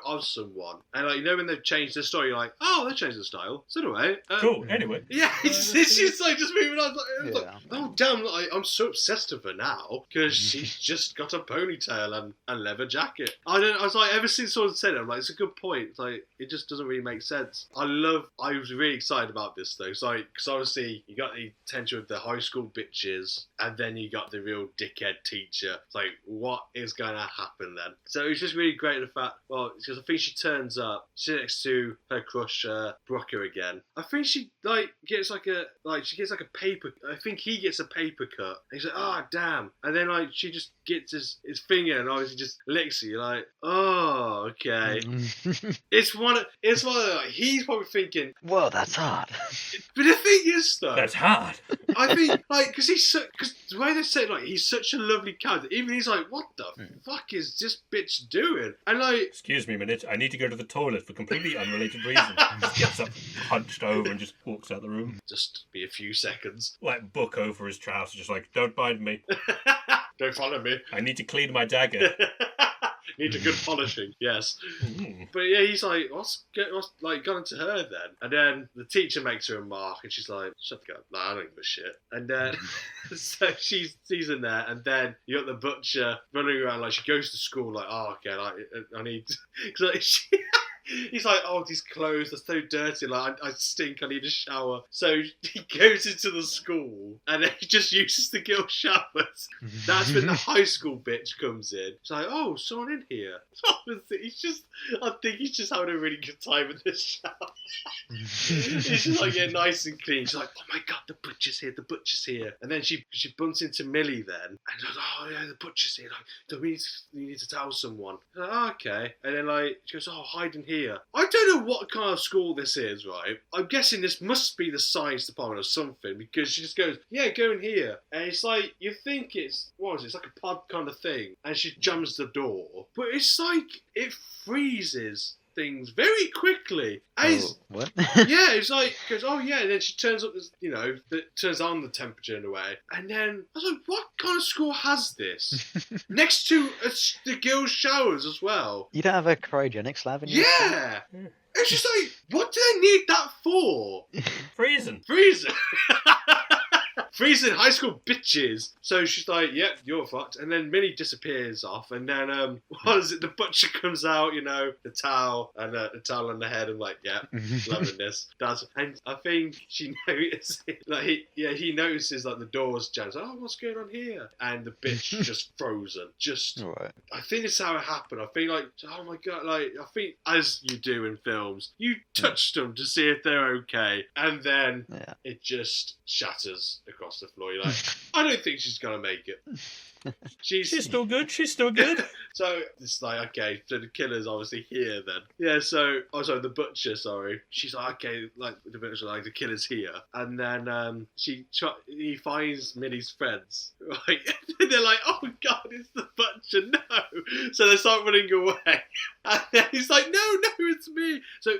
of someone and when they've changed their style, you're like, oh, they changed their style. So do I. Cool. Anyway. Yeah, it's just like just moving on. Like, oh damn! I'm so obsessed with her now because she's just got a ponytail and leather jacket. I was like, ever since someone said it, I'm like, it's a good point. It's like it just doesn't really make sense. I love I was really excited about this though. So, because obviously you got the attention of the high school bitches, and then you got the real dickhead teacher. It's like, what is going to happen then? So it was just really great the fact, well, because I think she turns up, she's next to her crush, Brooker again. I think she gets like a paper. I think he gets a paper cut. And he's like, oh damn, and then she just gets his finger and obviously just licks it. You're like, oh okay. It's one of he's probably thinking, well, that's hard. But the thing is though, That's hard. I think because the way they say it, he's such a lovely character. Even he's like, what the fuck is this bitch doing? And excuse me a minute, I need to go to the toilet for completely unrelated reasons. Just gets up, hunched over, and just walks out the room. Just be a few seconds. Like book over his trousers, just like, don't mind me. Don't follow me. I need to clean my dagger. Need a good polishing, yes. But yeah, he's like, what's gone into her then? And then the teacher makes her a mark, and she's like, shut the gun. No, I don't give a shit. And then, so she's in there, and then you got the butcher running around, she goes to school, oh, okay, I need, because he's like, oh, these clothes are so dirty, I stink, I need a shower. So he goes into the school, and then he just uses the girl showers. That's when the high school bitch comes in. It's like, oh, someone in here. I think he's just having a really good time in this shower. He's just nice and clean. She's like, oh my god, the butcher's here. And then she bumps into Millie then, and she's like, oh yeah, the butcher's here. We need to tell someone. Like, oh, okay. And then she goes, oh, hide in here. I don't know what kind of school this is, right? I'm guessing this must be the science department or something, because she just goes, yeah, go in here. And it's like, you think it's like a pod kind of thing, and she jams the door. But it's like, it freezes things very quickly. What? Yeah, it's like, goes, oh yeah, and then she turns up this, turns on the temperature in a way. And then I was like, what kind of school has this? Next to the girls' showers as well. You don't have a cryogenics lab in your school? Yeah. It's just like, what do they need that for? Freezing. Freezing high school bitches. So she's like, yep, you're fucked. And then Minnie disappears off. And then, the butcher comes out, the towel and the towel on the head. I'm like, yeah, loving this. And I think she notices, he notices the door's jammed. Like, oh, what's going on here? And the bitch just frozen. Right. I think it's how it happened. I think oh my god, I think as you do in films, you touch them to see if they're okay. And then it just shatters across the floor. You're like, I don't think she's gonna make it. She's still good. So it's like, okay, so the killer's obviously here then. Yeah, so the butcher, sorry. She's like, okay, the butcher's like, the killer's here. And then he finds Minnie's friends. Right? And they're like, oh god, it's the butcher, no. So they start running away. And then he's like, no, it's me. So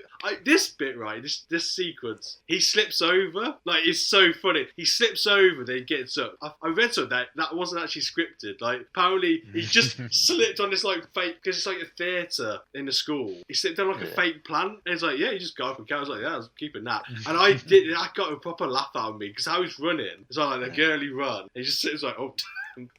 this bit, right, this sequence, he slips over. It's so funny. He slips over, then he gets up. I read something that wasn't actually scripted. Apparently he just slipped on this fake, because it's like a theatre in the school. He slipped on a fake plant, and he's like, yeah, he just got up and I was like, yeah, I was keeping that. And I got a proper laugh out of me, because how he's running, it's like a girly run. And he just sits like, oh.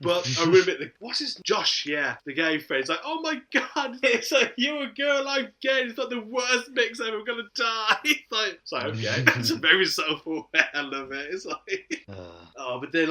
But I will admit, what's his Josh? Yeah, the gay friend. It's like, oh my god, it's like, you're a girl, I'm gay. It's like the worst mix ever. I'm gonna die. It's like okay, that's a very self-aware. I love it. It's like, but then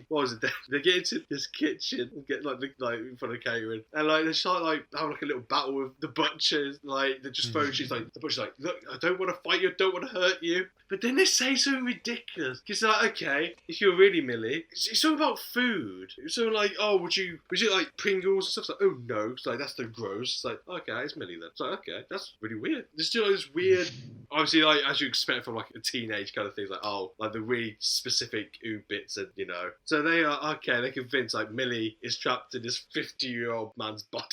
what was it? They get into this kitchen and get in front of catering, and they start having a little battle with the butchers. They just throw. She's like, the butcher's like, look, I don't want to fight you. I don't want to hurt you. But then they say something ridiculous. Because they're like, okay, if you're really Millie, it's something about food. It's something like, oh, would you like Pringles and stuff? It's like, oh no, it's like, that's the gross. It's like, okay, it's Millie then. It's like, okay, that's really weird. There's still this weird, obviously, as you expect from a teenage kind of thing, the really specific ooh bits, and So they are, okay, they're convinced Millie is trapped in this 50-year-old man's body.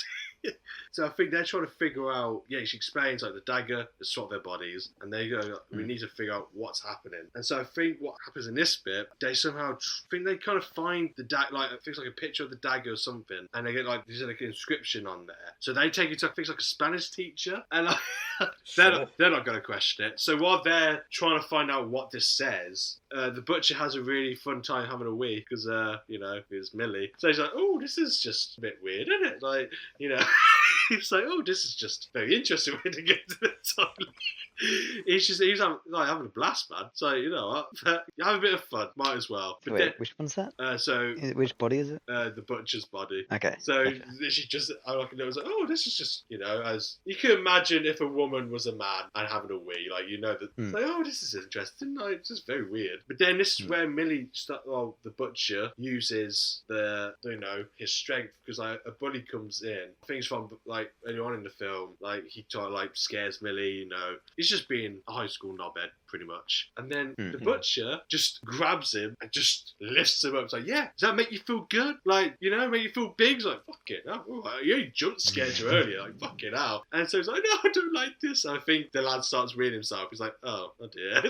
So I think they're trying to figure out, she explains the dagger has swapped their bodies, and they go, we need to figure out what's happening. And so I think what happens in this bit, they somehow think they kind of find the dagger, things like a picture of the dagger or something, and they get there's an inscription on there. So they take it to things like a Spanish teacher, and they're not going to question it. So while they're trying to find out what this says, the butcher has a really fun time having a wee, because it's Millie. So he's like, oh, this is just a bit weird, isn't it? He's like, oh, this is just very interesting way to get to the toilet. he's having a blast, man. So you know what, have a bit of fun, might as well. But Wait, which one's that? Which body is it? The butcher's body. Okay. So Gotcha. she just, I reckon it was like, oh, this is just, you know, as you can imagine if a woman was a man and having a wee, like, you know, that, like, oh, this is interesting. Like, it's just very weird. But then this is where Millie, the butcher, uses his strength, because like a bully comes in. Things from like early on in the film, like he scares Millie. You know, he's just being a high school knobhead pretty much. And then the butcher just grabs him and just lifts him up. It's like, yeah, does that make you feel good? Like, you know, make you feel big? It's like, fuck it. You jump scared you earlier. Like, fuck it out. And so he's like, no, I don't like this. And I think the lad starts weeing himself. He's like, oh dear. I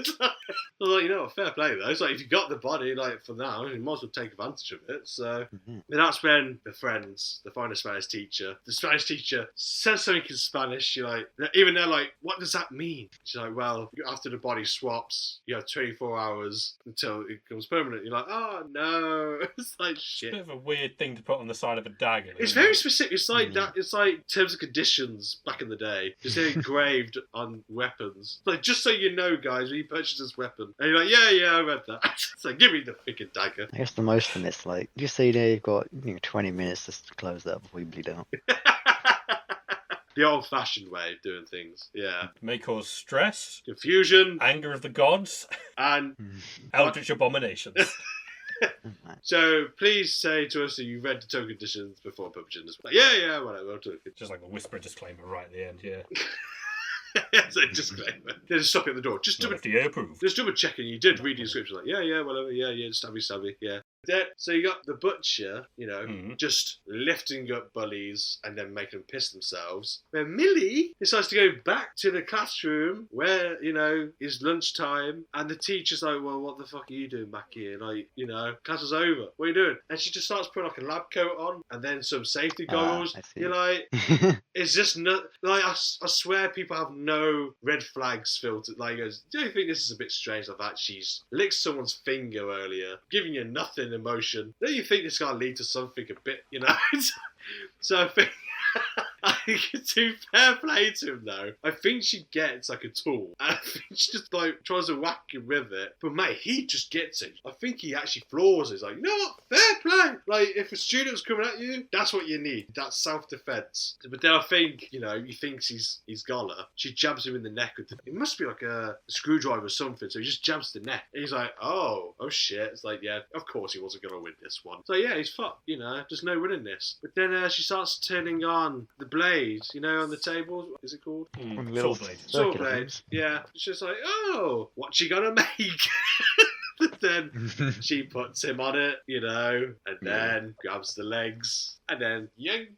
was like, you know what, fair play though. It's like, if you got the body, like, for now, you might as well take advantage of it. So and that's when the friends, they find a Spanish teacher. The Spanish teacher says something in Spanish. You're like, even they're like, what does that mean? She's like, well, after the body swaps, you have 24 hours until it becomes permanent. You're like, oh no. It's like shit. It's a bit of a weird thing to put on the side of a dagger. It's very specific. It's like that. It's like terms and conditions back in the day. It's engraved on weapons. Like, just so you know, guys, when you purchase this weapon, and you're like, yeah, I read that. It's like, give me the freaking dagger. I guess the most of it's like, just so you know, you've got 20 minutes to close that before you bleed out. The old-fashioned way of doing things. Yeah. May cause stress, confusion, anger of the gods, and eldritch abominations. So please say to us that you read the terms and conditions before publishing this. Like, yeah, whatever. I'll do it. Just like a whisper disclaimer right at the end, yeah. So disclaimer. They just stop you at the door. Just double checking. You did read the description. Like, yeah, whatever. Yeah, stabby. Yeah. So you got the butcher, you know, just lifting up bullies and then making them piss themselves. Where Millie decides to go back to the classroom where, you know, it's lunchtime, and the teacher's like, well, what the fuck are you doing back here? Like, you know, class is over. What are you doing? And she just starts putting like a lab coat on and then some safety goggles. You're like, it's just not, like, I swear people have no red flags filtered. Like, he goes, do you think this is a bit strange? Like that she's licked someone's finger earlier, giving you nothing emotion. Don't you think this is going to lead to something a bit, you know? So I think to fair play to him though, I think she gets like a tool. And I think she just like tries to whack him with it. But mate, he just gets it. I think he actually floors it. He's like, you know what? Fair play. Like, if a student's coming at you, that's what you need. That's self-defense. But then I think, you know, he thinks he's got her. She jabs him in the neck with it must be like a screwdriver or something. So he just jabs the neck. And he's like, oh shit. It's like, yeah, of course he wasn't going to win this one. So yeah, he's fucked, you know, there's no winning this. But then she starts turning on the blade, you know, on the table. What is it called? Saw blade. Saw blade. Yeah. It's just like, oh, what's she gonna make? Then she puts him on it, you know, and then grabs the legs, and then yank.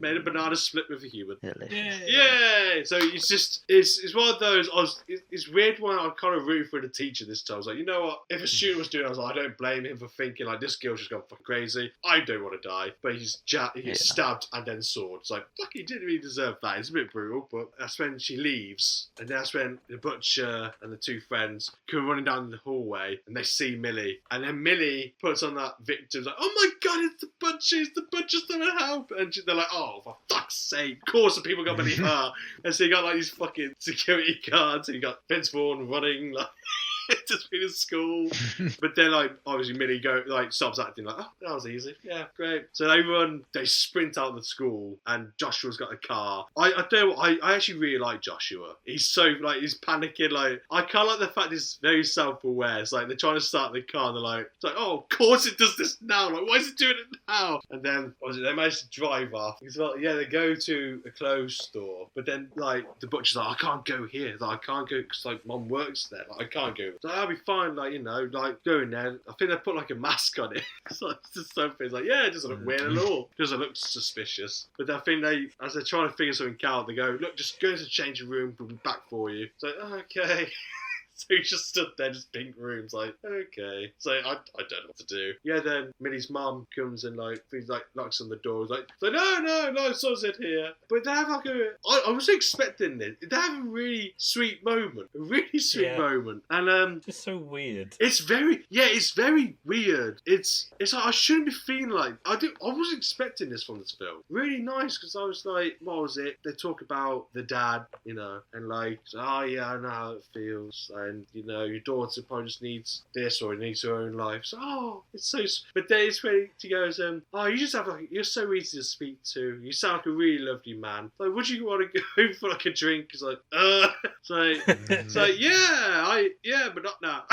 Made a banana split with a human. Yay! So it's just, it's one of those, it's weird when I kind of root for the teacher this time. I was like, you know what? If a student was doing it, I was like, I don't blame him for thinking, like, this girl's just gone fucking crazy. I don't want to die. But he's stabbed and then sword. It's like, fuck, he didn't really deserve that. It's a bit brutal, but that's when she leaves. And that's when the butcher and the two friends come running down the hallway and they see Millie. And then Millie puts on that victim's like, oh my god, it's the butcher's gonna help. And they're like, oh, for fuck's sake. Of course the people got to believe her. And so you got like these fucking security guards and you got Vince Vaughn running like just been in school. But then like obviously Millie stops acting like, oh, that was easy. Yeah, great. So they sprint out of the school and Joshua's got a car. I actually really like Joshua. He's so like, he's panicking. Like, I kind of like the fact he's very self-aware. It's like they're trying to start the car and they're like, it's like, oh, of course it does this now. Like, why is it doing it now? And then they manage to drive off. It's like, yeah, they go to a clothes store, but then like the butcher's like, I can't go here. Like, I can't go because like mom works there. Like, I can't go. So I'll be fine, like, you know, like going there. I think they put like a mask on it. It's like just something. It's like, yeah, it doesn't look weird at all. It doesn't look suspicious. But I think as they're trying to figure something out, they go, look, just go to the changing room. We'll be back for you. It's like, oh, okay. So he just stood there, just pink rooms, like, okay. So I don't know what to do. Yeah, then Millie's mum comes and like, he's like, knocks on the door, like, no, someone's in here. But they have like I was expecting this. They have a really sweet moment, moment, and Just so weird. it's very weird. It's like I shouldn't be feeling like I was expecting this from this film. Really nice because I was like, what was it? They talk about the dad, you know, and like, oh yeah, I know how it feels, and you know, your daughter probably just needs this or needs her own life. So it's so. But then it's where he goes, oh, you just have like, you're so easy to speak to. You sound like a really lovely man. Like, would you want to go for like a drink? It's like, so yeah, but not now.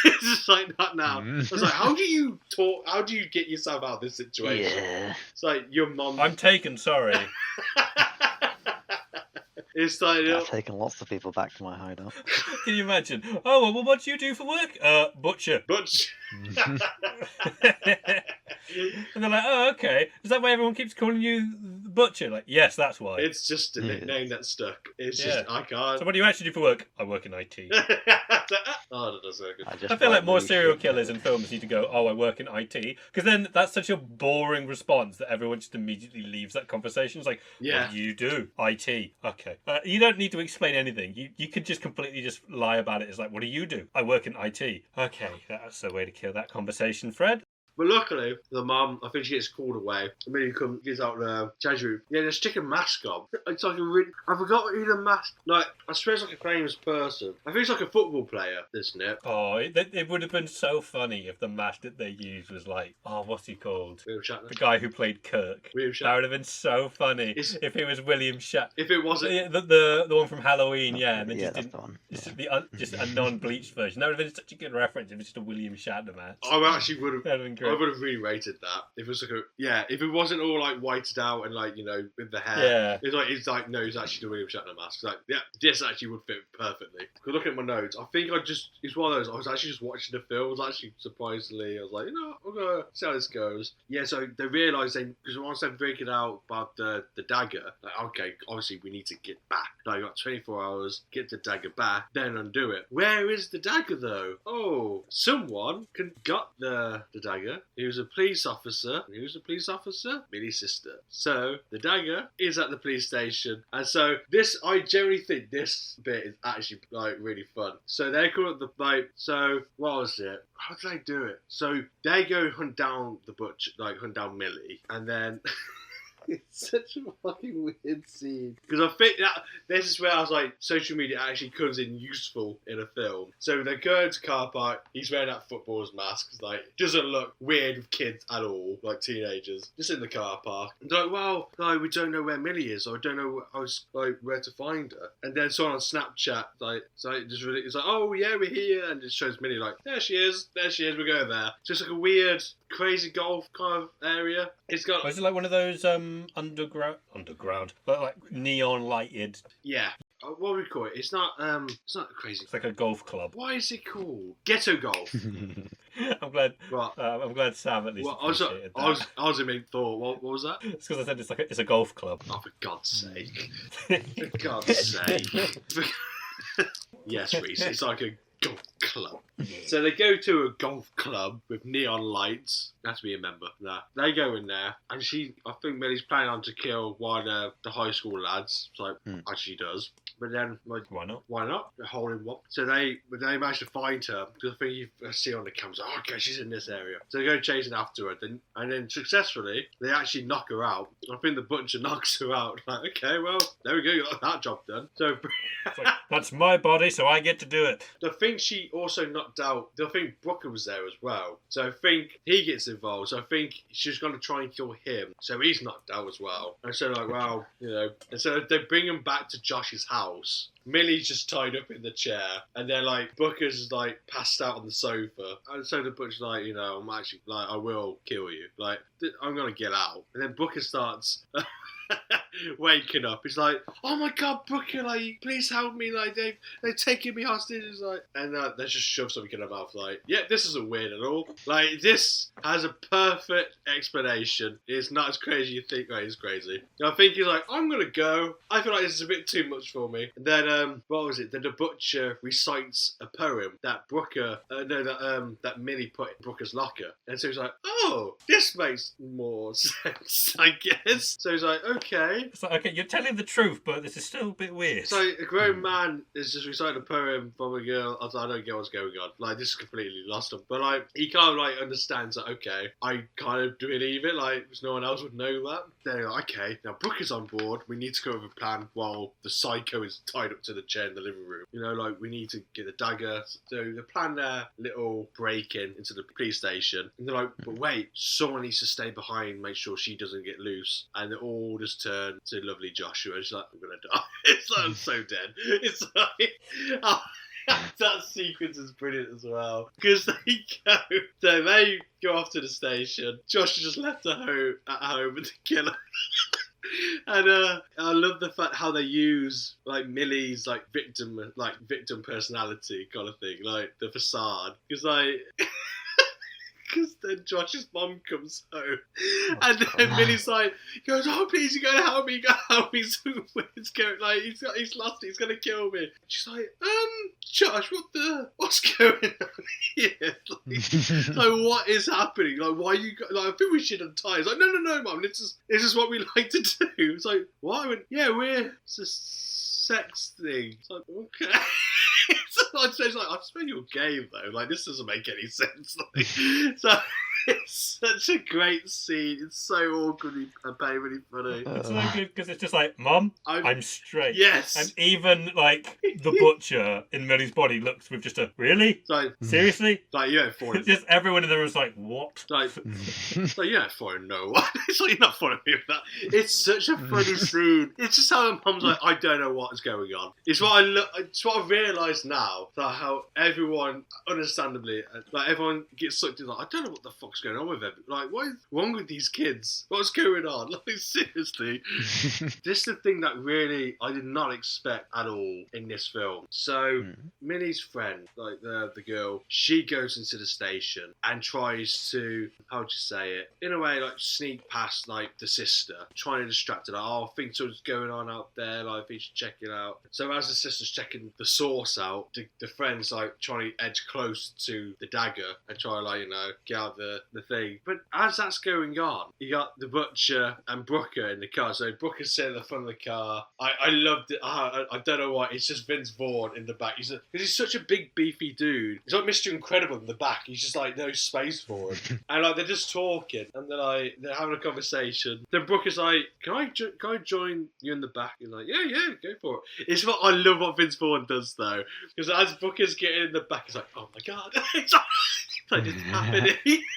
It's just like, not now. I was like, how do you talk? How do you get yourself out of this situation? Yeah. It's like your mum. I'm taken, sorry. It's like I've taken lots of people back to my hideout. Can you imagine? Oh, well, what do you do for work? Butcher. And they're like, oh, okay. Is that why everyone keeps calling you the Butcher? Like, yes, that's why. It's just a nickname that stuck. It's just, I can't. So what do you actually do for work? I work in IT. Oh, that doesn't work. I feel like more serial killers in films need to go, oh, I work in IT. Because then that's such a boring response that everyone just immediately leaves that conversation. It's like, what do you do? IT. Okay. You don't need to explain anything. You could just completely just lie about it. It's like, what do you do? I work in IT. Okay, that's the way to kill that conversation, Fred. But luckily, the mum, I think she gets called away. And then he gets out the change room. Yeah, they're sticking a mask on. It's like a really... I forgot what the mask... Like, I swear it's like a famous person. I think it's like a football player, isn't it? Oh, it would have been so funny if the mask that they used was like... Oh, what's he called? William Shatner. The guy who played Kirk. William Shatner. That would have been so funny if it was William Shatner. If it wasn't... Yeah, the one from Halloween, yeah. And then that's the one. Just a non-bleached version. That would have been such a good reference if it was just a William Shatner mask. I actually would have... That would have been great. I would have really rated that if it was like if it wasn't all like whited out and like, you know, with the hair. Yeah. It's like no, it's actually the William Shatner mask. It's like, yeah, this actually would fit perfectly. Because looking at my notes, I think it's one of those. I was actually just watching the film. I was actually surprisingly, I was like, you know, I'm gonna see how this goes. Yeah, so they realised because once they figured out about the dagger, like, okay, obviously we need to get back. Now you got 24 hours, get the dagger back, then undo it. Where is the dagger though? Oh, someone got the dagger. He was a police officer. Who's a police officer? Millie's sister. So the dagger is at the police station, and so I generally think this bit is actually like really fun. So they call it the like. So what was it? How did they do it? So they go hunt down the butcher, like hunt down Millie, and then. It's such a fucking weird scene. Because I think that this is where I was like, social media actually comes in useful in a film. So they go into car park, he's wearing that footballer's mask. It's like, doesn't look weird with kids at all, like teenagers. Just in the car park. And they're like, well, like, we don't know where Millie is, or I don't know where to find her. And then someone on Snapchat, it's like, oh yeah, we're here. And it shows Millie like, there she is, we're going there. Just like a weird, crazy golf kind of area. It's got... Is it like one of those underground, but like neon lighted? Yeah. What would we call it? It's not crazy. It's like a golf club. Why is it called Ghetto Golf? I'm glad. What? I'm glad Sam at least. Well, I was in main thought. What was that? It's because I said it's a golf club. Oh, for God's sake! For God's sake! Yes, Rhys. It's like a golf club. So they go to a golf club with neon lights. That's me, a member. Nah. They go in there, and I think Millie's planning on to kill one of the high school lads. So, as she does. But then, like, why not? Why not? They're holding what? So they manage to find her because I think you see on the cameras. Oh, okay, she's in this area. So they go chasing after her, and then successfully they actually knock her out. I think the butcher knocks her out. Like, okay, well, there we go. You got that job done. So it's like, that's my body, so I get to do it. I think she also knocked out. I think Brooker was there as well. So I think he gets involved. So I think she's going to try and kill him. So he's knocked out as well. And so like, well, you know, and so they bring him back to Josh's house. Millie's just tied up in the chair, and then like Booker's like passed out on the sofa, and so the butcher's like, you know, I'm actually like, I will kill you, like I'm gonna get out, and then Booker starts waking up. He's like, oh my God, Booker, like, please help me, like they've taken me hostage. He's like, and they just shove something in her mouth, like, yeah, this isn't weird at all. Like, this has a perfect explanation. It's not as crazy as you think. Right, it's crazy. And I think he's like, I'm gonna go. I feel like this is a bit too much for me. And then what was it? The butcher recites a poem that that Millie put in Brooker's locker, and so he's like, "Oh, this makes more sense, I guess." So he's like, "Okay." It's like, okay, you're telling the truth, but this is still a bit weird. So a grown man is just reciting a poem from a girl. I was like, I don't get what's going on. Like, this is completely lost him. But like, he kind of like understands that. Okay, I kind of believe it. Like, no one else would know that. They're like, okay, now Brooke is on board. We need to go over a plan while the psycho is tied up to the chair in the living room. You know, like, we need to get the dagger. So they plan their little break-in into the police station. And they're like, but wait, someone needs to stay behind, make sure she doesn't get loose. And they all just turn to lovely Joshua. And she's like, I'm going to die. It's like, I'm so dead. It's like... Oh. That sequence is brilliant as well, because they go off to the station. Josh is just left at home with the killer. And I love the fact how they use like Millie's like victim personality kind of thing, like the facade, because then Josh's mom comes home, and then Millie's like, goes, "Oh, please, you gotta help me, you gotta help me." So it's going, like, he's lost it, he's gonna kill me. She's like, Josh, what's going on here? Like, what is happening? Like, why you? Like, I think we should untie. It's like, no, Mum, this is what we like to do. It's like, what? I went, yeah, it's a sex thing. It's like, okay. It's like, I suppose you're gay though. Like, this doesn't make any sense. Like, so it's such a great scene. It's so awkwardly and painfully funny. It's so good because it's just like, Mum, I'm straight. Yes. And even like the butcher in Millie's body looks with just a really, like, seriously, like, you ain't falling. Just everyone in the room is like, what? Like you're not falling no one. It's like, you're not following me with that. It's such a funny scene. It's just how Mum's like, I don't know what is going on. It's what I realise now, that how everyone, understandably, like, everyone gets sucked in. Like, I don't know what the fuck's going on with them. Like, what is wrong with these kids? What's going on? Like, seriously. This is the thing that really I did not expect at all in this film. So Millie's friend, like the girl, she goes into the station and tries to, how would you say it, in a way, like, sneak past like the sister, trying to distract her. Like, oh, I think something's going on out there. Like, I think you should check it out. So as the sister's checking the source out, the friend's like trying to edge close to the dagger and try to, like, you know, get out the thing. But as that's going on, you got the butcher and Brooker in the car. So Brooker's sitting at the front of the car. I loved it. I don't know why. It's just Vince Vaughn in the back. Because he's such a big, beefy dude. He's like Mr. Incredible in the back. He's just like, no space for him. And like, they're just talking, and they're having a conversation. Then Brooker's like, can I join you in the back? He's like, yeah, go for it. It's what I love what Vince Vaughn does though, because as Brooker's getting in the back, he's like, oh my god. It's like, it's happening.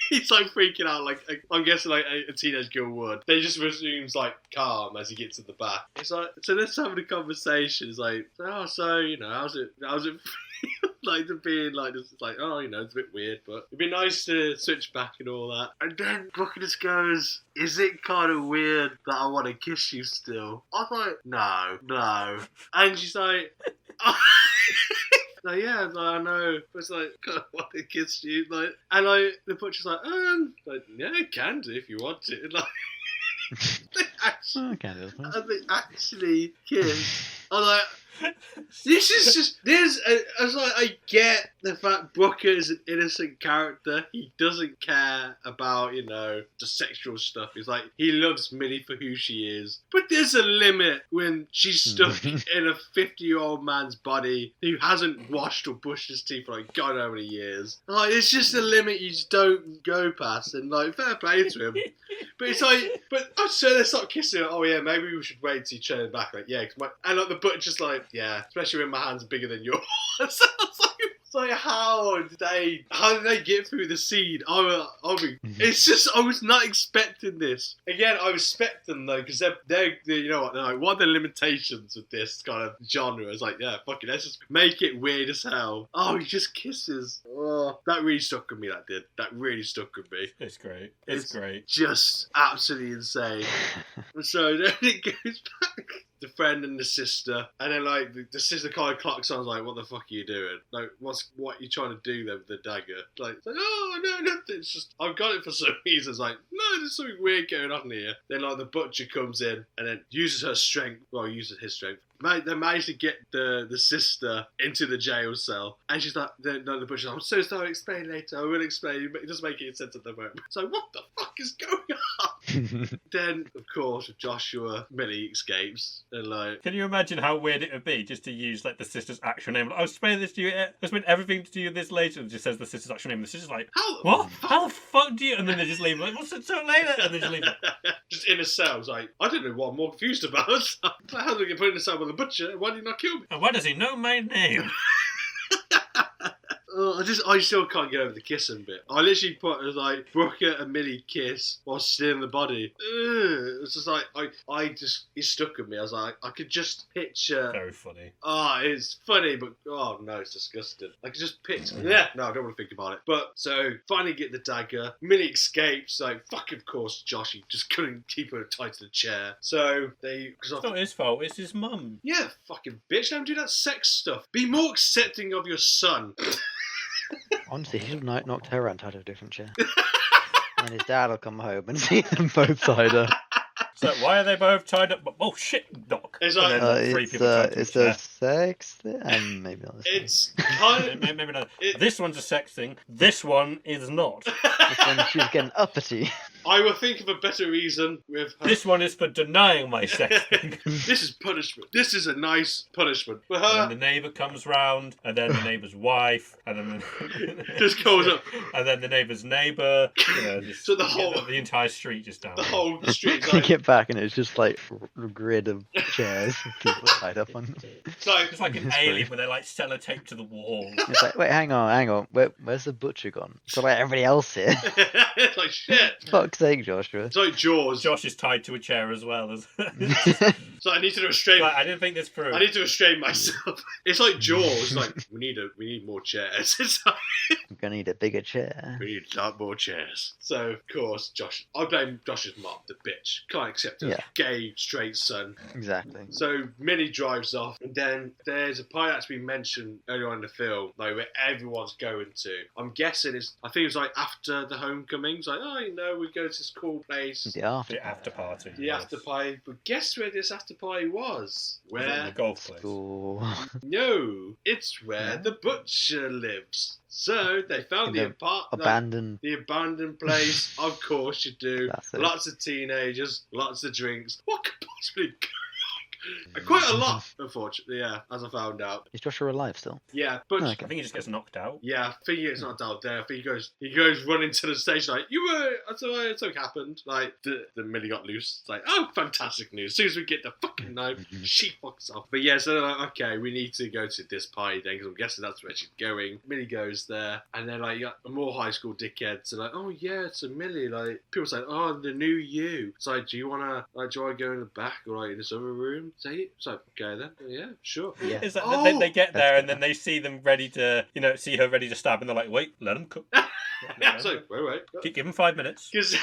He's like freaking out, like, I'm guessing like a teenage girl would. They just resumes like calm as he gets to the back. It's like, so let's have a conversation. It's like, oh, so, you know, how's it like to being like this? It's like, oh, you know, it's a bit weird, but it'd be nice to switch back and all that. And then Brooker just goes, is it kind of weird that I want to kiss you still? I was like, no. And she's like, oh. Like, yeah, like, I know. It's like, God, I want to kiss you. Like, and like, the butcher's like, yeah, I can do if you want to. Like, they actually kiss. I'm like, this is just, I was like, I get the fact Brooker is an innocent character. He doesn't care about, you know, the sexual stuff. He's like, he loves Millie for who she is. But there's a limit when she's stuck in a 50-year-old man's body who hasn't washed or brushed his teeth for like God how many years. Like, it's just a limit you just don't go past. And like, fair play to him. But it's like, so they start kissing. Oh yeah, maybe we should wait till you turn back. Like, yeah, and like the butcher's like, yeah, especially when my hands are bigger than yours. So it's like, how did they get through the scene? It's just, I was not expecting this. Again, I respect them though, because they're you know what, they're like, what are the limitations of this kind of genre? It's like, yeah, fuck it, let's just make it weird as hell. Oh, he just kisses. Oh, that really stuck with me, that did. That really stuck with me. It's great. It's great. Just absolutely insane. So then it goes back. The friend and the sister, and then like the sister kind of clocks on, like, what the fuck are you doing? Like, what are you trying to do then with the dagger? Like, it's like, oh no, nothing. It's just I've got it for some reason. It's like, no, there's something weird going on here. Then like the butcher comes in and then uses her strength. Well, uses his strength. They managed to get the sister into the jail cell, and she's like, the butcher's like, I'm so sorry, explain later, I will explain, it doesn't make any sense at the moment. So what the fuck is going on? Then, of course, Joshua, Millie escapes, and like... Can you imagine how weird it would be just to use like the sister's actual name? Like, I'll explain this to you, I'll explain everything to you this later, and it just says the sister's actual name, and the sister's like, what? How the fuck do you... And then they just leave, like, what's it so later? And they just leave. Just in a cell, it's like, I don't know what I'm more confused about. Like, how do I get put in a cell with a butcher? Why did he not kill me? And why does he know my name? I still can't get over the kissing bit. I literally put it like Brooker and Millie kiss while still in the body. It's just like it stuck with me. I was like, I could just picture. Very funny. It's funny, but no, it's disgusting. I could just picture. Yeah, no, I don't want to think about it. But so finally get the dagger. Millie escapes. Like fuck, of course, Josh. He just couldn't keep her tied to the chair. So it's not his fault. It's his mum. Yeah, fucking bitch. Don't do that sex stuff. Be more accepting of your son. Honestly, he should have knocked her out of a different chair. And his dad will come home and see them both tied up. So why are they both tied up? Oh shit, Doc. It's like it's a sex thing. Maybe not. It's kind of, maybe not. This one's a sex thing. This one is not. This one, she's getting uppity. I will think of a better reason with her. This one is for denying my sex thing. This is punishment. This is a nice punishment for her. And then the neighbour comes round, and then the neighbour's wife, and then just goes up, and then the neighbour's neighbour. So the entire street just down. The whole street. You get back and it's just like a grid of chairs with people tied up on them. It's like an alien where they're like sellotape to the wall. It's like, wait, hang on. Where's the butcher gone? It's got like everybody else here. It's like shit. Fuck's sake, Joshua. It's like Jaws. Josh is tied to a chair as well. So I need to restrain. Like, I didn't think this through. I need to restrain myself. It's like Jaws. Like we need more chairs. It's like, I'm gonna need a bigger chair. We need a lot more chairs. So of course, I blame Josh's mom, the bitch. Can't accept her gay straight son. Exactly. So Millie drives off, and then there's a part that's been mentioned earlier on in the film, like where everyone's going to. I'm guessing I think it was like after the homecoming. It's like, we go to this cool place. The after party. The after party. But guess where this after party was? Where? Was it the golf place. School. No, it's where the butcher lives. So they found the abandoned place. Of course you do. That's it. Lots of teenagers, lots of drinks. What could possibly go? Quite a lot, unfortunately, as I found out. Is Joshua alive still? Yeah, but I think he just gets knocked out. Yeah, I think it's not out there. I think he goes running to the station like, you were, that's what happened. Like, the Millie got loose. It's like, oh, fantastic news. As soon as we get the fucking knife, she fucks off. But yeah, so they're like, okay, we need to go to this party then, because I'm guessing that's where she's going. Millie goes there, and then like, you got more high school dickheads. So like, oh yeah, it's a Millie. Like, people say, oh, the new you. It's like, do you want to go in the back or like in this other room? Say, so okay then, yeah, sure. Yeah. Is that, they get there and then they see them ready to, see her ready to stab, and they're like, wait, let them cook. So wait. Give him 5 minutes. Because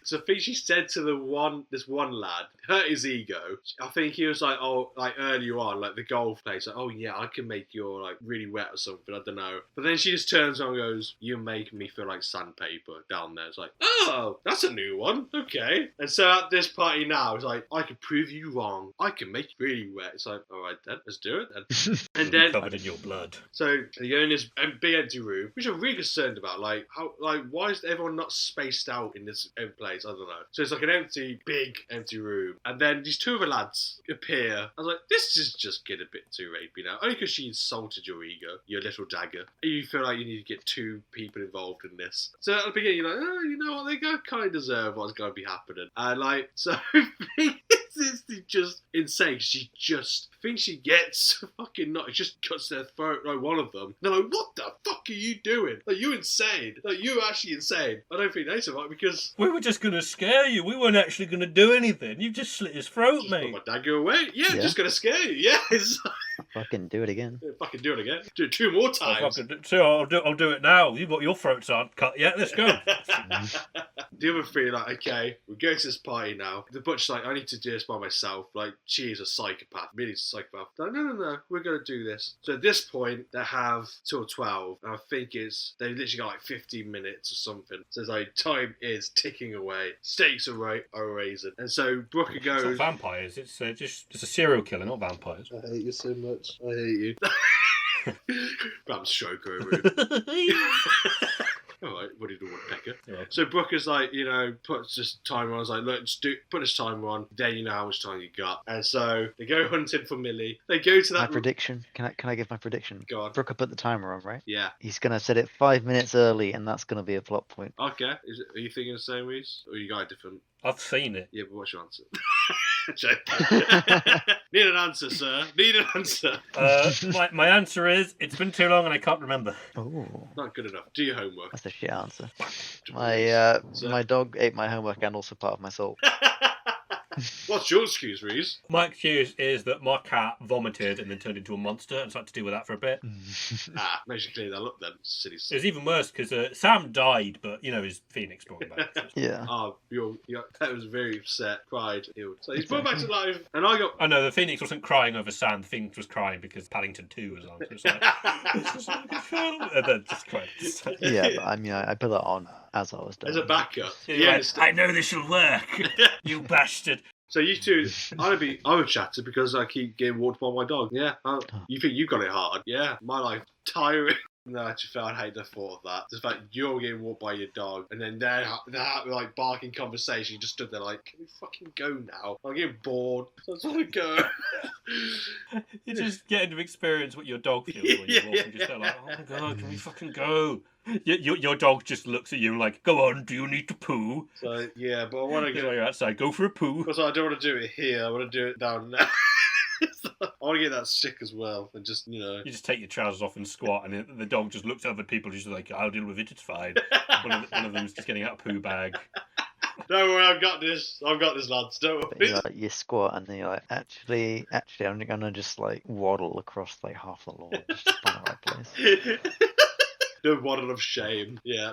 so I think she said to this one lad, hurt his ego. I think he was like, earlier on, like the golf place, like, oh yeah, I can make your like really wet or something. I don't know. But then she just turns on and goes, "You make me feel like sandpaper down there." It's like, oh, that's a new one. Okay. And so at this party now, it's like, I can prove you wrong. I can make you really wet. It's like, all right then, let's do it then. And then covered in your blood. So they go in this big empty room, which I'm really concerned about. Like why is everyone not spaced out in this place? I don't know. So it's like an big empty room, and then these two other lads appear. I was like, this is just getting a bit too rapey now. Only because she insulted your ego, your little dagger. You feel like you need to get two people involved in this. So at the beginning, you're like, oh, you know what? They kind of deserve what's going to be happening. And like, so this is just insane. She just think she gets fucking not. It just cuts their throat, like one of them. They're like, what the fuck are you doing? Like, you're insane. Like, you're actually insane. I don't think they survived because... We were just going to scare you. We weren't actually going to do anything. You just slit his throat, Just mate. let my dad go away. Yeah, just going to scare you. Yeah, Fucking do it again. fucking do it again. Do it 2 more times. I'll do it now. Your throats aren't cut yet. Let's go. The other three are like, okay, we're going to this party now. The butcher's like, I need to do this by myself. Like, she is a psychopath. Millie's a psychopath. Like, no, we're going to do this. So at this point, they have till 12. And I think they literally got like 15 minutes or something. So it's like, time is ticking away. Stakes are raising. And so Brooker goes... It's not vampires. It's a serial killer, not vampires. I hate you so much. I hate you. Bram Stoker over here. Alright, Woody the Woodpecker. Yeah. So Brooker's like, puts this timer on. I was like, look, just put this timer on. Then you know how much time you got. And so they go hunting for Millie. They go to that... My prediction. Can I give my prediction? Go on. Brooker put the timer on, right? Yeah. He's going to set it 5 minutes early, and that's going to be a plot point. Okay. Are you thinking the same, Rhys? Or you got a different... I've seen it. Yeah, but what's your answer? Need an answer, sir. Need an answer. My answer is, it's been too long and I can't remember. Oh. Not good enough. Do your homework. That's a shit answer. My dog ate my homework and also part of my soul. What's your excuse, Rhys? My excuse is that my cat vomited and then turned into a monster, and so I had to deal with that for a bit. Makes you clear that up then, silly. It was even worse because Sam died, but his Phoenix brought him back. Yeah. Oh, that was very upset, cried, healed. So he's brought back to life, and I got... Oh no, the Phoenix wasn't crying over Sam. The Phoenix was crying because Paddington 2 was on. So it's like, this is not a good film. And then just cried. Yeah, but I put that on as I was done. As a backup. Yes, I know this will work. You bastard. So you two, I'm a chatter because I keep getting walked by my dog. Yeah. You think you got it hard? Yeah. My life tiring. No, I just felt I hate the thought of that. The fact you're getting walked by your dog, and then they're having like barking conversation. You just stood there like, can we fucking go now? I'm getting bored. I just want to go. You're just getting to experience what your dog feels when you're walking. Just like, oh my god, can we fucking go? Your dog just looks at you like, go on, do you need to poo? So yeah, but I want to go outside, go for a poo. Because I don't want to do it here. I want to do it down there. I want to get that stick as well, and just You just take your trousers off and squat, and the dog just looks at other people, just like, I'll deal with it. It's fine. One of them's just getting out a poo bag. Don't worry, I've got this, lads. Don't worry. You squat, and then you're like, actually, I'm gonna just like waddle across like half the lawn, just to find the right place. No waddle of shame. Yeah.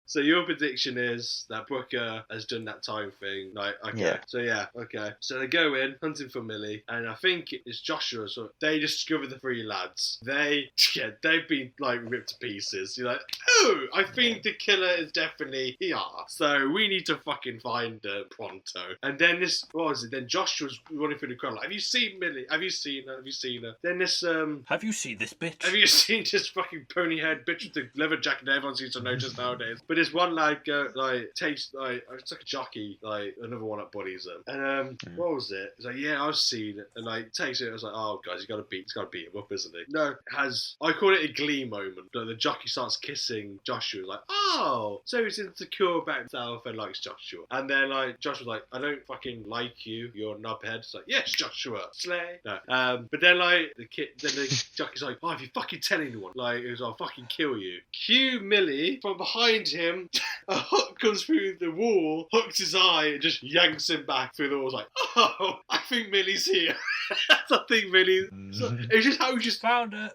So your prediction is that Brooker has done that time thing. Like, okay. Yeah. So yeah, okay. So they go in, hunting for Millie, and I think it's Joshua. So they discover the 3 lads. They've been like ripped to pieces. You're like, oh, I think the killer is definitely here. So we need to fucking find her pronto. And then then Joshua's running through the crowd like, have you seen Millie? Have you seen her? Have you seen her? Then this have you seen this bitch? Have you seen this fucking pony-haired bitch with the leather jacket that everyone seems to notice nowadays? But this one lad takes it's like a jockey, like another one that buddies him. And what was it? It's like, yeah, I've seen it. And like takes it. I was like, oh guys, he's got to beat him up, isn't he? No, I call it a glee moment. Like the jockey starts kissing Joshua. Like, oh, so he's insecure about himself and likes Joshua. And then like Joshua's like, I don't fucking like you. You're a knobhead. It's like, yes, Joshua, slay. No. But then like the jockey's like, oh, if you fucking tell anyone, like, I'll fucking kill you. Cue Millie from behind him. A hook comes through the wall, hooks his eye, and just yanks him back through the wall. It's like, oh, I think Millie's here. I think Millie. It's just how we just found her.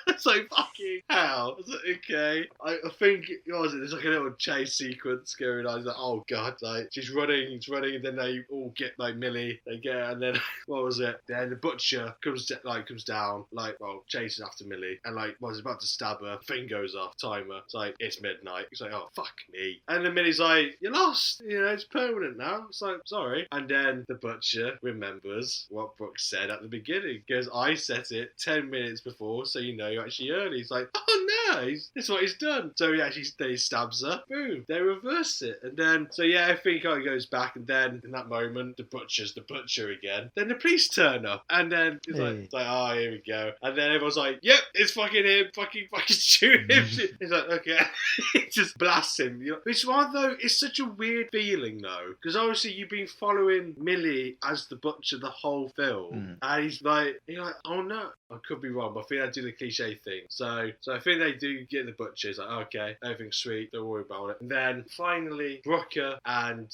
It's like, fucking hell. It's like, okay. I think, what was it? There's like a little chase sequence going on. It's like, oh god, like, she's running, and then they all get, like, Millie. They get her, and then, what was it? Then the butcher comes down, like, well, chasing after Millie, and, like, was about to stab her. Thing goes off, timer. It's like, it's midnight. It's like, oh, fuck me. And then Millie's like, you're lost. It's permanent now. It's like, sorry. And then the butcher remembers what Brooke said at the beginning. He goes, I set it 10 minutes before, so you know you're actually early. He's like, oh this is what he's done. So then he stabs her. Boom. They reverse it. And then, so yeah, everything kind of goes back. And then in that moment, the butcher's the butcher again. Then the police turn up. And then it's like, oh, here we go. And then everyone's like, yep, it's fucking him. Fucking shoot him. He's like, okay. He just blasts him. You know? Which one, though, is such a weird feeling, though. Because obviously you've been following Millie as the butcher the whole film. And he's like, oh no. I could be wrong, but I think I do the cliche thing. So I think they do get the butcher. It's like, okay, everything's sweet, don't worry about it. And then finally, Brooker and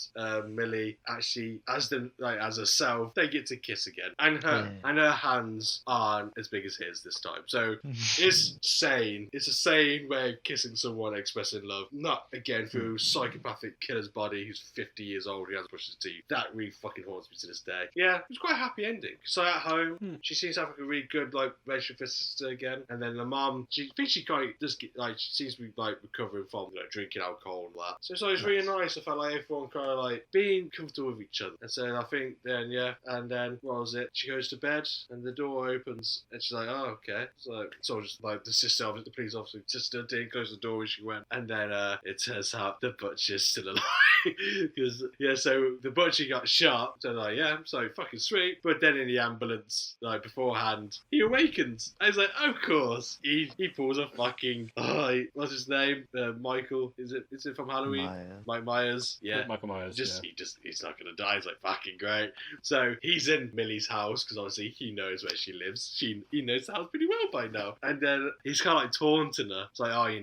Millie actually, as herself, they get to kiss again. And her hands aren't as big as his this time. So it's sane. It's a sane way of kissing someone, expressing love. Not again through psychopathic killer's body who's 50 years old, he has brushed his teeth. That really fucking haunts me to this day. Yeah, it was quite a happy ending. So at home, she seems to have a really good relationship with her sister again, and then the mum, she kind of does get she seems to be recovering from drinking alcohol and that. So it's really nice. I felt like everyone kind of being comfortable with each other. And so I think then and then what was it? She goes to bed and the door opens and she's like, oh okay. So just the sister, the police officer, sister didn't close the door when she went, and then it turns out the butcher's still alive because so the butcher got shot. So so fucking sweet. But then in the ambulance beforehand, he awakens. I was like, of course. He pulls a fucking what's his name? Michael. Is it from Halloween? Mike Myers. Yeah. Michael Myers. He's not gonna die. He's like fucking great. So he's in Millie's house because obviously he knows where she lives. He knows the house pretty well by now. And then he's kind of taunting her. It's like, oh, he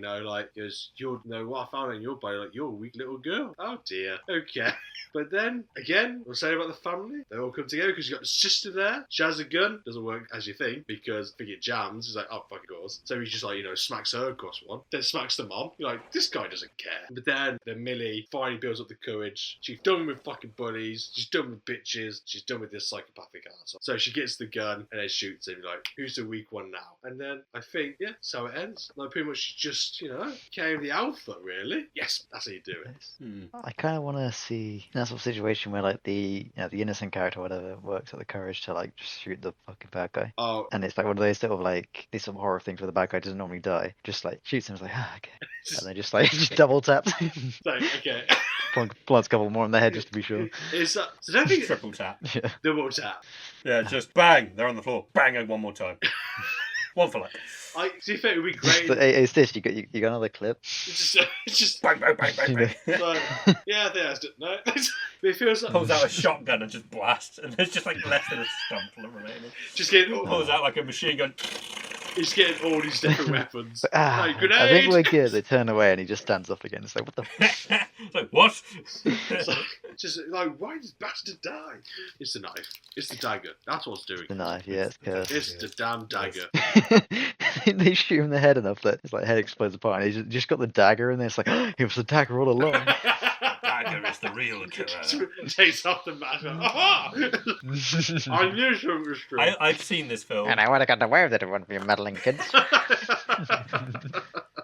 goes, what I found in your body, you're a weak little girl. Oh dear. Okay. But then again, we'll say about the family. They all come together because you got the sister there. She has a gun. Doesn't work as you think because I think it jams. He's like, oh fuck, of course. So he's just smacks her across one. Then smacks the mom. You're like, this guy doesn't care. But then Millie finally builds up the courage. She's done with fucking bullies. She's done with bitches. She's done with this psychopathic arsehole. So she gets the gun and then shoots him. Like, who's the weak one now? And then I think, so it ends. Pretty much just, came the alpha, really. Yes, that's how you do it. I kind of want to see that sort of situation where the the innocent character or whatever works at the courage to just shoot the fucking bad guy. Oh. And it's one of those sort of these sort of horror things where the bad guy doesn't normally die. Just shoots him, it's okay. And then just double taps. Okay. Plants a couple more on the head just to be sure. So don't think triple tap. Yeah. Double tap. Yeah, just bang. They're on the floor. Bang one more time. One for I think it would be great. It's this. You got another clip. It's just bang. I think that's it. No, it feels like pulls out a shotgun and just blasts, and there's just less than a stump remaining. Just getting pulls out like a machine gun. He's getting all these different weapons. Grenade! I think we're good. They turn away and he just stands up again. It's what the f***? It's what? Why did this bastard die? It's the knife. It's the dagger. That's what's doing. The knife, it's cursed. It's the damn dagger. They shoot him in the head enough that his head explodes apart and he's just got the dagger in there. It's it was the dagger all along. Dagger is the real killer. Takes off the mask. Aha! I knew something was true. I've seen this film. And I would have got away with it if it wasn't for you meddling kids.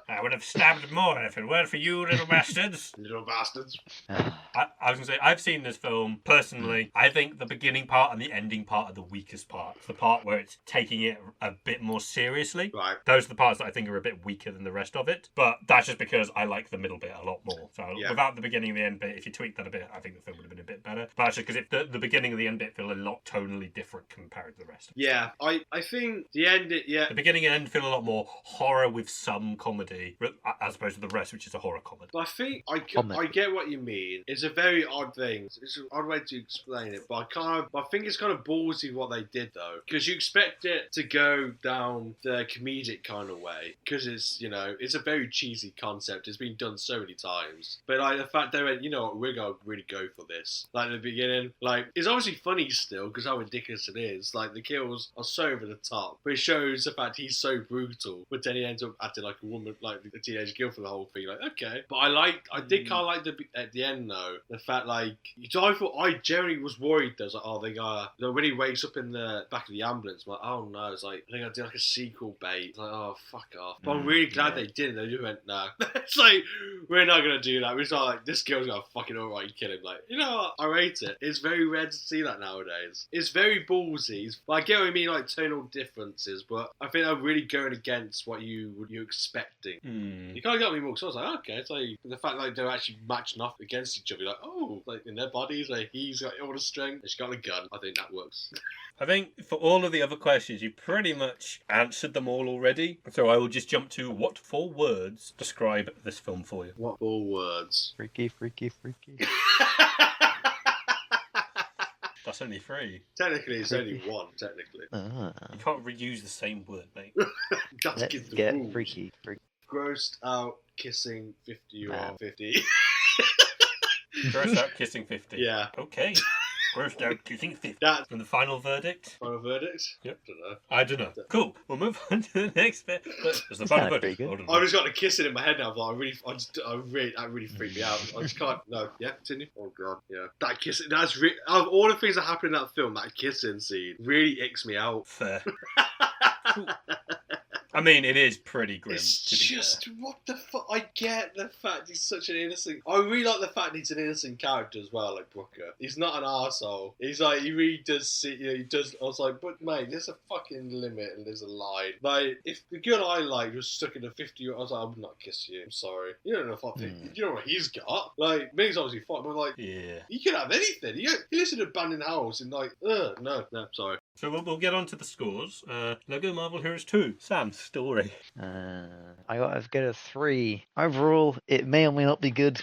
I would have stabbed more if it weren't for you little bastards. Little bastards. I was going to say, I've seen this film, personally. I think the beginning part and the ending part are the weakest parts. The part where it's taking it a bit more seriously. Right. Those are the parts that I think are a bit weaker than the rest of it. But that's just because I like the middle bit a lot more. So without the beginning and the end bit, if you tweak that a bit, I think the film would have been a bit better. But actually, because the beginning and the end bit feel a lot tonally different compared to the rest of it. Yeah, I think the end, The beginning and end feel a lot more horror with some comedy, as opposed to the rest, which is a horror comedy. I think I get what you mean. It's a very odd thing. It's an odd way to explain it, but I think it's kind of ballsy what they did though, because you expect it to go down the comedic kind of way, because it's it's a very cheesy concept. It's been done so many times, but the fact they went, we're gonna really go for this. At the beginning, it's obviously funny still because how ridiculous it is. The kills are so over the top, but it shows the fact he's so brutal, but then he ends up acting like a woman, like a teenage girl for the whole thing. Like, okay, but I did kind of like at the end though, the fact like, so I generally was worried. There's like, oh, they got when he wakes up in the back of the ambulance, I'm like, oh no, it's like I think I did like a sequel bait. It's like, oh fuck off. But I'm really glad they didn't. They just went, no. It's like, we're not gonna do that. We're just like, this girl's gonna fucking alright kill him. Like, you know what? I rate it. It's very rare to see that nowadays. It's very ballsy. But I get what I mean, like tonal differences. But I think I'm really going against what you're expecting. You kind of got me more. So I was like, okay, it's like the fact that like, they're actually matching up against each other. Like, oh, like in their bodies, like he's got all the strength, and she's got a gun. I think that works. I think for all of the other questions, you pretty much answered them all already. So I will just jump to what 4 words describe this film for you? What 4 words? Freaky, freaky, freaky. That's only 3. Technically, it's only 1. Technically, You can't reuse the same word, mate. Let's get rules. Freaky. Grossed out kissing 50-year-old 50. Grossed out kissing 50. Yeah. Okay. Grossed out kissing 50. That's And the final verdict? final verdict? Yep. I don't know. I don't know. Cool. We'll move on to the next bit. There's the final verdict. pretty good. I've just got the kissing in my head now. Like, that really freaked me out. I just can't. No, yeah, continue. Oh god, yeah. That kissing. That's of all the things that happen in that film. That kissing scene really icks me out. Fair. Cool. I mean, it is pretty grim. It's to be just what the fuck. I get the fact he's such an innocent. I really like the fact he's an innocent character as well, like Brooker. He's not an arsehole. He's like, he really does see. You know, he does. I was like, but mate, there's a fucking limit and there's a line. Like, if the girl I like was stuck in a 50-year, I was like, I would not kiss you. I'm sorry. You don't know if I think. You know what he's got. Like, Ming's obviously fine, but like, Yeah. he could have anything. He lives in an abandoned house and like, no, sorry. So we'll get on to the scores. Lego Marvel Heroes 2. Sam's story. I gotta get a 3. Overall, it may or may not be good.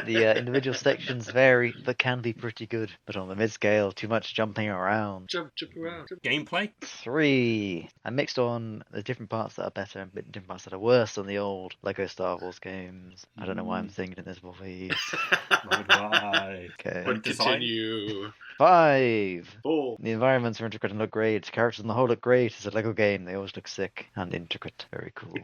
The individual sections vary, but can be pretty good. But on the mid-scale, too much jumping around. Jump around. Gameplay. 3. I mixed on the different parts that are better and different parts that are worse than the old Lego Star Wars games. I don't know why I'm thinking in this voice. Right. Okay. But continue. 5. 4. The environments are intricate and look great. Characters on the whole look great. It's a Lego game. They always look sick and intricate. Very cool.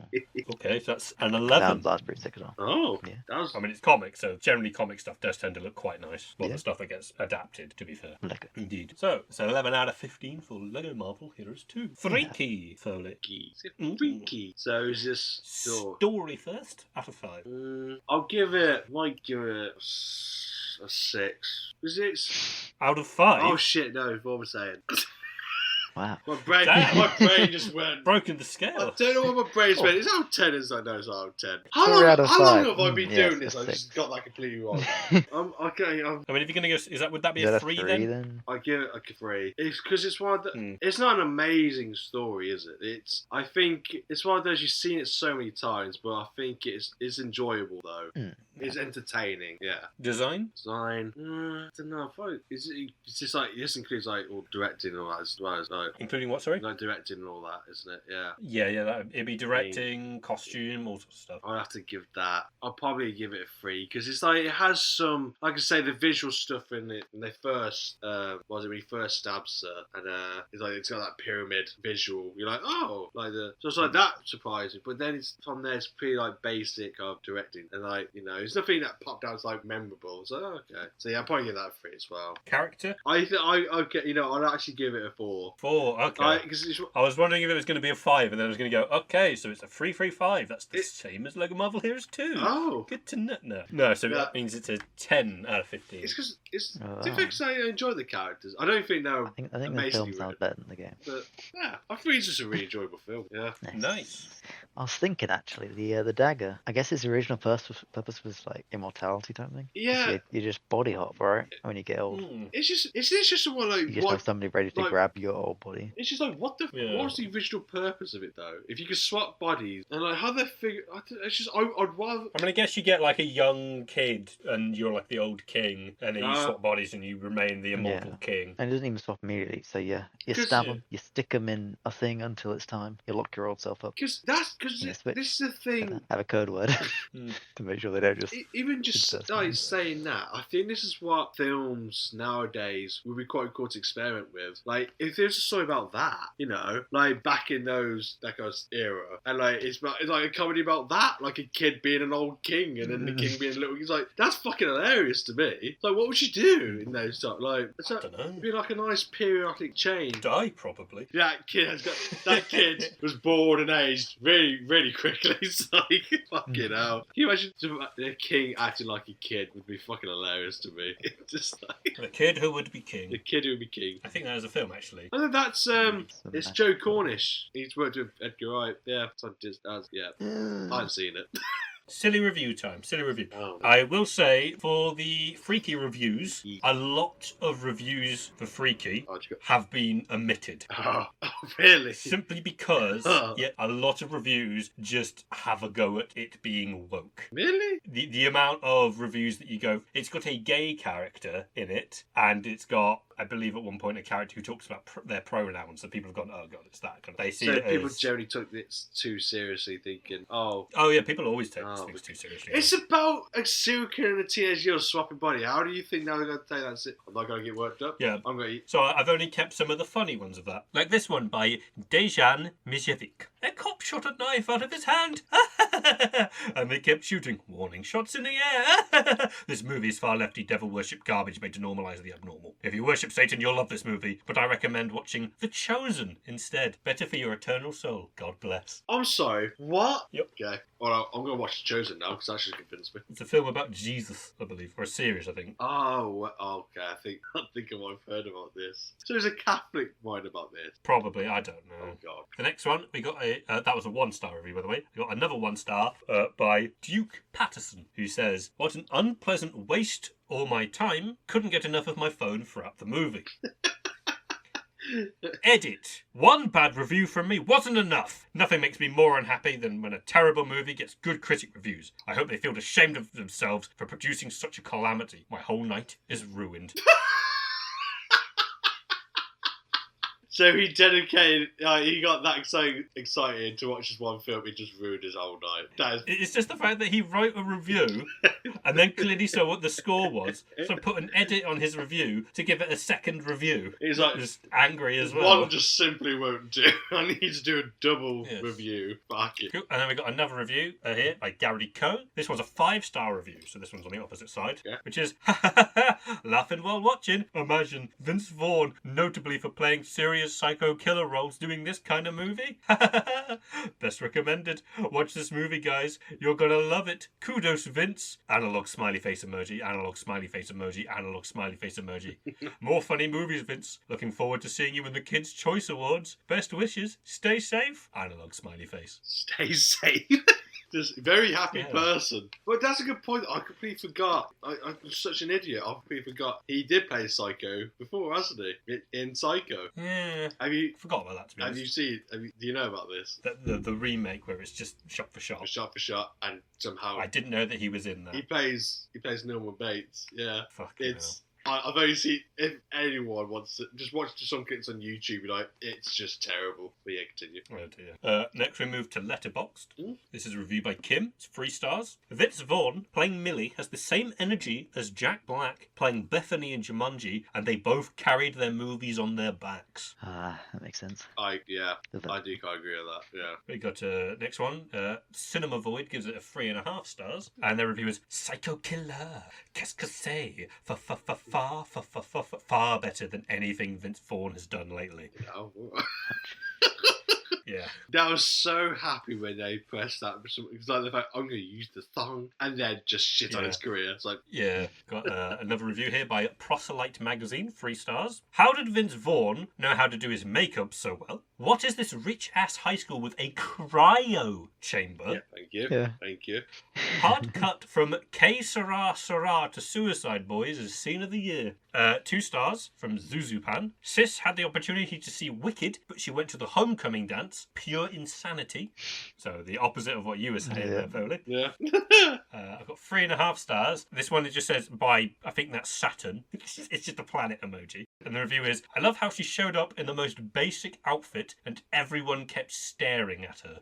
Okay, so that's an 11. That's pretty sick as well. Oh, Yeah. that was. I mean, it's comics, so generally comic stuff does tend to look quite nice. Well, Yeah. the stuff that gets adapted, to be fair. Lego. Indeed. So, it's an 11 out of 15 for Lego Marvel Heroes 2. Freaky, Foley. Freaky. So is this Story first, out of 5. might give it a 6. Is it? Out of 5? Oh shit! No, what was I saying? Wow. My brain just went. Broken the I scale. don't know what my brain's went. It's out of 10, is I know it's out of 10. How 4 long? out of How long 5. have I been Yes, doing this? a I 6. just got that completely wrong. Okay. I mean, if you're going to go, would that be Is that a 3 then? I give it like a 3. It's because it's one of the, It's not an amazing story, is it? I think it's one of those you've seen it so many times, but I think it's enjoyable though. It's entertaining. Yeah. Design? Design. I don't know. It's just like this includes like all directing and all that as well. Like, Including what, sorry? like directing and all that, isn't it? Yeah. Yeah, it'd be directing, costume, all sorts of stuff. I'll have to give that. I'll probably give it a 3 because it's like it has some, like I say, the visual stuff in it. When they first, when he first stabs her, and it's got that pyramid visual. You're like, oh, so it's like that surprising. But then it's from there, it's pretty like basic of directing, and like there's nothing that popped out as like memorable. So okay, so yeah, I'll probably give that a 3 as well. Character? I'll actually give it a 4. 4, okay. I was wondering if it was going to be a 5, and then I was going to go, okay, so it's a 3-3-5. That's the same as Lego Marvel Heroes 2. Oh. Good to know. No, so that means it's a 10 out of 15. It's because difficult I enjoy the characters. I don't think they're I think the film sounds better than the game. But yeah, I think it's just a really enjoyable film. Yeah. Nice. I was thinking actually, the dagger. I guess its original purpose was like immortality type thing. Yeah. You just body hop, right? When you get old. It's just one like You just have somebody ready to grab your old body. It's just like what what's the original purpose of it though? If you could swap bodies and like how they figure, it's just I'd rather. I mean, I guess you get like a young kid and you're like the old king, and then you swap bodies and you remain the immortal king. And it doesn't even swap immediately. So you stab them, you stick them in a thing until it's time. You lock your old self up. Because this is the thing. Have a code word to make sure they don't even It's just just like fine. saying that, I think this is what films nowadays would be quite cool to experiment with. Like, if there's a story about that, like back in that kind of era, and like it's like a comedy about that, like a kid being an old king, and then the king being a little. He's like, that's fucking hilarious to me. Like, what would you do in those stuff? Like, I don't know. it'd be like a nice periodic change. Die, probably. That kid was born and aged really, really quickly. It's like, fucking hell. Can you imagine the king acting like a kid would be fucking hilarious to me. Just like The kid who would be king. the kid who would be king. I think that is a film, actually. I think that's it's Joe Cornish. He's worked with Edgar Wright. Yeah, it's on Disney. Yeah, I haven't seen it. Silly review time. Silly review. Oh. I will say, for the Freaky reviews, a lot of reviews for Freaky have been omitted. Oh, really? Simply because a lot of reviews just have a go at it being woke. Really? The amount of reviews that you go, it's got a gay character in it, and it's got, I believe at one point, a character who talks about their pronouns, and people have gone, oh god, it's that kind of. They see so it people as... generally took this too seriously, thinking, oh yeah, people always take these things too seriously. It's about a serial killer and a teenage girl swapping body. How do you think now they're going to take that? I'm not going to get worked up. Yeah. I'm going to eat. So I've only kept some of the funny ones of that. Like this one by Dejan Mijevic. A cop shot a knife out of his hand. And they kept shooting. Warning shots in the air. This movie is far lefty devil worship garbage made to normalise the abnormal. If you worship Satan, you'll love this movie, but I recommend watching The Chosen instead. Better for your eternal soul. God bless. I'm sorry. What? Yep. Okay. Well, I'm going to watch The Chosen now because that should convince me. It's a film about Jesus, I believe, or a series, I think. Oh, okay. I think I might have heard about this. So there's a Catholic mind about this. Probably, I don't know. Oh god. The next one, we got that was a 1-star review, by the way. We got another 1-star by Duke Patterson, who says, "What an unpleasant waste all my time. Couldn't get enough of my phone throughout the movie." Edit. One bad review from me wasn't enough. Nothing makes me more unhappy than when a terrible movie gets good critic reviews. I hope they feel ashamed of themselves for producing such a calamity. My whole night is ruined. So he dedicated, he got that excited to watch this one film, he just ruined his whole night. It's just the fact that he wrote a review and then clearly saw what the score was, so put an edit on his review to give it a second review. He's like, just angry as well. One just simply won't do. I need to do a double review. Fuck it. Cool. And then we got another review here by Gary Coe. This one's a 5-star review, so this one's on the opposite side, which is, laughing while watching. Imagine Vince Vaughn, notably for playing serious psycho killer roles, doing this kind of movie. Best recommended. Watch this movie, guys. You're gonna love it. Kudos, Vince. Analog smiley face emoji, analog smiley face emoji, analog smiley face emoji. More funny movies, Vince. Looking forward to seeing you in the Kids' Choice Awards. Best wishes. Stay safe. Analog smiley face. Stay safe. Just a very happy person. But that's a good point. I completely forgot. I'm such an idiot. I completely forgot. He did play Psycho before, hasn't he? In Psycho. Yeah. Have you forgot about that? To be honest. Have you seen? Do you know about this? The remake where it's just shot for shot. Shot for shot, and somehow I didn't know that he was in that. He plays Norman Bates. Yeah. Fucking hell. I've only seen, if anyone wants to, just watch some clips on YouTube, like, it's just terrible. But yeah, continue. Oh dear. Next we move to Letterboxd. This is a review by Kim. It's 3 stars. Vince Vaughn, playing Millie, has the same energy as Jack Black, playing Bethany in Jumanji, and they both carried their movies on their backs. That makes sense. I do kind of agree with that, yeah. We got next one. Cinema Void gives it a 3.5 stars, and their review is Psycho Killer. Qu'est-ce que c'est? Far better than anything Vince Vaughn has done lately. Oh. Yeah. I was so happy when they pressed that. It's like the fact, I'm going to use the thong and then just shit on his career. It's like... Yeah. Got another review here by Proselyte Magazine, 3 stars. How did Vince Vaughn know how to do his makeup so well? What is this rich-ass high school with a cryo chamber? Yeah, thank you. Yeah. Thank you. Hard cut from K Sarah Sarah to Suicide Boys is scene of the year. 2 stars from Zuzupan. Sis had the opportunity to see Wicked, but she went to the homecoming dance. Pure insanity. So the opposite of what you were saying there, Foley. Yeah. I've got 3.5 stars. This one, it just says by, I think that's Saturn. It's just a planet emoji. And the review is, I love how she showed up in the most basic outfit it, and everyone kept staring at her.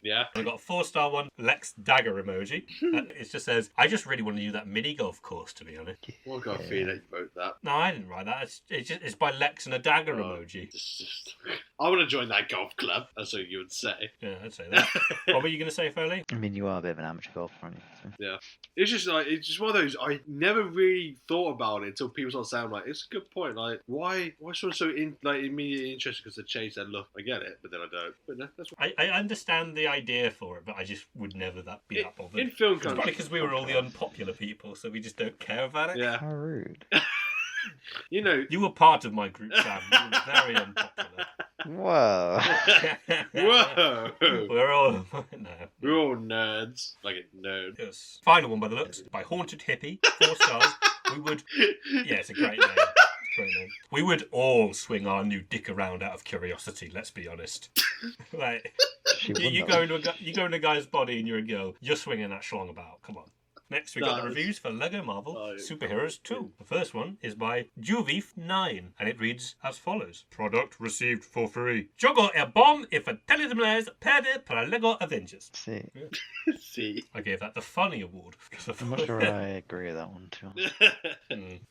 Yeah. I got a 4-star one, Lex dagger emoji. It just says, I just really want to do that mini golf course, to be honest. Well, I got a feeling you wrote that. No, I didn't write that. It's by Lex and a dagger emoji. I want to join that golf club, that's what you would say. Yeah, I'd say that. What were you going to say, Foley? I mean, you are a bit of an amateur golfer, aren't you? So. Yeah. It's just one of those, I never really thought about it until people start saying, like, it's a good point. Like, why someone so immediately interested because they changed their look? I get it, but then I don't. But no, that's what... I understand the idea for it, but I just would never be that bothered. In film It's country. probably because we were all the unpopular people, so we just don't care about it. Yeah. How rude. You know... You were part of my group, Sam. You were very unpopular. Whoa. Whoa! We're all... No. We're all nerds. Like a nerd. Yes. Final one by the looks. By Haunted Hippie. 4 stars. We would... Yeah, it's a great name. Great name. We would all swing our new dick around out of curiosity, let's be honest. Like, you go into a guy's body and you're a girl, you're swinging that schlong about. Come on. Next, we got the reviews for Lego Marvel Superheroes 2. The first one is by Juvif9, and it reads as follows. Product received for free. Jogo é bom e fatalities perde para Lego Avengers. See. Yeah. See. I gave that the funny award. I'm not sure I agree with that one, too.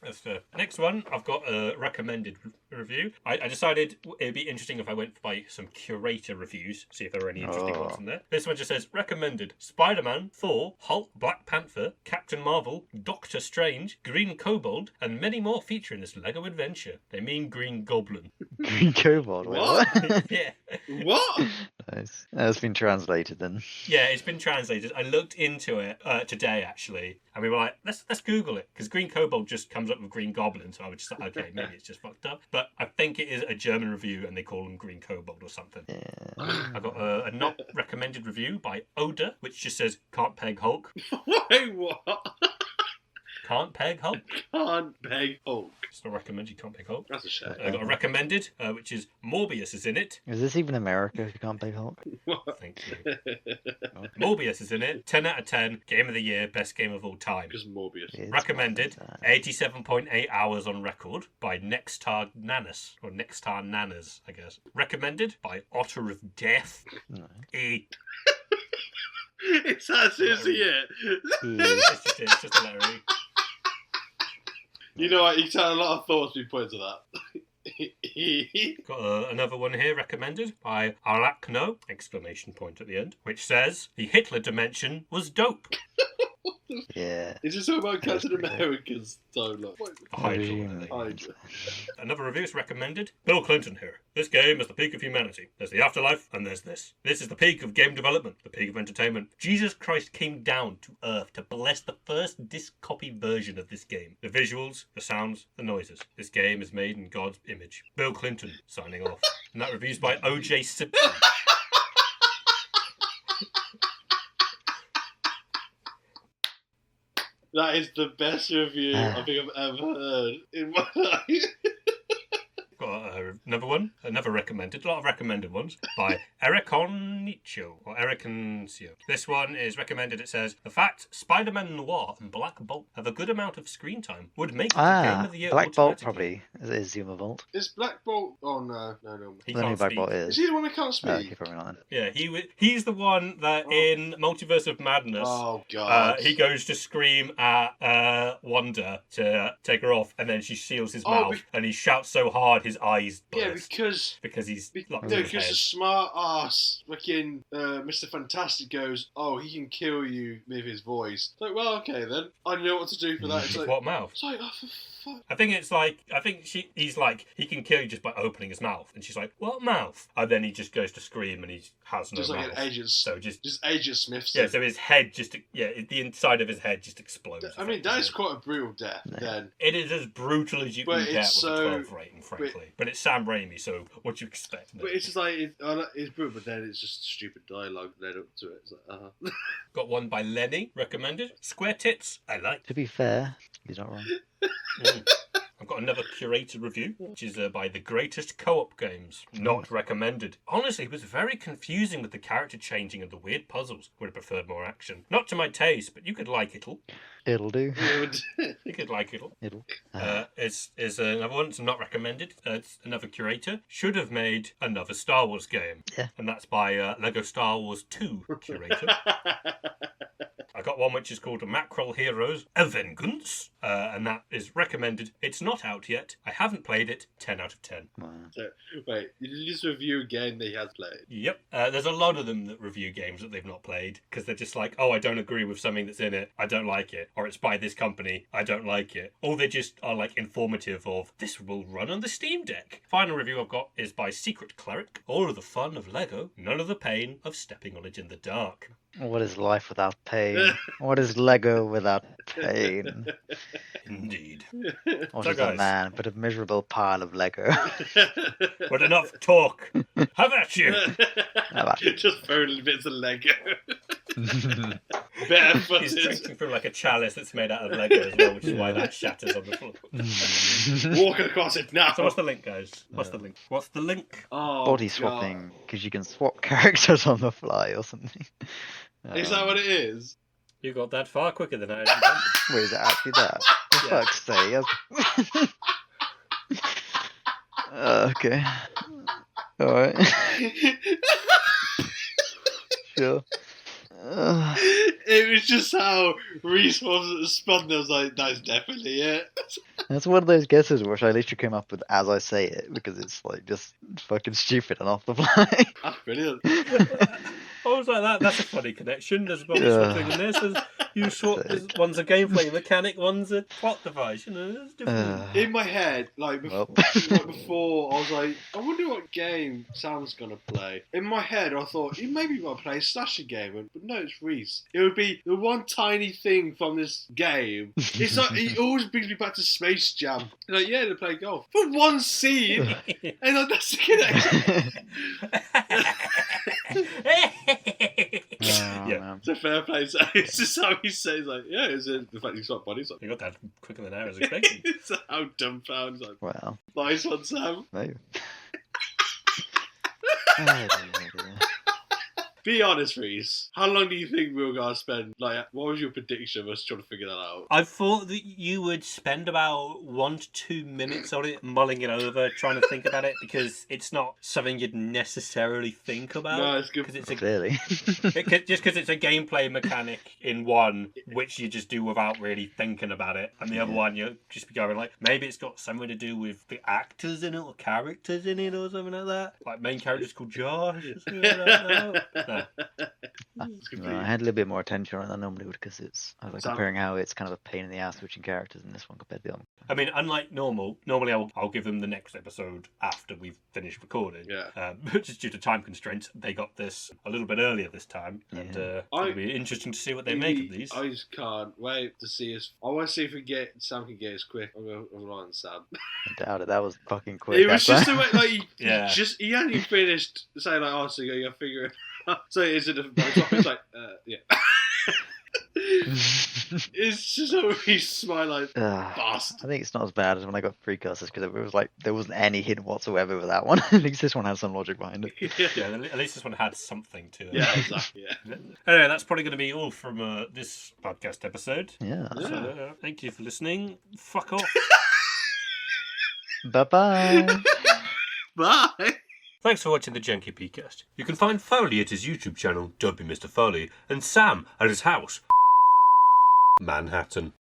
That's fair. Next one, I've got a recommended review. I decided it'd be interesting if I went by some curator reviews, see if there are any interesting ones in there. This one just says, recommended Spider-Man, Thor, Hulk, Black Panther, Captain Marvel, Doctor Strange, Green Kobold, and many more feature in this Lego adventure. They mean Green Goblin. Green Kobold? What? Yeah. What? Nice. That's been translated then. Yeah, it's been translated. I looked into it today, actually, and we were like, let's Google it, because Green Kobold just comes up with Green Goblin, so I was just like, okay, maybe it's just fucked up. But I think it is a German review, and they call them Green Kobold or something. Yeah. I got a not recommended review by Oda, which just says, can't peg Hulk. Wait, what? Can't peg Hulk. Can't peg Hulk. It's not recommended, you can't peg Hulk. That's a shame. I got a recommended, which is Morbius is in it. Is this even America if you can't play Hulk? Thank you. Morbius is in it. 10 out of 10. Game of the year. Best game of all time. Because Morbius. It's Recommended. not that. 87.8 hours on record by Nextar Nanas. Or Nextar Nanas, I guess. Recommended by Otter of Death. No. E. It's that seriously it. It's just a letter E. You know what? You tell a lot of thoughts we put into that. Got another one here recommended by Arachno, exclamation point at the end, which says, the Hitler dimension was dope. Yeah. Is this all about That's Captain pretty America's timeline? Hydra. Another review is recommended. Bill Clinton here. This game is the peak of humanity. There's the afterlife, and there's this. This is the peak of game development, the peak of entertainment. Jesus Christ came down to Earth to bless the first disc copy version of this game. The visuals, the sounds, the noises. This game is made in God's image. Bill Clinton signing off. And that review's by O.J. Simpson. That is the best review I think I've ever heard in my life. Got another one, another recommended, a lot of recommended ones, by Ericonicio, or Ericoncio. This one is recommended, it says, the fact Spider-Man Noir and Black Bolt have a good amount of screen time would make it a game of the year Black Bolt automatically. probably is Zuma Vault. Is Black Bolt... Oh, no. He I don't know who can't Black speak. Bolt Is is. he the one that can't speak? Okay, probably not. Yeah, he's the one that in Multiverse of Madness, Oh, God. he goes to scream at Wanda to take her off, and then she seals his mouth, and he shouts so hard his eyes burst. Yeah, because he's locked no, in his because head. the smart ass fucking Mr. Fantastic goes, oh, he can kill you with his voice. It's like, well, okay then. I know what to do for that. It's With like, what mouth? it's like, oh, for fuck. I think he's like, he can kill you just by opening his mouth. And she's like, what mouth? And then he just goes to scream and he has no Just like mouth. an Agent, So just Agent Smith. yeah, so his head the inside of his head just explodes. I mean, that is quite a brutal death. No. Then It is as brutal as you But can get with it's a so- 12 rating, frankly. But it's Sam Raimi, so what do you expect? but it's just like it's brutal, but then it's just stupid dialogue led up to it. It's like, Got one by Lenny, recommended. Square tits, I like. To be fair, he's not wrong. I've got another curated review, which is by The Greatest Co-op Games. Not recommended. Honestly, it was very confusing with the character changing and the weird puzzles. Would have preferred more action. Not to my taste, but you could like it'll. It'll do. You could like it'll. It'll. Is another one. It's not recommended. It's another curator. Should have made another Star Wars game. Yeah. And that's by Lego Star Wars 2 curator. I got one which is called Mackerel Heroes A Vengeance, and that is recommended. It's not out yet. I haven't played it. 10 out of 10. Wow. So, wait, did you just review a game that he has played? Yep. There's a lot of them that review games that they've not played because they're just like, oh, I don't agree with something that's in it. I don't like it. Or it's by this company. I don't like it. Or they just are like informative of this will run on the Steam Deck. Final review I've got is by Secret Cleric. All of the fun of Lego, none of the pain of stepping on it in the dark. What is life without pain? What is Lego without pain? Indeed. What So, is a guys. man but a miserable pile of Lego? But enough talk. Have at you. Just throwing bits of Lego. He's Barefooted. drinking from like a chalice that's made out of Lego as well, which is why that shatters on the floor. Walking across it now. So what's the link, guys? What's the link? What's the link? Oh, Body God. swapping, because you can swap characters on the fly or something. Is that what it is? You got that far quicker than I intended. Wait, is it actually that? For Yeah. fuck's sake. Okay. Alright. Sure. It was just how Rhys wasn't responding. I was like, that's definitely it. That's one of those guesses which I literally came up with as I say it, because it's like just fucking stupid and off the fly. That's brilliant. I was like, that's a funny connection. There's one Yeah. swapping in this. You swap. One's a gameplay mechanic. One's a plot device. You know, there's different. In my head, like Well. before, I was like, I wonder what game Sam's gonna play. In my head, I thought he maybe might play a slasher game, but no, it's Rhys. It would be the one tiny thing from this game. It's like it always brings me back to Space Jam. Like, yeah, they play golf for one scene, and like, that's the connection. Yeah. Man. It's a fair play. So it's just how he says, like, yeah, it's the fact he's got bodies. You got that quicker than I was expecting. It's how dumbfounded. Like, Well, nice one, Sam. maybe. Oh, dear. Be honest, Rhys. How long do you think we were going to spend? Like, what was your prediction of us trying to figure that out? I thought that you would spend about 1 to 2 minutes on it, mulling it over, trying to think about it, because it's not something you'd necessarily think about. No, it's good. Because it's a Clearly. just because it's a gameplay mechanic in one, which you just do without really thinking about it, and the other one you just be going like, maybe it's got something to do with the actors in it or characters in it or something like that. Like main character's called Josh. Or something, I don't know. No. It's No, complete. I had a little bit more attention on it than I normally would, because I was like Sam- comparing how it's kind of a pain in the ass switching characters in this one compared to the other. I mean, unlike normally I'll give them the next episode after we've finished recording. Yeah. Just due to time constraints, they got this a little bit earlier this time, and it'll be interesting to see what they make of these. I just can't wait to see us. I want to see if Sam can get us quick. I'm relying on Sam. I doubt it. That was fucking quick. It was just after. the way, like, Yeah. he hadn't even finished saying, like, oh, so you gotta figure it out. So is it it's like, yeah. It's just a really smile like, bastard. I think it's not as bad as when I got precursors, because it was like there wasn't any hint whatsoever with that one. At least this one has some logic behind it. Yeah, at least this one had something to it. Yeah, exactly. Yeah. Anyway, that's probably going to be all from this podcast episode. Yeah. So, thank you for listening. Fuck off. Bye bye. Bye. Thanks for watching the Janky-B-Cast. You can find Foley at his YouTube channel, Dopey Mr. Foley, and Sam at his house, Manhattan.